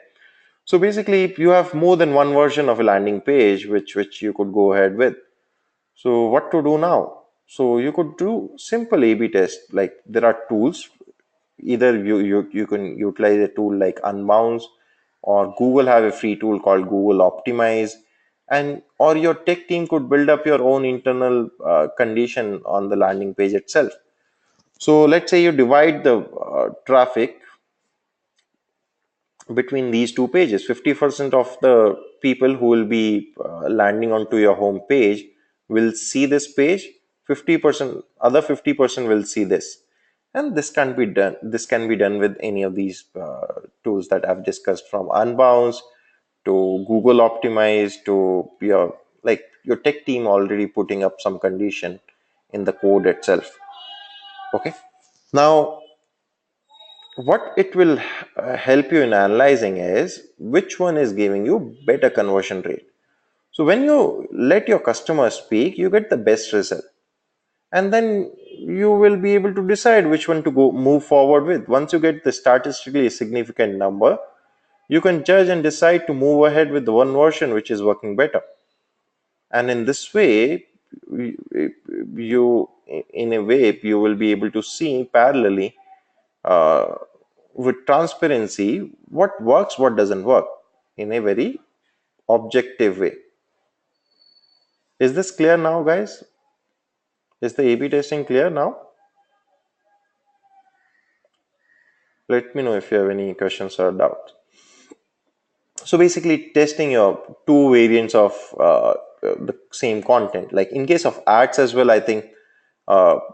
So basically, you have more than one version of a landing page which you could go ahead with. So what to do now? So you could do simple A/B test. Like there are tools. Either you can utilize a tool like Unbounce, or Google have a free tool called Google Optimize, and or your tech team could build up your own internal condition on the landing page itself. So let's say you divide the traffic between these two pages. 50% of the people who will be landing onto your home page will see this page. 50% other 50% will see this, and this can be done with any of these tools that I've discussed, from Unbounce to Google Optimize to your, like, your tech team already putting up some condition in the code itself. Okay, now what it will help you in analyzing is which one is giving you better conversion rate. So when you let your customer speak, you get the best result, and then you will be able to decide which one to go move forward with. Once you get the statistically significant number, you can judge and decide to move ahead with the one version which is working better. And in this way, you in a way you will be able to see parallelly, uh, with transparency, what works, what doesn't work, in a very objective way. Is this clear now, guys? Is the A/B testing clear now? Let me know if you have any questions or doubts. So basically, testing your two variants of the same content. Like in case of ads as well, I think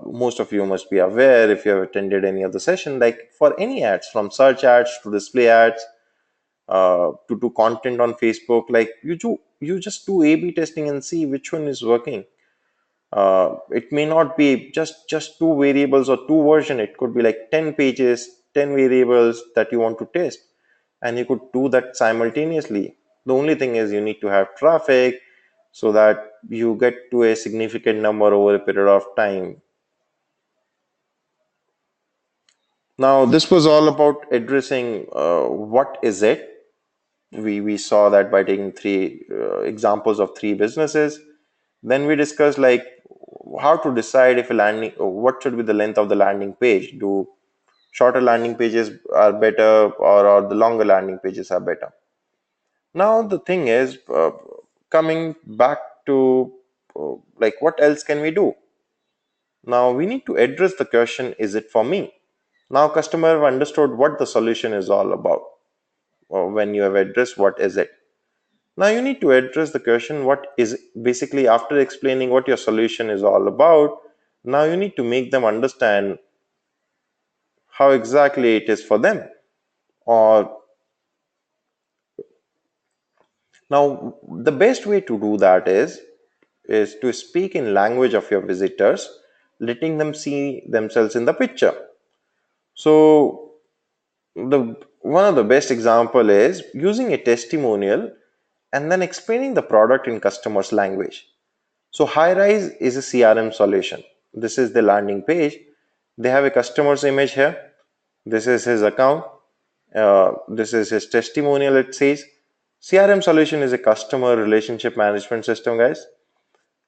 most of you must be aware if you have attended any of the session. Like for any ads, from search ads to display ads, to do content on Facebook, like you just do A/B testing and see which one is working. It may not be just two variables or two version. It could be like 10 pages, 10 variables that you want to test, and you could do that simultaneously. The only thing is you need to have traffic so that you get to a significant number over a period of time. Now this was all about addressing what is it. We saw that by taking three examples of three businesses. Then we discussed like how to decide if a landing, what should be the length of the landing page. Do shorter landing pages are better, or the longer landing pages are better? Now the thing is, coming back to like what else can we do? Now we need to address the question, is it for me? Now customer have understood what the solution is all about. When you have addressed what is it, now you need to address the question, what is, basically after explaining what your solution is all about, now you need to make them understand how exactly it is for them. Or now the best way to do that is to speak in language of your visitors, letting them see themselves in the picture. So the one of the best example is using a testimonial and then explaining the product in customers language. So Highrise is a CRM solution. This is the landing page. They have a customer's image here. This is his account. This is his testimonial. It says CRM solution is a customer relationship management system, guys.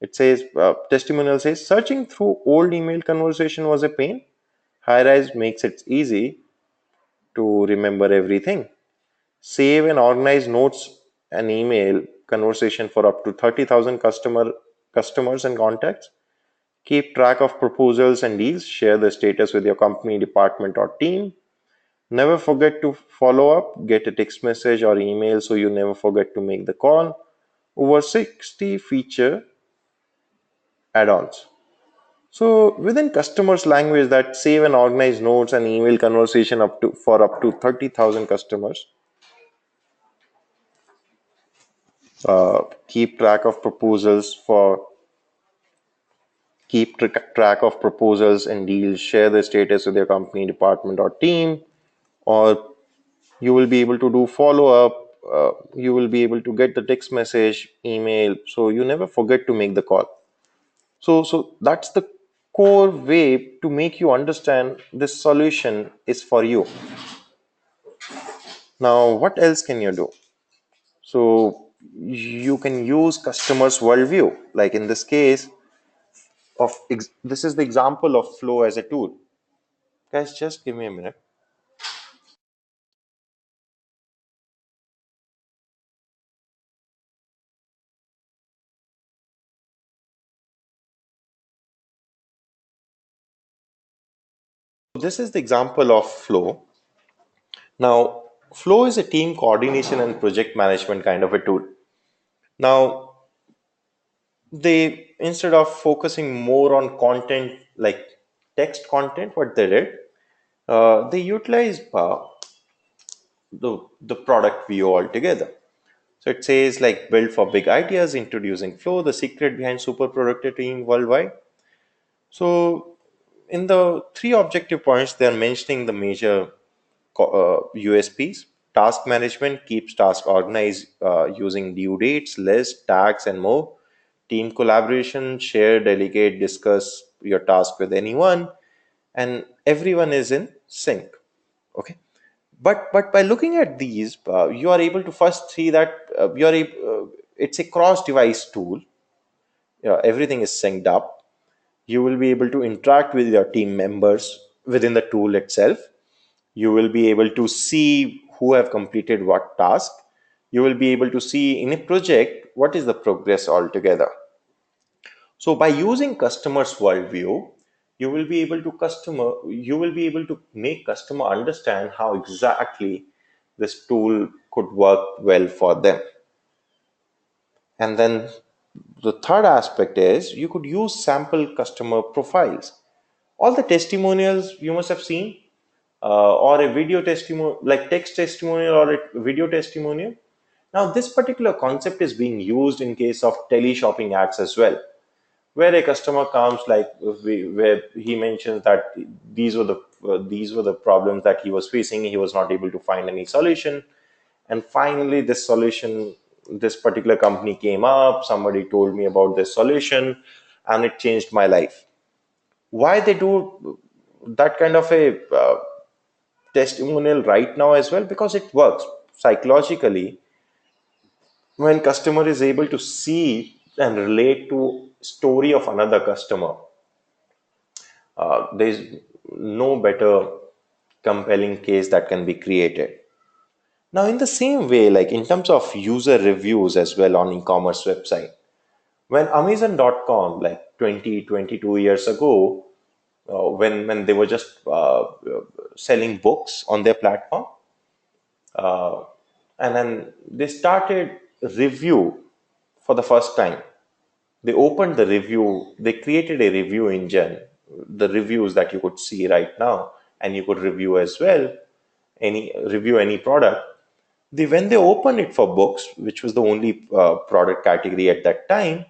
It says testimonial says searching through old email conversation was a pain. Highrise makes it easy to remember everything. Save and organize notes and email conversation for up to 30,000 customers and contacts. Keep track of proposals and deals. Share the status with your company, department, or team. Never forget to follow up. Get a text message or email so you never forget to make the call. Over 60 feature add-ons. So within customers' language, that save and organize notes and email conversation up to 30,000 customers. Keep track of proposals for Keep track of proposals and deals. Share the status with your company, department, or team. Or You will be able to do follow up. You will be able to get the text message, email, so you never forget to make the call. So that's the core way to make you understand this solution is for you. Now, what else can you do? So you can use customers worldview, like in this case this is the example of flow as a tool. Guys, just give me a minute. This is the example of flow. Now, flow is a team coordination and project management kind of a tool. Now, they, instead of focusing more on content like text content, what they did, they utilized the product view altogether. So it says like build for big ideas, introducing flow, the secret behind super productive team worldwide. So in the three objective points, they are mentioning the major USPs. Task management keeps tasks organized using due dates, lists, tags, and more. Team collaboration, share, delegate, discuss your task with anyone, and everyone is in sync. Okay, but by looking at these, you are able to first see that it's a cross-device tool. Everything is synced up. You will be able to interact with your team members within the tool itself. You will be able to see who have completed what task. You will be able to see in a project what is the progress altogether. So by using customers worldview, you will be able to make customer understand how exactly this tool could work well for them. And then the third aspect is you could use sample customer profiles. All the testimonials you must have seen, or a video testimonial, like text testimonial or a video testimonial. Now, this particular concept is being used in case of tele-shopping ads as well, where a customer comes, like where he mentions that these were the problems that he was facing. He was not able to find any solution, and finally this particular company came up. Somebody told me about this solution, and it changed my life. Why they do that kind of a testimonial right now as well? Because it works psychologically. When customer is able to see and relate to story of another customer, there's no better compelling case that can be created. Now, in the same way, like in terms of user reviews as well on e-commerce website, when Amazon.com, like 22 years ago, when they were just selling books on their platform, and then they started review for the first time. They opened the review, they created a review engine, the reviews that you could see right now, and you could review as well, any product. When they opened it for books, which was the only product category at that time,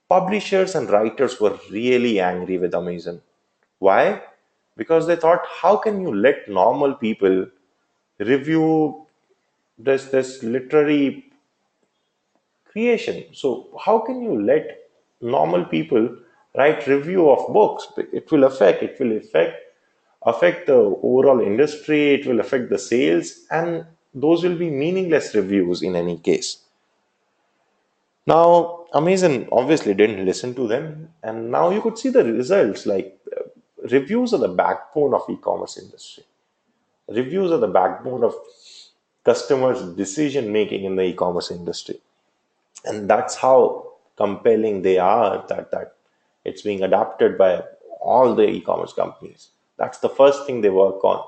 publishers and writers were really angry with Amazon. Why? Because they thought, how can you let normal people review this literary creation? So how can you let normal people write review of books? It will affect the overall industry. It will affect the sales, and those will be meaningless reviews in any case. Now, Amazon obviously didn't listen to them, and now you could see the results. Like reviews are the backbone of e-commerce industry. Reviews are the backbone of customers' decision making in the e-commerce industry, and that's how compelling they are. That it's being adopted by all the e-commerce companies. That's the first thing they work on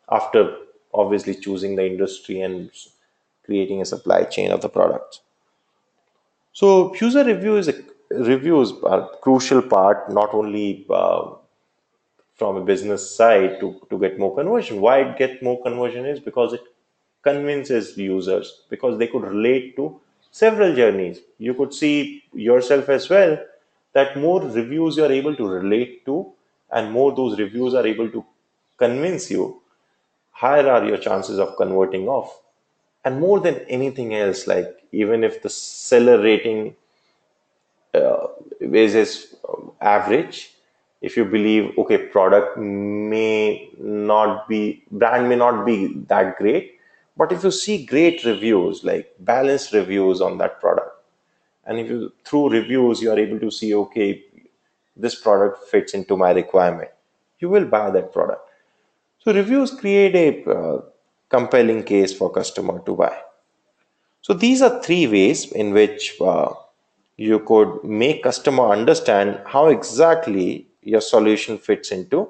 after obviously choosing the industry and creating a supply chain of the products. So user reviews are crucial part, not only from a business side to get more conversion. Why it get more conversion is because it convinces users, because they could relate to several journeys. You could see yourself as well that more reviews you are able to relate to, and more those reviews are able to convince you, higher are your chances of converting off. And more than anything else, like even if the seller rating is average, if you believe, okay, product may not be, brand may not be that great, but if you see great reviews, like balanced reviews on that product, and if you through reviews you are able to see, okay, this product fits into my requirement, you will buy that product. So reviews create a compelling case for customer to buy. So these are three ways in which you could make customer understand how exactly your solution fits into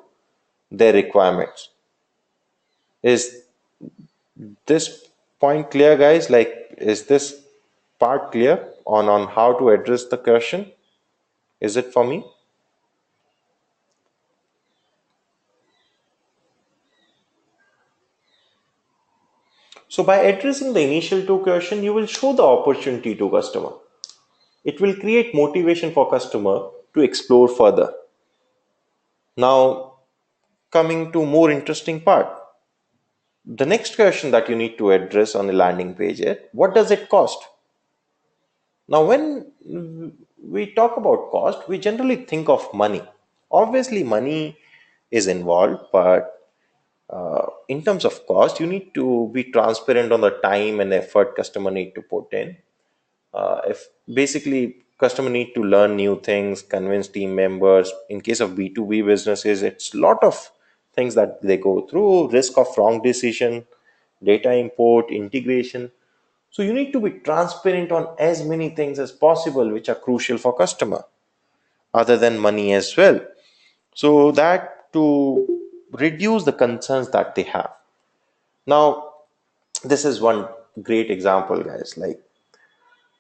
their requirements. Is this point clear, guys? Like, is this part clear on how to address the question? Is it for me? So by addressing the initial two question, you will show the opportunity to customer. It will create motivation for customer to explore further. Now, coming to more interesting part, the next question that you need to address on a landing page is, what does it cost? Now, when we talk about cost, we generally think of money. Obviously, money is involved, but in terms of cost, you need to be transparent on the time and effort customer need to put in. If basically customer need to learn new things, convince team members. In case of B2B businesses, it's a lot of things that they go through, risk of wrong decision, data import, integration. So you need to be transparent on as many things as possible which are crucial for customer, other than money as well, so that to reduce the concerns that they have. Now, this is one great example, guys. Like,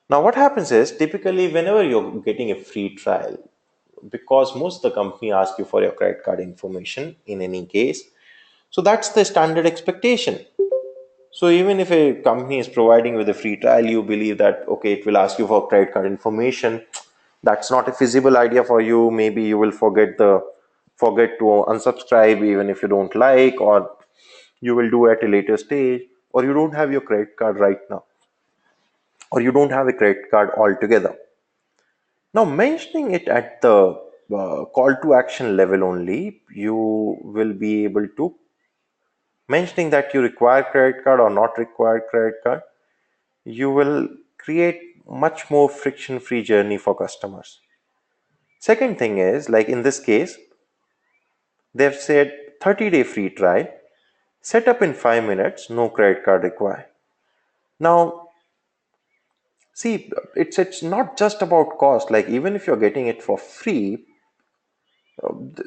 now what happens is, typically whenever you're getting a free trial, because most of the company ask you for your credit card information in any case, so that's the standard expectation. So even if a company is providing with a free trial, you believe that, okay, it will ask you for credit card information. That's not a feasible idea for you. Maybe you will forget to unsubscribe even if you don't like, or you will do at a later stage, or you don't have your credit card right now, or you don't have a credit card altogether. Now, mentioning it at the call to action level only, you will be able to mentioning that you require credit card or not require credit card, you will create much more friction free journey for customers. Second thing is, like in this case, they've said 30-day free trial, set up in 5 minutes, no credit card required. Now, see, it's not just about cost. Like, even if you're getting it for free,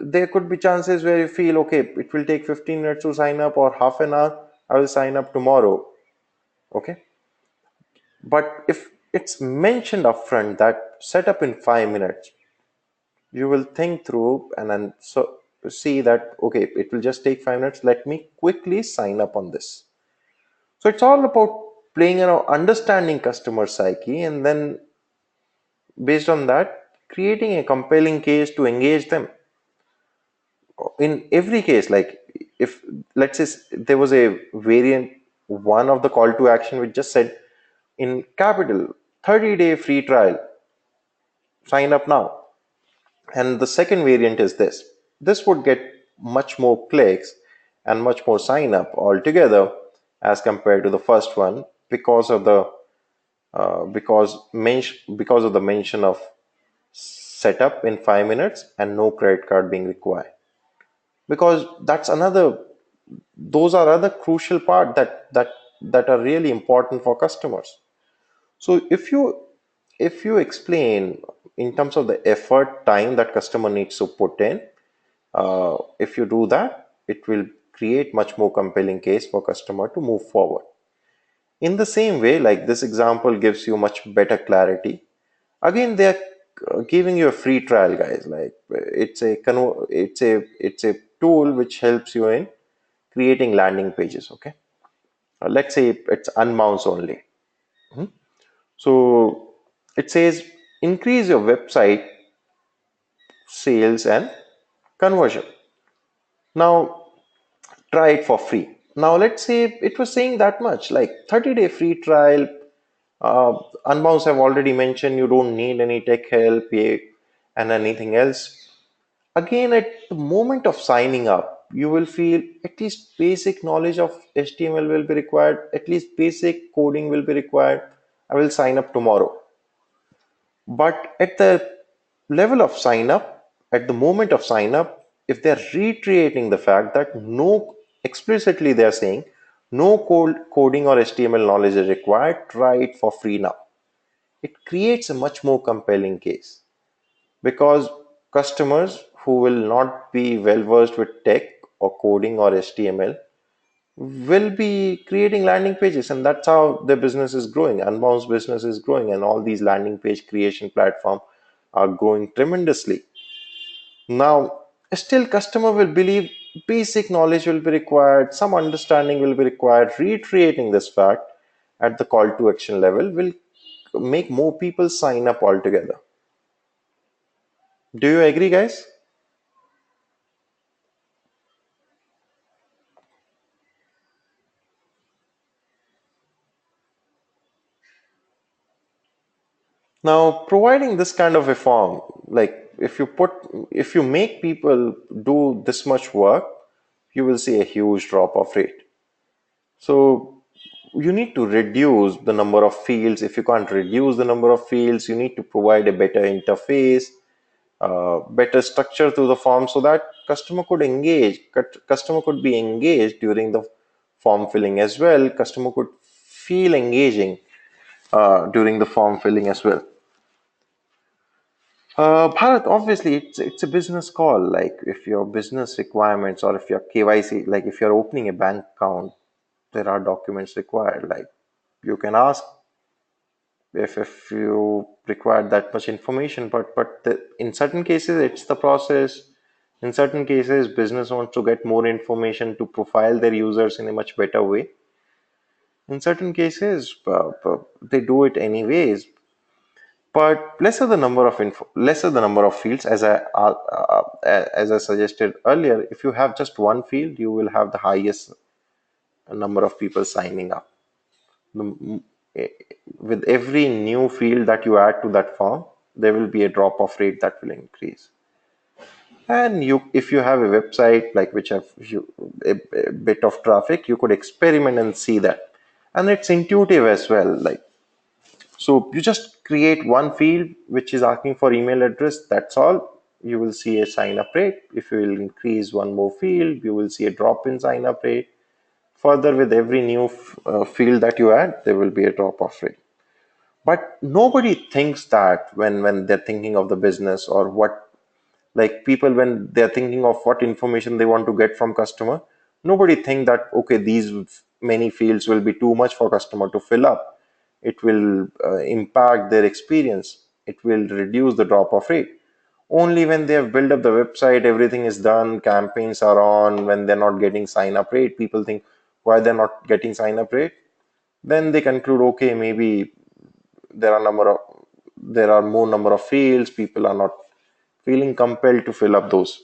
there could be chances where you feel, okay, it will take 15 minutes to sign up or half an hour, I will sign up tomorrow. Okay, but if it's mentioned upfront that set up in 5 minutes, you will think through and then so see that, okay, it will just take 5 minutes, let me quickly sign up on this. So it's all about playing around, understanding customer psyche, and then based on that, creating a compelling case to engage them. In every case, like, if let's say there was a variant one of the call to action which just said in capital 30-day free trial, sign up now, and the second variant is this would get much more clicks and much more sign up altogether as compared to the first one, because of the because of the mention of setup in 5 minutes and no credit card being required, because that's another, those are other crucial part that are really important for customers. So if you explain in terms of the effort time that customer needs to put in, if you do that, it will create much more compelling case for customer to move forward. In the same way, like this example gives you much better clarity. Again, they're giving you a free trial, guys. Like, it's a tool which helps you in creating landing pages. Okay, let's say it's unbounce only. So it says increase your website sales and conversion. Now try it for free. Now let's say it was saying that much, like 30-day free trial. uh, Unbounce have already mentioned you don't need any tech help and anything else. Again, at the moment of signing up, you will feel at least basic knowledge of HTML will be required, at least basic coding will be required. I will sign up tomorrow. But at the level of sign up, at the moment of sign up, if they're reiterating the fact that no, explicitly they're saying no coding or HTML knowledge is required, try it for free now. It creates a much more compelling case because customers who will not be well versed with tech or coding or HTML will be creating landing pages, and that's how the business is growing. Unbound's business is growing, and all these landing page creation platforms are growing tremendously. Now, still, customer will believe basic knowledge will be required, some understanding will be required. Reiterating this fact at the call to action level will make more people sign up altogether. Do you agree, guys? Now, providing this kind of a form, like if you make people do this much work, you will see a huge drop off rate. So you need to reduce the number of fields. If you can't reduce the number of fields, you need to provide a better interface, better structure to the form so that customer could be engaged during the form filling as well. Customer could feel engaging during the form filling as well. Bharat, obviously, it's a business call. Like if your business requirements or if your KYC, like if you're opening a bank account, there are documents required. Like you can ask if you require that much information, but in certain cases, it's the process. In certain cases, business wants to get more information to profile their users in a much better way. In certain cases, they do it anyways. But lesser the number of fields, as I suggested earlier. If you have just one field, you will have the highest number of people signing up. The- eh, with every new field that you add to that form, there will be a drop off rate that will increase. And if you have a website like which have a bit of traffic, you could experiment and see that. And it's intuitive as well. Like so you just create one field which is asking for email address. That's all. You will see a sign up rate. If you will increase one more field, you will see a drop in sign up rate. Further, with every new field that you add, there will be a drop off rate. But nobody thinks that when they're thinking of the business or what, like people when they're thinking of what information they want to get from customer, nobody think that okay, these many fields will be too much for customer to fill up. It will impact their experience. It will reduce the drop off rate. Only when they have built up the website, everything is done, campaigns are on, when they're not getting sign up rate, people think why they're not getting sign up rate. Then they conclude, okay, maybe there are number of there are more number of fields, people are not feeling compelled to fill up those.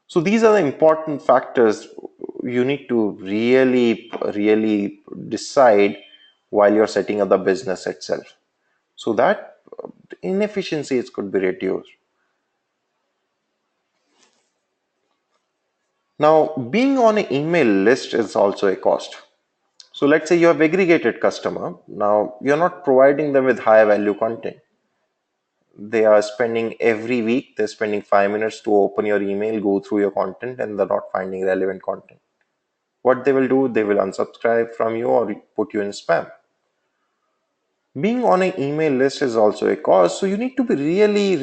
So these are the important factors you need to really decide while you're setting up the business itself, so that inefficiencies could be reduced. Now, being on an email list is also a cost. So let's say you have aggregated customer. Now you're not providing them with high value content. They are spending every week, they're spending 5 minutes to open your email, go through your content, and they're not finding relevant content. What they will do, they will unsubscribe from you or put you in spam. Being on an email list is also a cost, so you need to be really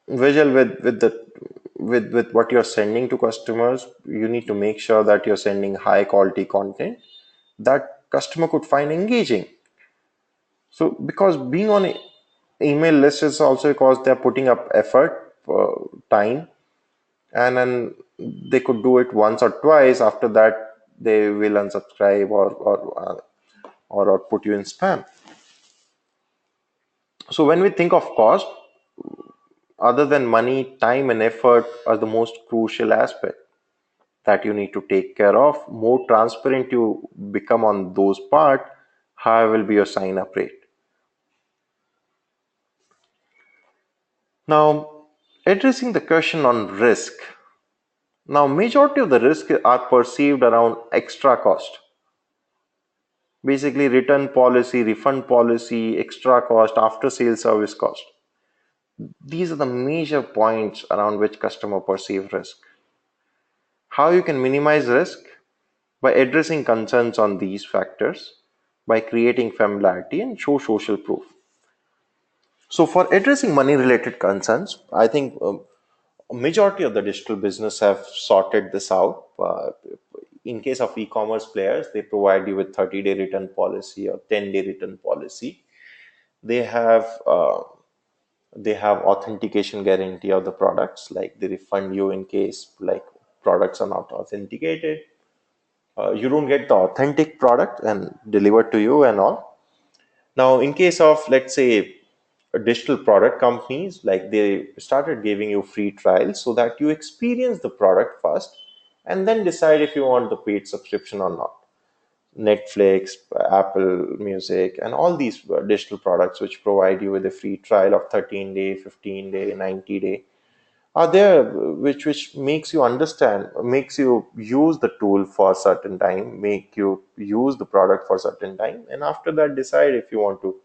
visual with what you're sending to customers. You need to make sure that you're sending high quality content that customer could find engaging. So because being on an email list is also because they're putting up effort, time, and then they could do it once or twice. After that, they will unsubscribe or put you in spam. So when we think of cost, other than money, time and effort are the most crucial aspect. that you need to take care of. More transparent you become on those part, higher will be your sign up rate. Now, addressing the question on risk. Now, majority of the risk are perceived around extra cost. Basically, return policy, refund policy, extra cost, after sales service cost. These are the major points around which customer perceive risk. How you can minimize risk? By addressing concerns on these factors, by creating familiarity and show social proof. So for addressing money related concerns, I think a majority of the digital business have sorted this out. In case of e-commerce players, they provide you with 30-day return policy or 10-day return policy. They have they have authentication guarantee of the products, like they refund you in case like products are not authenticated. You don't get the authentic product and delivered to you and all. Now, in case of, let's say, digital product companies, like they started giving you free trials so that you experience the product first and then decide if you want the paid subscription or not. Netflix, Apple Music, and all these digital products which provide you with a free trial of 13-day, 15-day, 90-day are there, which makes you understand, makes you use the tool for a certain time, make you use the product for a certain time, and after that decide if you want to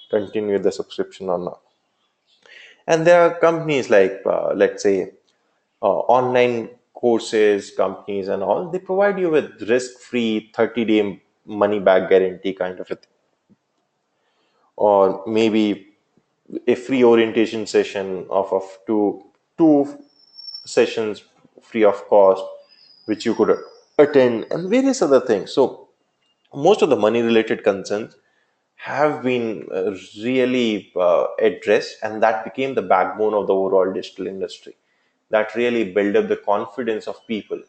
continue the subscription or not. And there are companies like let's say online courses companies and all, they provide you with risk free 30-day money back guarantee kind of a thing, or maybe a free orientation session of two sessions free of cost which you could attend, and various other things. So most of the money related concerns have been really addressed, and that became the backbone of the overall digital industry, that really built up the confidence of people.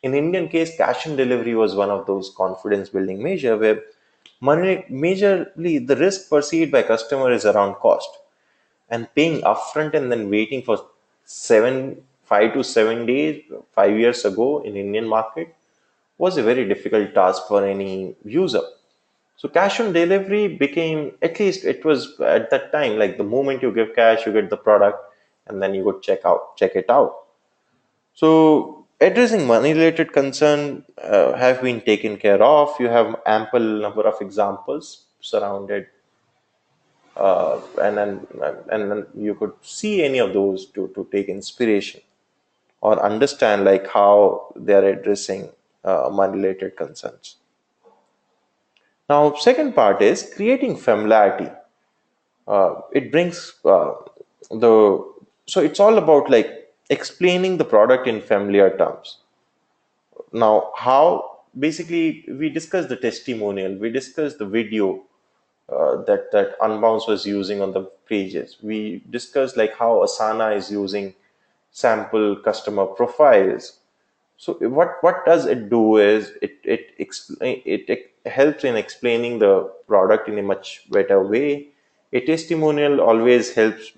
In Indian case, cash and delivery was one of those confidence building measure where money majorly the risk perceived by customer is around cost, and paying upfront and then waiting for 5 to 7 days 5 years ago in Indian market was a very difficult task for any user. So cash on delivery became, at least it was at that time, like the moment you give cash, you get the product, and then you go check it out. So addressing money related concern have been taken care of. You have ample number of examples surrounded, and then you could see any of those to take inspiration or understand like how they are addressing money related concerns. Now, second part is creating familiarity. It brings the so it's all about like explaining the product in familiar terms. Now, how basically we discussed the testimonial, we discussed the video that Unbounce was using on the pages. We discussed like how Asana is using sample customer profiles. So what does it do is it helps in explaining the product in a much better way. A testimonial always helps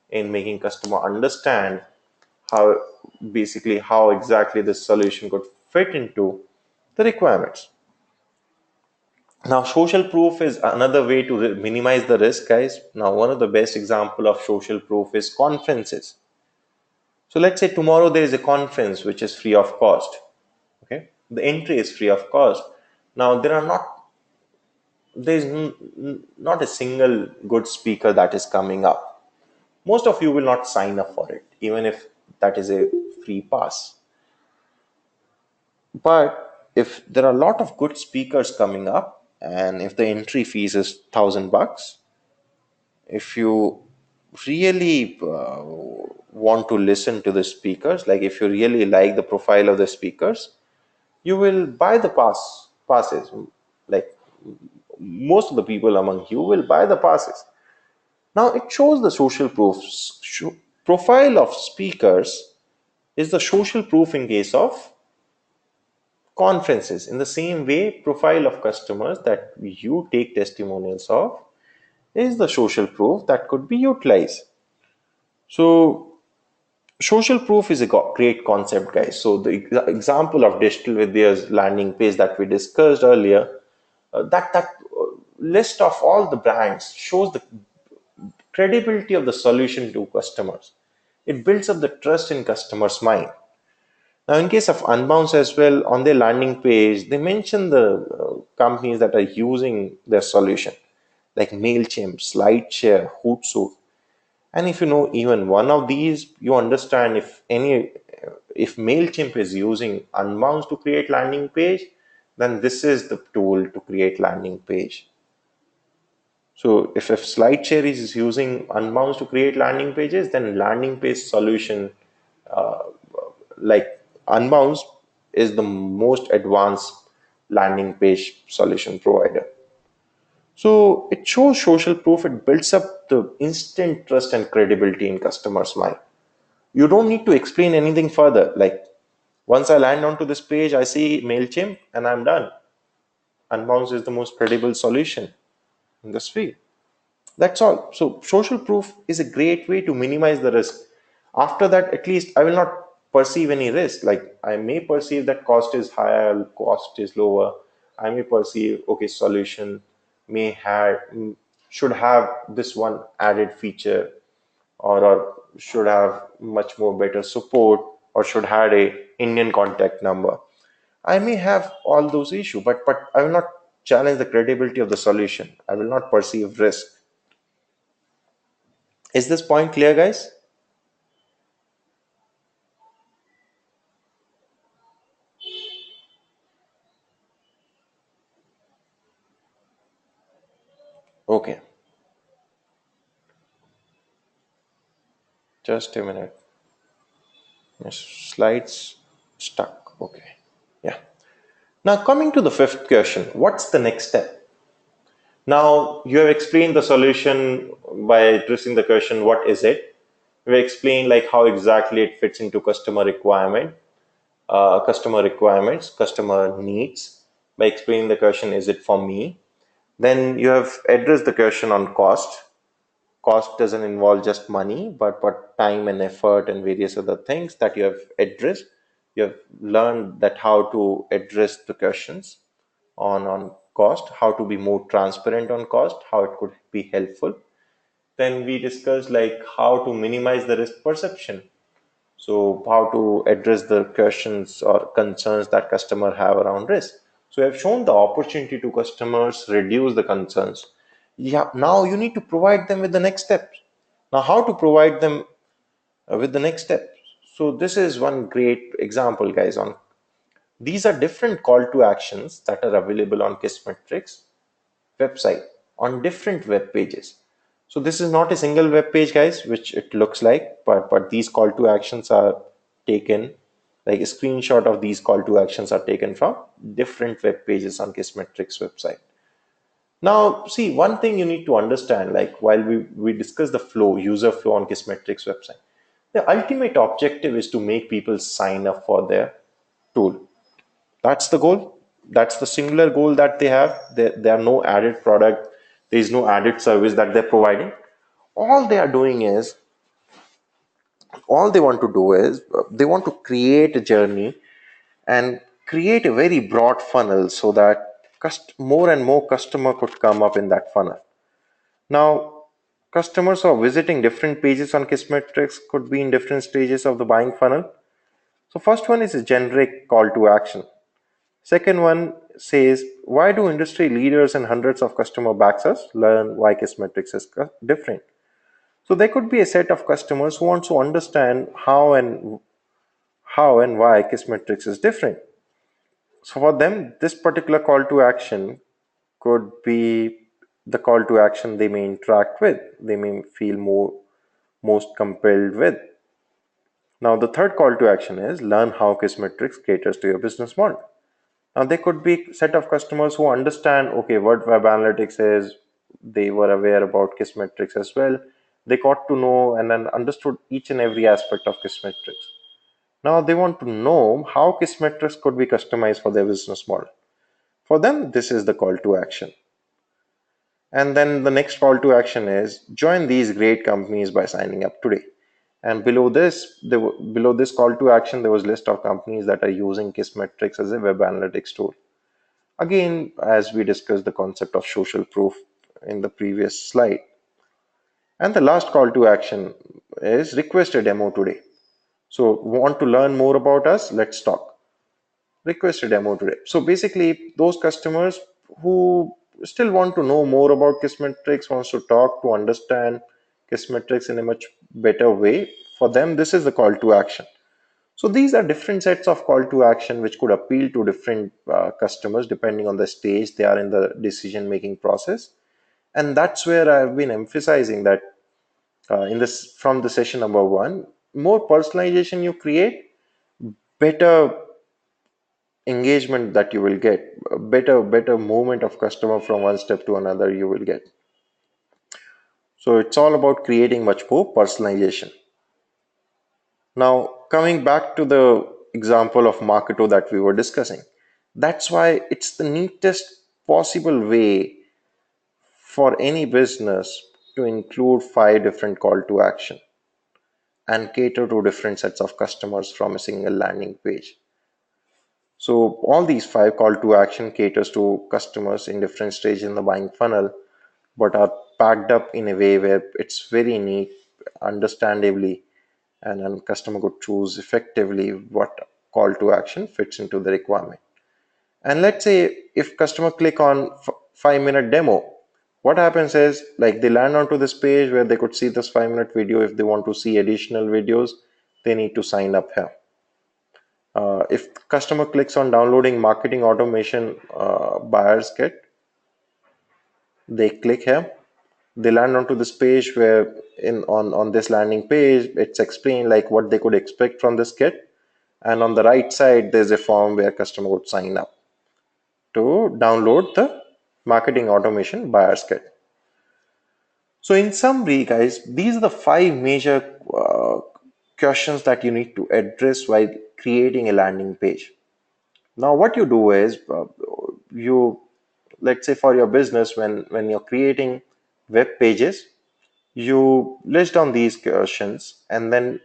in making customer understand how basically how exactly the solution could fit into the requirements. Now, social proof is another way to minimize the risk, guys. Now, one of the best example of social proof is conferences. So let's say tomorrow there is a conference which is free of cost. Okay, the entry is free of cost. Now there is not a single good speaker that is coming up. Most of you will not sign up for it, even if that is a free pass. But if there are a lot of good speakers coming up, and if the entry fees is $1,000, if you really want to listen to the speakers, like if you really like the profile of the speakers, you will buy the passes. Like most of the people among you will buy the passes. Now it shows the social proof. Profile of speakers is the social proof in case of conferences. In the same way, profile of customers that you take testimonials of is the social proof that could be utilized. So Social proof is a great concept, guys. So the example of Digital Vidya's landing page that we discussed earlier, that list of all the brands shows the credibility of the solution to customers. It builds up the trust in customers' mind. Now, in case of Unbounce as well, on their landing page, they mention the companies that are using their solution, like MailChimp, SlideShare, Hootsuite. And if you know even one of these, you understand if MailChimp is using Unbounce to create landing page, then this is the tool to create landing page. So if SlideShare is using Unbounce to create landing pages, then landing page solution like Unbounce is the most advanced landing page solution provider. So it shows social proof, it builds up the instant trust and credibility in customers' mind. You don't need to explain anything further. Like once I land onto this page, I see MailChimp and I'm done. Unbounce is the most credible solution in this field. That's all. So social proof is a great way to minimize the risk. After that, at least I will not perceive any risk. Like I may perceive that cost is higher, cost is lower. I may perceive, okay, solution may have should have this one added feature, or should have much more better support, or should have a Indian contact number. I may have all those issues, but I will not challenge the credibility of the solution. I will not perceive risk. Is this point clear, guys? Okay, just a minute. My slides stuck. Okay, yeah. Now, coming to the fifth question, what's the next step? Now, you have explained the solution by addressing the question, what is it? We explained like how exactly it fits into customer requirements, customer needs by explaining the question, is it for me? Then you have addressed the question on cost. Cost doesn't involve just money, but time and effort and various other things that you have addressed. You have learned that how to address the questions on cost, how to be more transparent on cost, how it could be helpful. Then we discussed like how to minimize the risk perception. So how to address the questions or concerns that customer have around risk. So I've shown the opportunity to customers, reduce the concerns. Yeah, now you need to provide them with the next steps. Now, how to provide them with the next step? So this is one great example, guys. On these are different call to actions that are available on Kissmetrics website on different web pages. So this is not a single web page, guys, which it looks like, but these call to actions are taken, like a screenshot of these call to actions are taken from different web pages on Kissmetrics website. Now, see, one thing you need to understand, like while we discuss the flow, user flow on Kissmetrics website, the ultimate objective is to make people sign up for their tool. That's the goal. That's the singular goal that they have. There are no added product. There is no added service that they're providing. All they are doing is, all they want to do is, they want to create a journey and create a very broad funnel so that more and more customer could come up in that funnel. Now, customers who are visiting different pages on Kissmetrics could be in different stages of the buying funnel. So first one is a generic call to action. Second one says, why do industry leaders and hundreds of customer backs us? Learn why Kissmetrics is different. So there could be a set of customers who want to understand how and why Kissmetrics is different. So for them, this particular call to action could be the call to action they may interact with, they may feel most compelled with. Now the third call to action is learn how Kissmetrics caters to your business model. Now there could be a set of customers who understand, okay, what web analytics is. They were aware about Kissmetrics as well. They got to know and then understood each and every aspect of Kissmetrics. Now they want to know how Kissmetrics could be customized for their business model. For them, this is the call to action. And then the next call to action is join these great companies by signing up today. And below this call to action, there was list of companies that are using Kissmetrics as a web analytics tool. Again, as we discussed the concept of social proof in the previous slide. And the last call to action is request a demo today. So want to learn more about us? Let's talk. Request a demo today. So basically, those customers who still want to know more about Kissmetrics, wants to talk to understand Kissmetrics in a much better way, for them, this is the call to action. So these are different sets of call to action which could appeal to different customers depending on the stage they are in the decision making process. And that's where I've been emphasizing that in this from the session number one, more personalization you create, better engagement that you will get, a better movement of customer from one step to another you will get. So it's all about creating much more personalization. Now coming back to the example of Marketo that we were discussing, that's why it's the neatest possible way for any business to include 5 different call to action and cater to different sets of customers from a single landing page. So all these 5 call to action caters to customers in different stages in the buying funnel, but are packed up in a way where it's very neat, understandably, and then customer could choose effectively what call to action fits into the requirement. And let's say if customer click on 5-minute demo, what happens is like they land onto this page where they could see this 5-minute video. If they want to see additional videos, they need to sign up here. If customer clicks on downloading marketing automation buyer's kit, they click here. They land onto this page where on this landing page, it's explained like what they could expect from this kit. And on the right side, there's a form where customer would sign up to download the marketing automation buyer's kit. So in summary, guys, these are the 5 major questions that you need to address while creating a landing page. Now, what you do is you, let's say for your business, when you're creating web pages, you list down these questions and then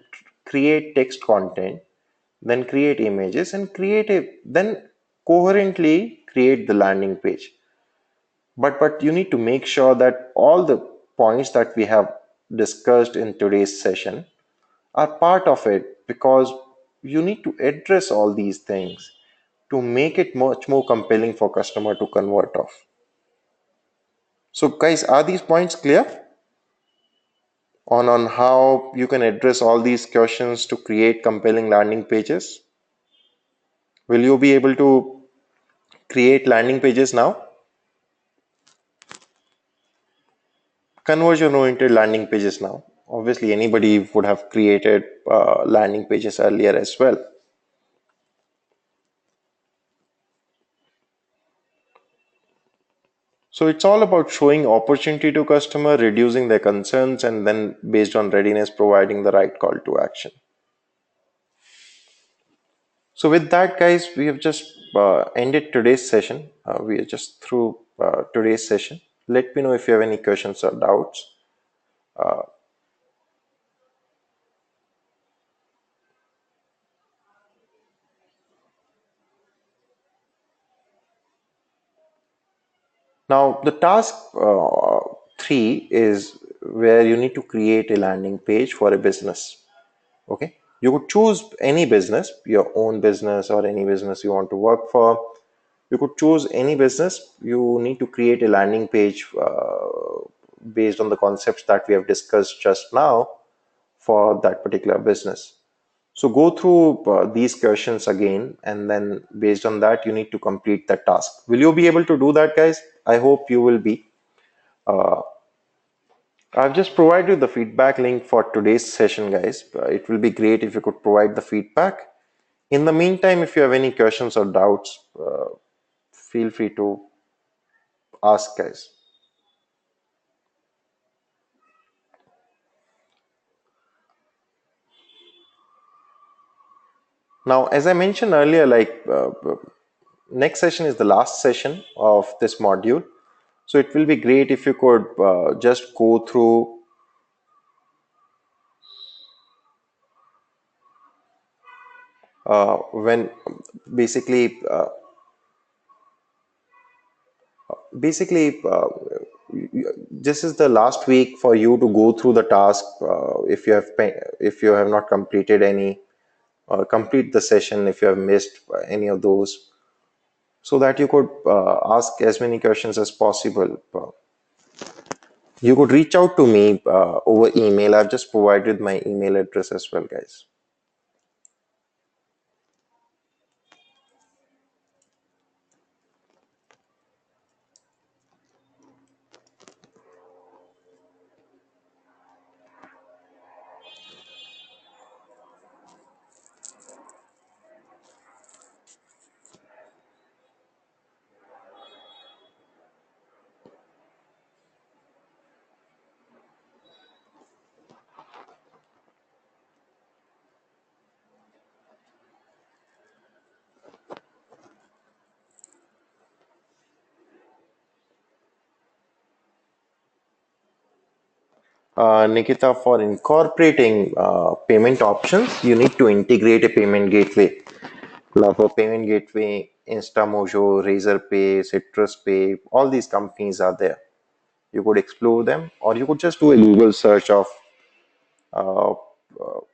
create text content, then create images and then coherently create the landing page. But you need to make sure that all the points that we have discussed in today's session are part of it, because you need to address all these things to make it much more compelling for customer to convert off. So guys, are these points clear on how you can address all these questions to create compelling landing pages? Will you be able to create landing pages now? Conversion oriented landing pages now. Obviously anybody would have created landing pages earlier as well. So it's all about showing opportunity to customer, reducing their concerns, and then based on readiness, providing the right call to action. So with that, guys, we have just ended today's session. We are just through today's session. Let me know if you have any questions or doubts. Now, the task 3 is where you need to create a landing page for a business. Okay, you could choose any business, your own business or any business you want to work for. You could choose any business. You need to create a landing page based on the concepts that we have discussed just now for that particular business. So go through these questions again, and then based on that, you need to complete the task. Will you be able to do that, guys? I hope you will be. I've just provided the feedback link for today's session, guys. It will be great if you could provide the feedback. In the meantime, if you have any questions or doubts, feel free to ask, guys. Now, as I mentioned earlier, next session is the last session of this module. So it will be great if you could just go through When basically uh, basically this is the last week for you to go through the task. If you have not completed any, complete the session if you have missed any of those, so that you could ask as many questions as possible. You could reach out to me over email. I've just provided my email address as well, guys. Nikita, for incorporating payment options, you need to integrate a payment gateway. Like for payment gateway, InstaMojo, Razorpay, CitrusPay, all these companies are there. You could explore them, or you could just do a Google search of uh,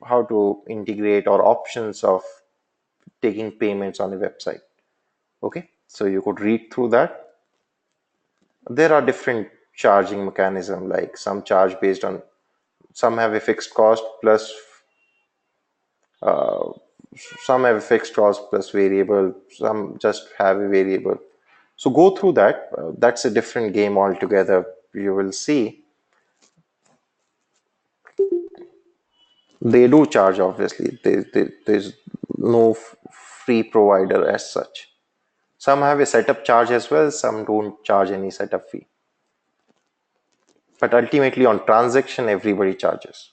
how to integrate or options of taking payments on a website. Okay, so you could read through that. There are different charging mechanism, like some charge based on, some have a fixed cost plus uh, some have a fixed cost plus variable, some just have a variable. So go through that. That's a different game altogether. You will see they do charge, obviously. There's no free provider as such. Some have a setup charge as well, some don't charge any setup fee. But ultimately, on transaction, everybody charges.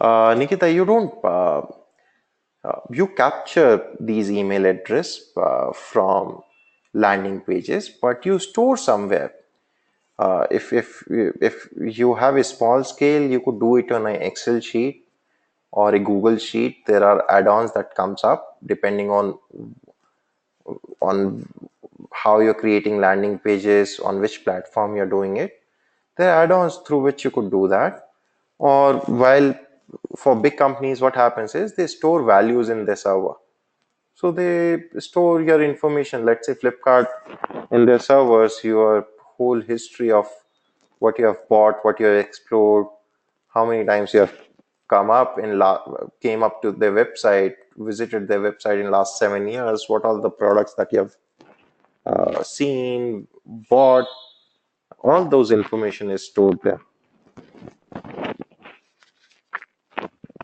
Nikita, you don't. You capture these email address from landing pages, but you store somewhere. If you have a small scale, you could do it on an Excel sheet or a Google sheet. There are add-ons that comes up depending on how you're creating landing pages, on which platform you're doing it. There are add-ons through which you could do that. Or while for big companies, what happens is they store values in their server. So they store your information. Let's say Flipkart, in their servers, your whole history of what you have bought, what you have explored, how many times you have came up to their website, visited their website in last 7 years, what are the products that you have seen, bought, all those information is stored there.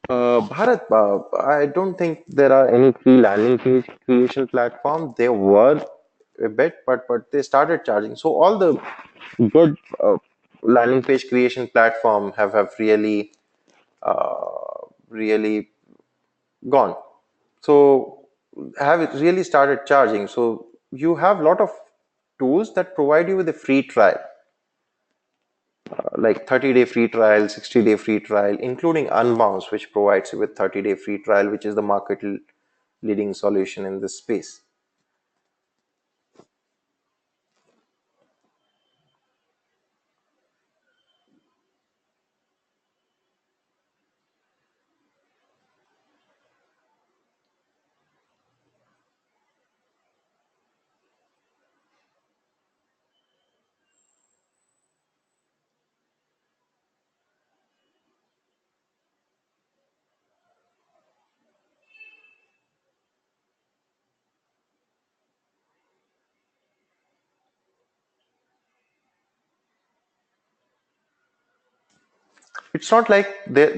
Bharat, I don't think there are any free landing page creation platform. There were a bit, but they started charging. So all the good landing page creation platform have really gone. So have it really started charging. So you have a lot of tools that provide you with a free trial, like 30-day free trial, 60-day free trial, including Unbounce, which provides you with 30-day free trial, which is the market leading solution in this space. It's not like they